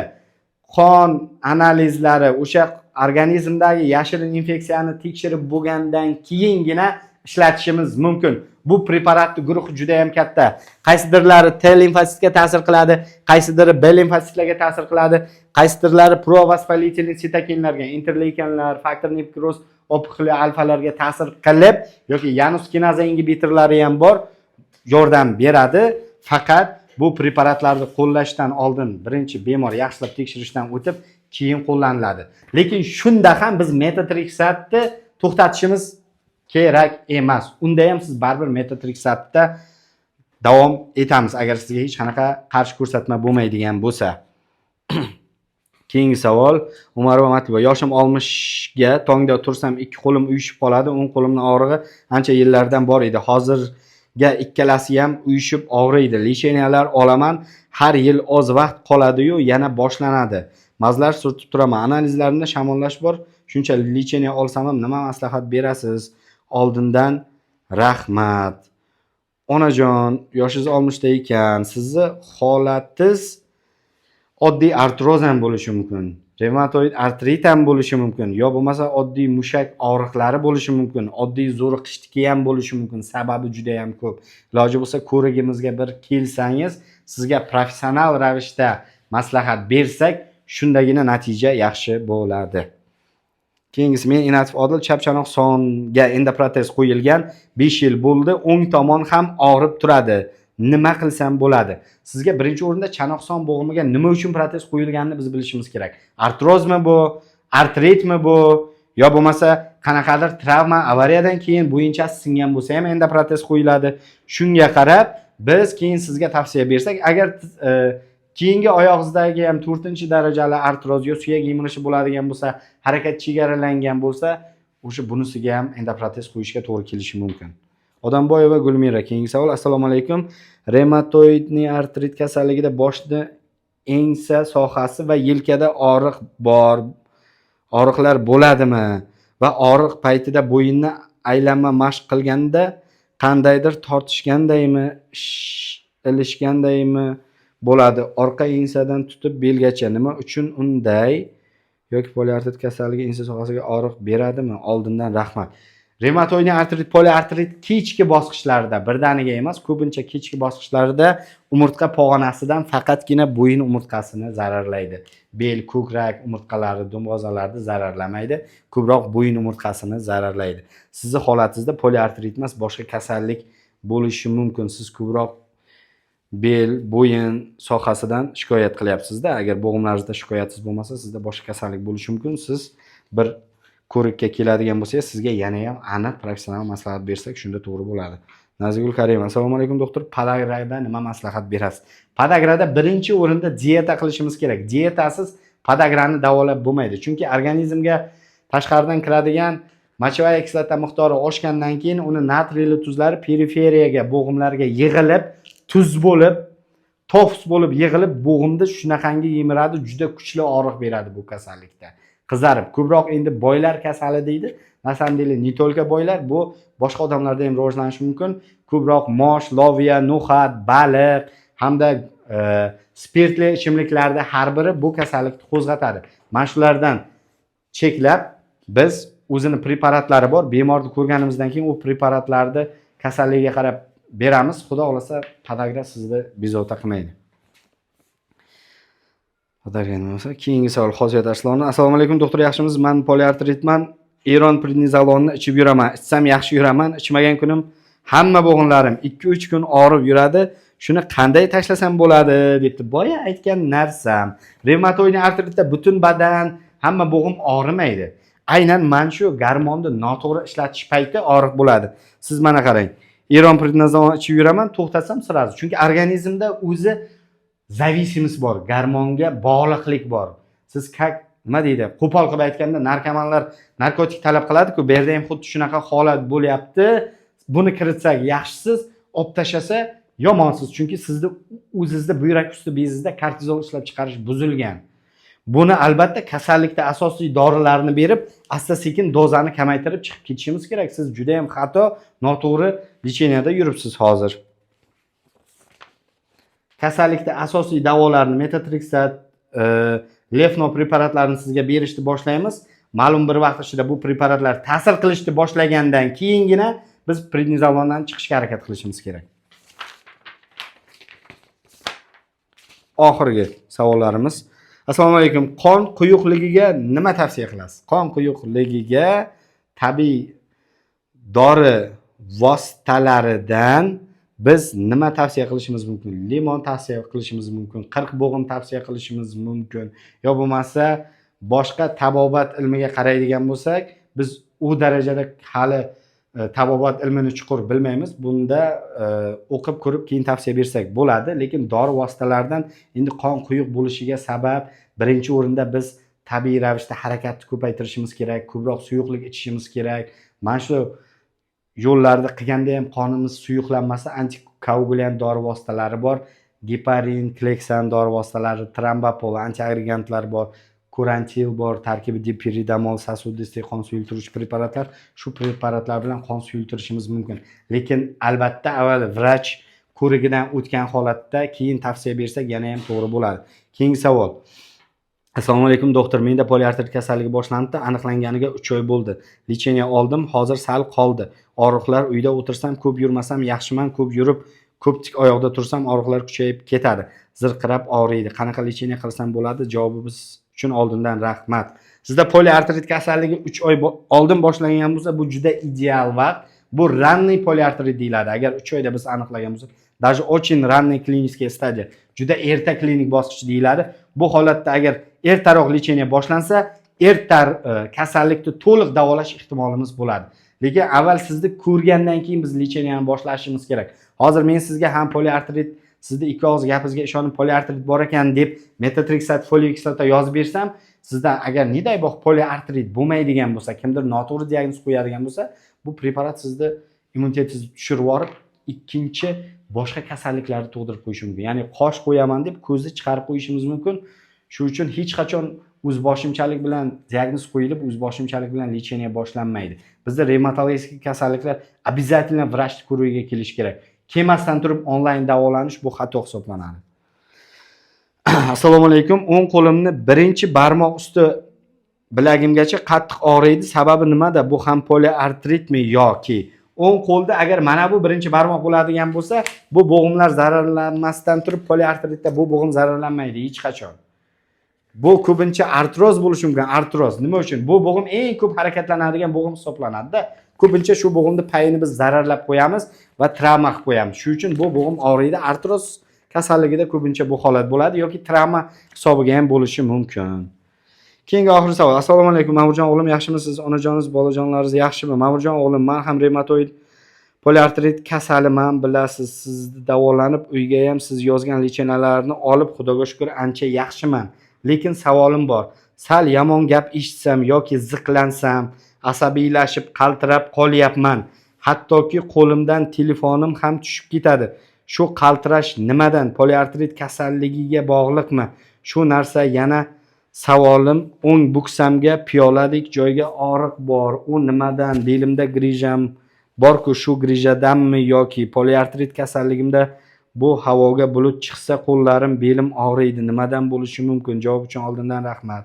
qon analizlari, o'sha organizmdagi yashirin infeksiyani tekshirib bo'lgandan keyingina ishlatishimiz mumkin. Bu preparatning guruhi juda ham katta. Qaysidirlari T limfositga ta'sir qiladi, qaysidiri B limfositlarga ta'sir qiladi, qaysidirlari provospolitilniy sitokinlarga, interleykinlar, faktor nekroz opikli alfalarga ta'sir qilib yoki Janus kinaza ingibitorlari ham bor, yordam beradi. Faqat bu preparatlarni qo'llashdan oldin birinchi bemor yaxshilab tekshirishdan o'tib keyin qo'llaniladi. Lekin shunda ham biz metotrexatni to'xtatishimiz kerak emas. Unda ham siz baribir metotrexatda davom etamiz agar sizga hech qanaqa qarshi ko'rsatma bo'lmaydigan bo'lsa. Keyingi savol, Umarova Matluba. Yoshim 60 ga, tongda tursam ikki qo'lim uyushib qoladi. O'ng qo'limning og'rig'i ancha yillardan bor edi. Hozirga ikkalasi ham uyushib og'riydi. Lecheniyalar olaman, har yil oz vaqt qoladi-yu, yana boshlanadi. Mazlar surtib turaman. Analizlarimda shamollash bor. Shuncha lecheniya olsam ham nima maslahat berasiz? Oldindan rahmat. Onajon, yoshingiz 60 da ekan, sizni holatingiz oddiy artroz ham bo'lishi mumkin. revmatoid artrit ham bo'lishi mumkin, yo bo'lmasa oddiy mushak og'riqlari bo'lishi mumkin, oddiy zo'riqishdiki ham bo'lishi mumkin. Sababi juda ham ko'p. Iloji bo'lsa ko'rigimizga bir kelsangiz, sizga professional ravishda maslahat bersak, shundagina natija yaxshi bo'ladi. Keyingisi, men Inativ Odil, chap chanoq songa endoprotez qo'yilgan 5 yil bo'ldi. O'ng tomon ham og'rib turadi. Nima qilsam bo'ladi? Sizga birinchi o'rinda chanoq son bo'g'imiga nima uchun protez qo'yilganini biz bilishimiz kerak. Artrozmi bu, artritmi bu, yo bo'lmasa qanaqadir travma, avariyadan keyin bo'yinchasi singan bo'lsa ham endoprotez qo'yiladi. Shunga qarab biz keyin sizga tavsiya bersak, agar keyingi oyog'ingizdagi ham 4-darajali artroz yo suyak yemilishi bo'ladigan bo'lsa, harakat chegaralangan bo'lsa, o'sha bunisiga ham endoprotez qo'yishga to'g'ri kelishi mumkin. Odamboyeva Gulmira, keyingi savol. Assalomu alaykum. Revmatoidni artrit kasalligida boshda ensa sohasi va yelkada og'riq bor. Og'riqlar bo'ladimi? Va og'riq paytida bo'yinni aylanma mashq qilganda qandaydir tortishgandaymi, ilishgandaymi bo'ladi? Orqa ensadan tutib belgacha nima uchun unday? Yoki poliartrit kasalligi ensa sohasiga og'riq beradimi? Oldindan rahmat. Revmatoidni artrit, poliartrit kechki bosqichlarda, birdaniga emas, ko'pincha kechki bosqichlarda umurtqa pog'onasidan faqatgina bo'yin umurtqasini zararlaydi. Bel, ko'krak umurtqalari, do'mbozalarni zararlamaydi, ko'proq bo'yin umurtqasini zararlaydi. Sizning holatingizda poliartrit emas, boshqa kasallik bo'lishi mumkin. Siz ko'proq bel, bo'yin sohasidan shikoyat qilyapsiz-da. Agar bo'g'imlaringizda shikoyatingiz bo'lmasa, sizda boshqa kasallik bo'lishi mumkin. Siz bir ko'rikka keladigan bo'lsangiz, sizga yana ham aniq professional maslahat bersak, shunda to'g'ri bo'ladi. Nazigul Karim, assalomu alaykum doktor. Podagrada nima maslahat berasiz? Podagrada birinchi o'rinda dieta qilishimiz kerak. Dietasiz podagrani davolab bo'lmaydi. Chunki organizmga tashqaridan kiradigan mochavoy kislota miqdori oshgandan keyin uni natriyli tuzlari periferiyaga, bo'g'imlarga yig'ilib, tuz bo'lib, tofs bo'lib yig'ilib, bo'g'imda shunaqangi yemiradi, juda kuchli og'riq beradi bu kasallikda. Qizarib, ko'proq endi boylar kasali deydi. Masalan, ne tolka boylar, bu boshqa odamlarda ham rivojlanishi mumkin. Ko'proq mosh, loviya, no'xat, baliq hamda spirtli ichimliklarda har biri bu kasallikni qo'zg'atadi. Mana shulardan cheklab biz o'zini preparatlari bor. Bemorni ko'rganimizdan keyin u preparatlarni kasalligiga qarab beramiz. Xudo xolasa podagra sizni bezovta qilmaydi. Keyingi savol Xosiyat Arslonni. Assalomu alaykum doktor, yaxshimisiz? Men poliartritman. Eron prednizolonni ichib yuraman. Ichsam yaxshi yuraman. Ichmagan kunim hamma bo'g'inlarim 2-3 kun og'rib yuradi. Shuni qanday tashlasam bo'ladi debdi. Boya aytgan narsam. Revmatoidni artritda butun badan, hamma bo'g'im og'rimaydi. Aynan mana shu gormonni noto'g'ri ishlatish payti og'riq bo'ladi. Siz mana qarang. Eron prednizolonni ichib yuraman, to'xtatsam sirasi. Chunki organizmda o'zi zavisimlik bor, gormonga bog'liqlik bor. Siz nima deydi? Qo'pol qilib aytganda narkomanlar narkotik talab qiladi-ku, bu yerda ham xuddi shunaqa holat bo'lyapti. Buni kiritsak yaxshisiz, olib tashlasa yomonsiz. Chunki sizni o'zingizda buyrak usti bezingizda kortizol ishlab chiqarish buzilgan. Buni albatta kasallikda asosiy dorilarni berib, asta-sekin dozani kamaytirib chiqib ketishimiz kerak. Siz juda ham xato, noto'g'ri lecheniyada yuribsiz hozir. Kasallikda asosiy davolarni metotrexat, lefno preparatlarini sizga berishni boshlaymiz. Ma'lum bir vaqt ichida bu preparatlar ta'sir qilishni boshlagandan keyingina biz prednizolondan chiqishga harakat qilishimiz kerak. Oxirgi savollarimiz. Assalomu alaykum. Qon quyuqligiga nima tavsiya qilasiz? Qon quyuqligiga tabiiy dori vositalaridan biz nima tavsiya qilishimiz mumkin? Limon tavsiya qilishimiz mumkin, 40 bo'g'im tavsiya qilishimiz mumkin. Yo bo'lmasa boshqa tabobat ilmiga qaraydigan bo'lsak, biz u darajada hali tabobat ilmini chuqur bilmaymiz. Bunda o'qib ko'rib keyin tavsiya bersak bo'ladi, lekin dori vositalaridan endi qon quyuq bo'lishiga sabab birinchi o'rinda biz tabiiy ravishda harakatni ko'paytirishimiz kerak, ko'proq suyuqlik ichishimiz kerak. Mana shu yo'llarda qilganda ham qonimiz suyuqlanmasa, antikoagulyant dori vositalari bor. Geparin, kleksan dori vositalari, trombopol, antiagregantlar bor, kurantil bor, tarkibi dipiridamol, sasudistli qon suyultiruvchi preparatlar. Shu preparatlar bilan qon suyultirishimiz mumkin. Lekin albatta avval vrach ko'rigidan o'tgan holatda keyin tavsiya bersak yana ham to'g'ri bo'ladi. Keyingi savol. Assalomu alaykum doktor. Menda poliartrit kasalligi boshlandi, aniqlanganiga 3 oy bo'ldi. Lecheniya oldim, hozir sal qoldi. Og'riqlar, uyda o'tirsam, ko'p yurmasam yaxshiman, ko'p yurib, ko'p tik oyoqda tursam og'riqlar kuchayib ketadi. Zirqirab og'riydi. Qanaqa lecheniya qilsam bo'ladi? Javobingiz uchun oldindan rahmat. Sizda poliartrit kasalligi 3 oy oldin boshlangan bo'lsa, bu juda ideal vaqt. Bu ranniy poliartrit deyiladi. Agar 3 oyda biz aniqlagan bo'lsak, даже очень ранний клинический stadiya, juda erta klinik bosqich deyiladi. Bu holatda agar ertaroq lecheniya boshlansa, kasallikni to'liq davolash ehtimolimiz bo'ladi. Lekin avval sizni ko'rgandan keyin biz lecheniyani boshlashimiz kerak. Hozir men sizga ham poliartrit, sizni ikki og'iz gapingizga ishonib poliartrit bor ekan deb metotrexat, foliy kislota yozib bersam, sizda agar neday poliartrit bo'lmaydigan bo'lsa, kimdir noto'g'ri diagnoz qo'yadigan bo'lsa, bu preparat sizni immunitetingizni tushirib yuborib, ikkinchi boshqa kasalliklarni tug'dirib qo'yishi mumkin. Ya'ni qosh qo'yaman deb ko'zni chiqarib qo'yishimiz mumkin. Shuning uchun hech qachon o'zboshimchalik bilan diagnoz qo'yilib, o'zboshimchalik bilan lecheniya boshlanmaydi. Bizda revmatologik kasalliklar обязательно vrach ko'rigiga kelish kerak. Kelmasdan turib onlayn davolanish bu xato hisoblanadi. Assalomu alaykum. O'ng qo'limni birinchi barmoq usti bilagimgacha qattiq og'riydi. Sababi nimada? Bu ham poliartritmi yoki? O'ng qo'lda agar mana bu birinchi barmoq bo'ladigan bo'lsa, bu bo'g'imlar zararlanmasdan turib poliartritda bu bo'g'im zararlanmaydi hech qachon. Bu ko'pincha artroz bo'lishi mumkin. Artroz nima uchun? Bu bo'g'im eng ko'p harakatlanadigan bo'g'im hisoblanadi-da. Ko'pincha shu bo'g'imni payini biz zararlab qo'yamiz va travma qilib qo'yamiz. Shuning uchun bu bo'g'im og'riydi. Artroz kasalligida ko'pincha bu holat bo'ladi yoki travma hisobiga ham bo'lishi mumkin. Keyingi oxirgi savol. Assalomu alaykum Ma'murjon o'g'lim, yaxshimisiz? Onajoningiz, bolajonlaringiz yaxshimi? Ma'murjon o'g'lim, men ham revmatoid poliartrit kasaliman, bilasiz. Sizni davolanib, uyga ham siz yozgan lecheniyalarni olib, Xudoga shukr, ancha yaxshiman. Lekin savolim bor. Sal yomon gap eshitsam yoki ziqlansam, asabiylashib, qaltirab qolyapman. Hattoki qo'limdan telefonim ham tushib ketadi. Shu qaltirash nimadan? Poliartrit kasalligiga bog'liqmi? Shu narsa yana savolim, o'ng buksamga piyoladek joyga og'riq bor. U nimadan? Belimda grijam bor-ku, shu grijadanmi yoki poliartrit kasalligimda bu havoga bulut chiqsa qo'llarim, belim og'riydi. Nimadan bo'lishi mumkin? Javob uchun oldindan rahmat.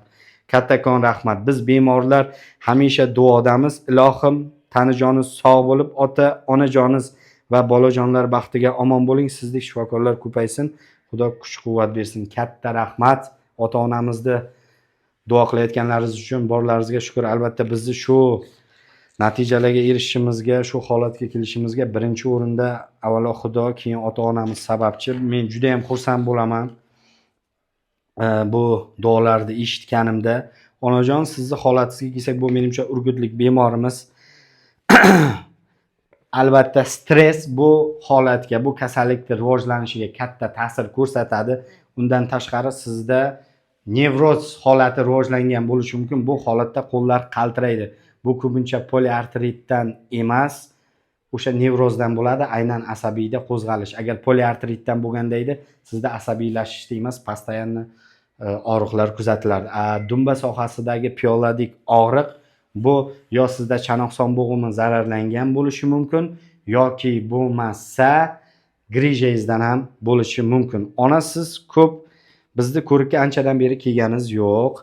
Kattakon rahmat. Biz bemorlar hamisha duodamiz. Ilohim, tanijoningiz sog' bo'lib, ota, onajoningiz va bolajonlar baxtiga omon bo'ling. Sizdek shifokorlar ko'paysin. Xudo kuch-quvvat bersin. Katta rahmat. Ota-onamizni duo qilayotganlaringiz uchun borlaringizga shukr. Albatta bizni shu natijalarga erishishimizga, shu holatga kelishimizga birinchi o'rinda avvalo Xudo, keyin ota-onamiz sababchi. Men juda ham xursand bo'laman bu duolarni eshitganimda. Onajon, sizni holatingizga kelsak, bu menimcha urgutlik bemorimiz. Albatta stress bu holatga, bu kasallikning rivojlanishiga katta ta'sir ko'rsatadi. Undan tashqari sizda nevroz holati rivojlangan bo'lishi mumkin. Bu holatda qo'llar qaltiraydi. Bu ko'pincha poliartritdan emas, o'sha nevrozdan bo'ladi, aynan asabiyda qo'zg'alish. Agar poliartritdan bo'lganda edi, sizda asabiylashishda emas, постоянно og'riqlar kuzatilardi. Dumba sohasidagi piyoladik og'riq bu yo sizda chanoqson bo'g'imi zararlangan bo'lishi mumkin yoki bo'lmasa grijangizdan ham bo'lishi mumkin. Onasiz ko'p bizni ko'rikka anchadan beri kelganingiz yo'q.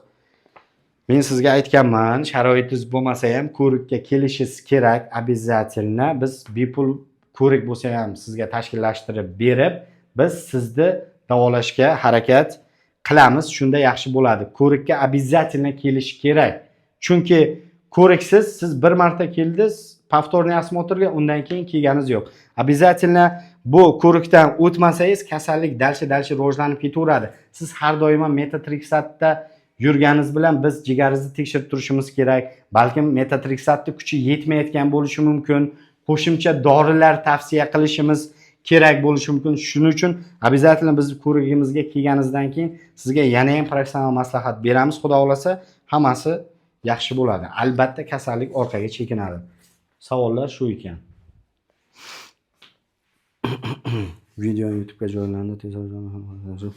Men sizga aytganman, sharoitingiz bo'lmasa ham ko'rikka kelishingiz kerak, обязательно. Biz bepul ko'rik bo'lsa ham sizga tashkillashtirib berib, biz sizni davolashga harakat qilamiz. Shunda yaxshi bo'ladi. Ko'rikka обязательно kelish kerak. Chunki ko'riksiz siz bir marta keldingiz, повторный осмотрga, undan keyin kelganingiz yo'q. Обязательно bu ko'rikdan o'tmasangiz kasallik dalsha rivojlanib ketaveradi. Siz har doim metotrexatda yurganingiz bilan biz jigaringizni tekshirib turishimiz kerak. Balkim metotrexatning kuchi yetmayotgan bo'lishi mumkin. Qo'shimcha dorilar tavsiya qilishimiz kerak bo'lishi mumkin. Shuning uchun обязательно biz ko'rigimizga kelganingizdan keyin sizga yana ham professional maslahat beramiz. Xudo xolasa hammasi yaxshi bo'ladi. Albatta kasallik orqaga chekinadi. Savollar shu ekan. Video YouTube'ga joylandi.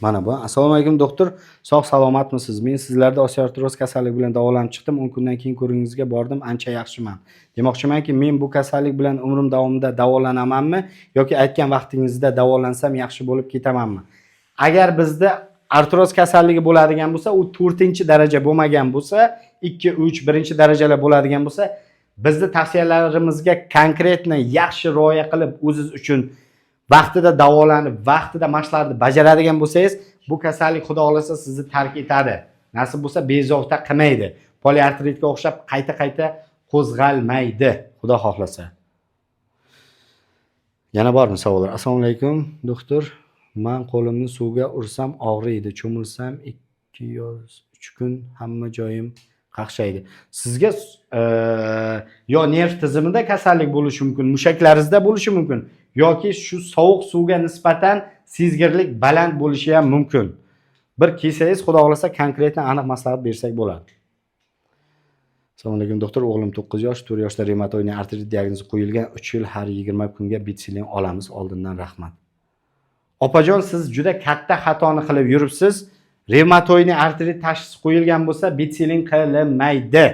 Mana bu. Assalomu alaykum doktor. Sog' salomatmisiz? Men sizlarda osteoartroz kasalligi bilan davolanib chiqdim. 10 kundan keyin ko'ringizga bordim. Ancha yaxshiman. Demoqchimanki, men bu kasallik bilan umrim davomida davolanamanmi yoki aytgan vaqtingizda davolansam yaxshi bo'lib ketamanmi? Agar bizda artroz kasalligi bo'ladigan bo'lsa, u 4-daraja bo'lmagan bo'lsa, 2, 3, 1-darajalar bo'ladigan bo'lsa, bizni tavsiyalarimizga konkretni yaxshi rioya qilib, o'zingiz uchun vaqtida davolanib, vaqtida mashqlarni bajaradigan bo'lsangiz, bu kasallik xudo xolasa sizni tark etadi. Nasib bo'lsa bezovta qilmaydi. Poliartritga o'xshab qayta-qayta qo'zg'almaydi, xudo xohlasa. Yana bormi savollar? Assalomu alaykum, doktor. Men qo'limni suvga ursam og'riydi, cho'milsam 2 yoz 3 kun hamma joyim qaqshaydi. Sizga yo nerv tizimida kasallik bo'lishi mumkin, mushaklaringizda bo'lishi mumkin, yoki shu sovuq suvga nisbatan sezgirlik baland bo'lishi ham mumkin. Bir kelsangiz, xudo xolasa konkretni aniq maslahat bersak bo'ladi. Assalomu alaykum doktor, o'g'lim 9 yosh, 4 yoshda revmatoid artrit diagnozi qo'yilgan, 3 yil har 20 kunga bitsilin olamiz. Oldindan rahmat. Opajon, siz juda katta xatoni qilib yuribsiz. Revmatoid artrit tashxisi qo'yilgan bo'lsa, bitsilin qilinmaydi.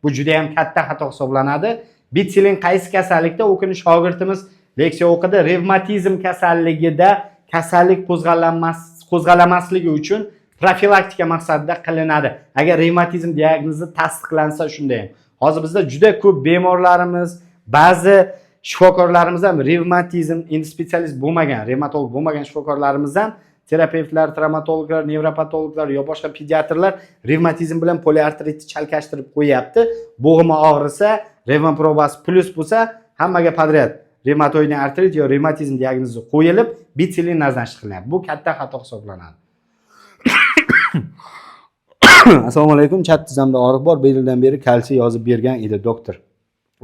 Bu juda ham katta xato hisoblanadi. Bitsilin qaysi kasallikda? O'kini shogirdimiz leksiya o'qidi. Revmatizm kasalligida kasallik qo'zg'alamasligi uchun profilaktika maqsadida qilinadi. Agar revmatizm diagnozi tasdiqlansa shunday ham. Hozir bizda juda ko'p bemorlarimiz, ba'zi shifokorlarimiz ham revmatizm endi spetsialist bo'lmagan, revmatolog bo'lmagan shifokorlarimiz ham, terapevtlar, travmatologlar, nevropatologlar yo boshqa pediatrlar revmatizm bilan poliartritni chalkashtirib qo'yapti. Bo'g'imi og'risa, revmaprobasi plus bo'lsa, hammaga podrяд revmatoid artrit yo revmatizm diagnozi qo'yilib, bitsilin назначить qilinadi. Bu katta xato hisoblanadi. Assalomu alaykum, chat tizamda og'riq bor, 1 yildan beri kalsiy yozib bergan edi doktor.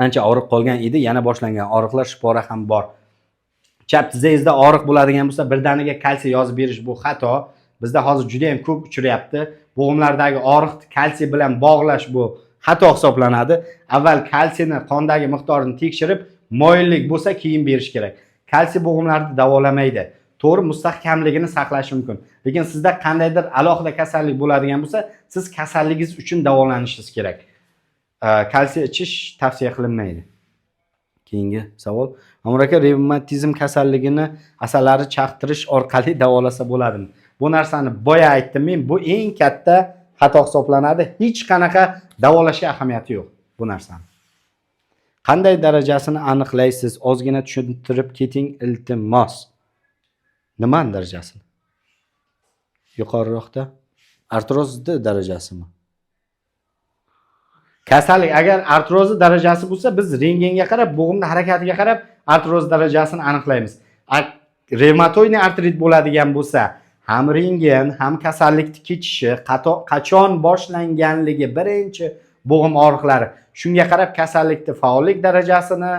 Ancha og'riq qolgan edi, yana boshlangan og'riqlar, shipora ham bor. Chap tizangizda og'riq bo'ladigan bo'lsa, birdaniga kalsiy yozib berish bu xato. Bizda hozir juda ham ko'p uchrayapti. Bo'g'imlardagi og'riqni kalsiy bilan bog'lash bu xato hisoblanadi. Avval kalsiyni qondagi miqdorini tekshirib, moyillik bo'lsa keyin berish kerak. Kalsiy bo'g'imlarni davolamaydi. To'g'ri, mustahkamligini saqlashi mumkin. Lekin sizda qandaydir alohida kasallik bo'ladigan bo'lsa, siz kasalligingiz uchun davolanishingiz kerak. Kalsiy ichish tavsiya qilinmaydi. Keyingi savol. Amir aka, revmatizm kasalligini asalari chaqtirish orqali davolasa bo'ladimi? Bu narsani boya aytdim men, bu eng katta xato hisoblanadi. Hech qanaqa davolashga ahamiyati yo'q bu narsani. Qanday darajasini aniqlaysiz? Ozgina tushuntirib keting, iltimos. Nimani darajasini? Yuqoriroqda artrozni darajasimi? Kasallik agar artrozi darajasi bo'lsa, biz rentgenga qarab, bo'g'imning harakatiga qarab artroz darajasini aniqlaymiz. Revmatoid artrit bo'ladigan bo'lsa, ham rentgen, ham kasallikni kechishi, qachon boshlanganligi, birinchi bo'g'im og'riqlari, shunga qarab kasallikni faollik darajasini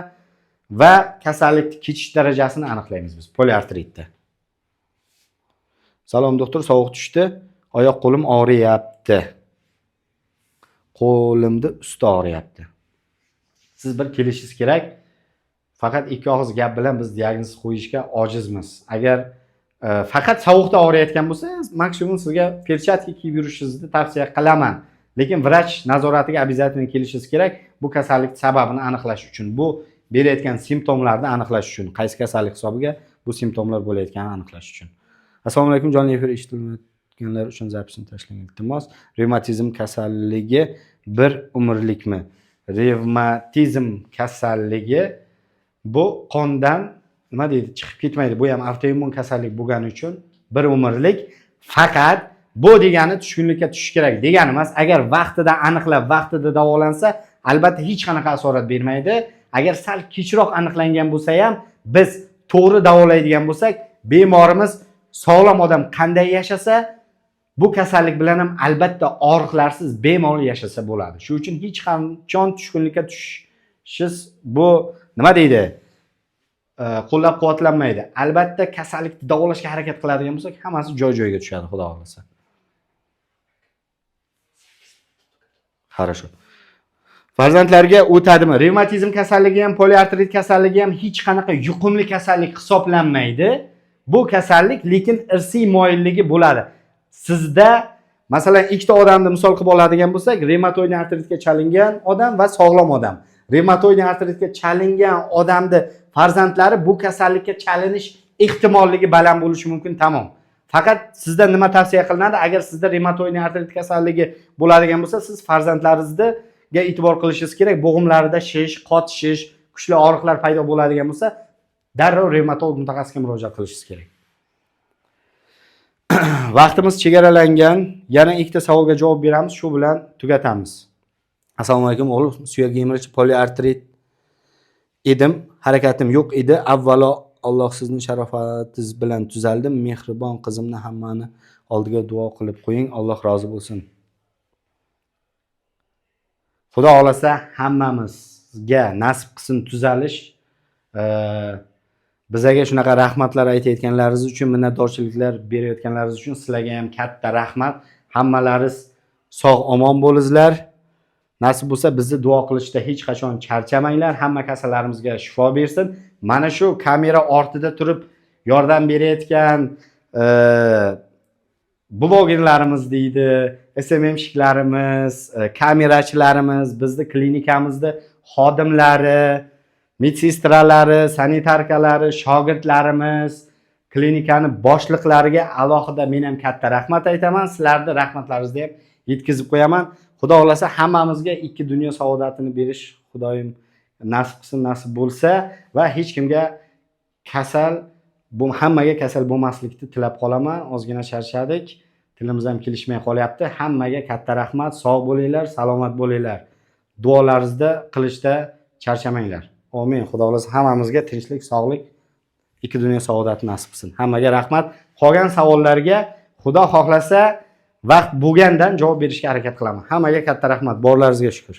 va kasallikni kechish darajasini aniqlaymiz biz poliartritda. Salom doktor, sovuq tushdi, oyoq qo'lim og'riyapti. Qo'limda usti og'riyapti. Siz bir kelishingiz kerak. Faqat ikki og'iz gap bilan biz diagnoz qo'yishga ojizmiz. Agar faqat sovuqda og'riyotgan bo'lsangiz, maksimum sizga perchatka kiyib yurishingizni tavsiya qilaman. Lekin vrach nazoratiga обязательно kelishingiz kerak. Bu kasallik sababini aniqlash uchun, bu berayotgan simptomlarni aniqlash uchun, qaysi kasallik hisobiga bu simptomlar bo'layotganini aniqlash uchun. Assalomu alaykum, jonli efir eshitganlar uchun zapisni tashlang iltimos. Revmatizm kasalligi bir umrlikmi? Revmatizm kasalligi bu qondan nima deydi, chiqib ketmaydi. Bu ham avtoimmun kasallik bo'lgani uchun bir umrlik. Faqat bu degani tushkunlikka tushish kerak degani emas. Agar vaqtida aniqlab, vaqtida davolansa, albatta hech qanaqa asorat bermaydi. Agar sal kechroq aniqlangan bo'lsa ham, biz to'g'ri davolaydigan bo'lsak, bemorimiz sog'lom odam qanday yashasa, bu kasallik bilan ham albatta og'riqlarsiz bemalol yashasa bo'ladi. Shuning uchun hech qachon tushkunlikka tushishingiz bu nima deydi? Qo'llab-quvvatlanmaydi. Albatta kasallikni davolashga harakat qiladigan bo'lsak, hammasi joy-joyiga tushadi, xudo xolasa. Хорошо. Farzandlarga o'tadimi? Revmatizm kasalligi ham, poliartrit kasalligi ham hech qanaqa yuqumli kasallik hisoblanmaydi. Bu kasallik lekin irsiy moyilligi bo'ladi. Sizda masalan ikkita odamni misol qilib oladigan bo'lsak, revmatoid artritga chalingan odam va sog'lom odam. Revmatoid artritga chalingan odamni farzandlari bu kasallikka chalinish ehtimolligi baland bo'lishi mumkin, tamom. Faqat sizdan nima tavsiya qilinadi? Agar sizda reumatoidniy artrit kasalligi bo'ladigan bo'lsa, siz farzandlaringizga e'tibor qilishingiz kerak. Bo'g'imlarida shish, qotishish, kuchli og'riqlar paydo bo'ladigan bo'lsa, darrov revmatolog mutaxassisga murojaat qilishingiz kerak. Vaqtimiz chegaralangan. Yana ikkita savolga javob beramiz, shu bilan tugatamiz. Assalomu alaykum, o'g'lim suyak yemirish poliartrit edim, harakatim yo'q edi. Avvalo Alloh sizning sharofatingiz bilan tuzaldim. Mehribon qizimni hammani oldiga duo qilib qo'ying. Alloh rozi bo'lsin. Xudo xolasa hammamizga nasib qilsin tuzalish. Bizlarga shunaqa rahmatlar aytayotganlaringiz uchun, minnatdorchiliklar berayotganlaringiz uchun sizlarga ham katta rahmat. Hammalaringiz sog' omon bo'linglar. Nasib bo'lsa bizni duo qilishda hech qachon charchamanglar. Hamma kasallarimizga shifo bersin. Mana shu kamera ortida turib yordam berayotgan blogerlarimiz deydi, SMMshiklarimiz, kamerachilarimiz, bizni klinikamizda xodimlari, medsestralari, sanitarkalari, shogirdlarimiz, klinikani boshliqlariga alohida men ham katta rahmat aytaman. Sizlarni rahmatlaringizni ham yetkazib qo'yaman. Xudo xolasa hammamizga ikki dunyo saodatini berish Xudoyim nasib qilsin, nasib bo'lsa va hech kimga hammaga kasal bo'lmaslikni tilab qolaman. Ozgina charchadik. Tilimiz ham kelishmay qolyapti. Hammaga katta rahmat. Sog' bo'linglar, salomat bo'linglar. Duolaringizni qilishda charchamanglar. Amin. Xudo xolasa hammamizga tinchlik, sog'lik, ikki dunyo saodati nasib qilsin. Hammaga rahmat. Qolgan savollarga Xudo xohlasa vaqt bo'lgandan javob berishga harakat qilaman. Hammaga katta rahmat. Borlaringizga shukr.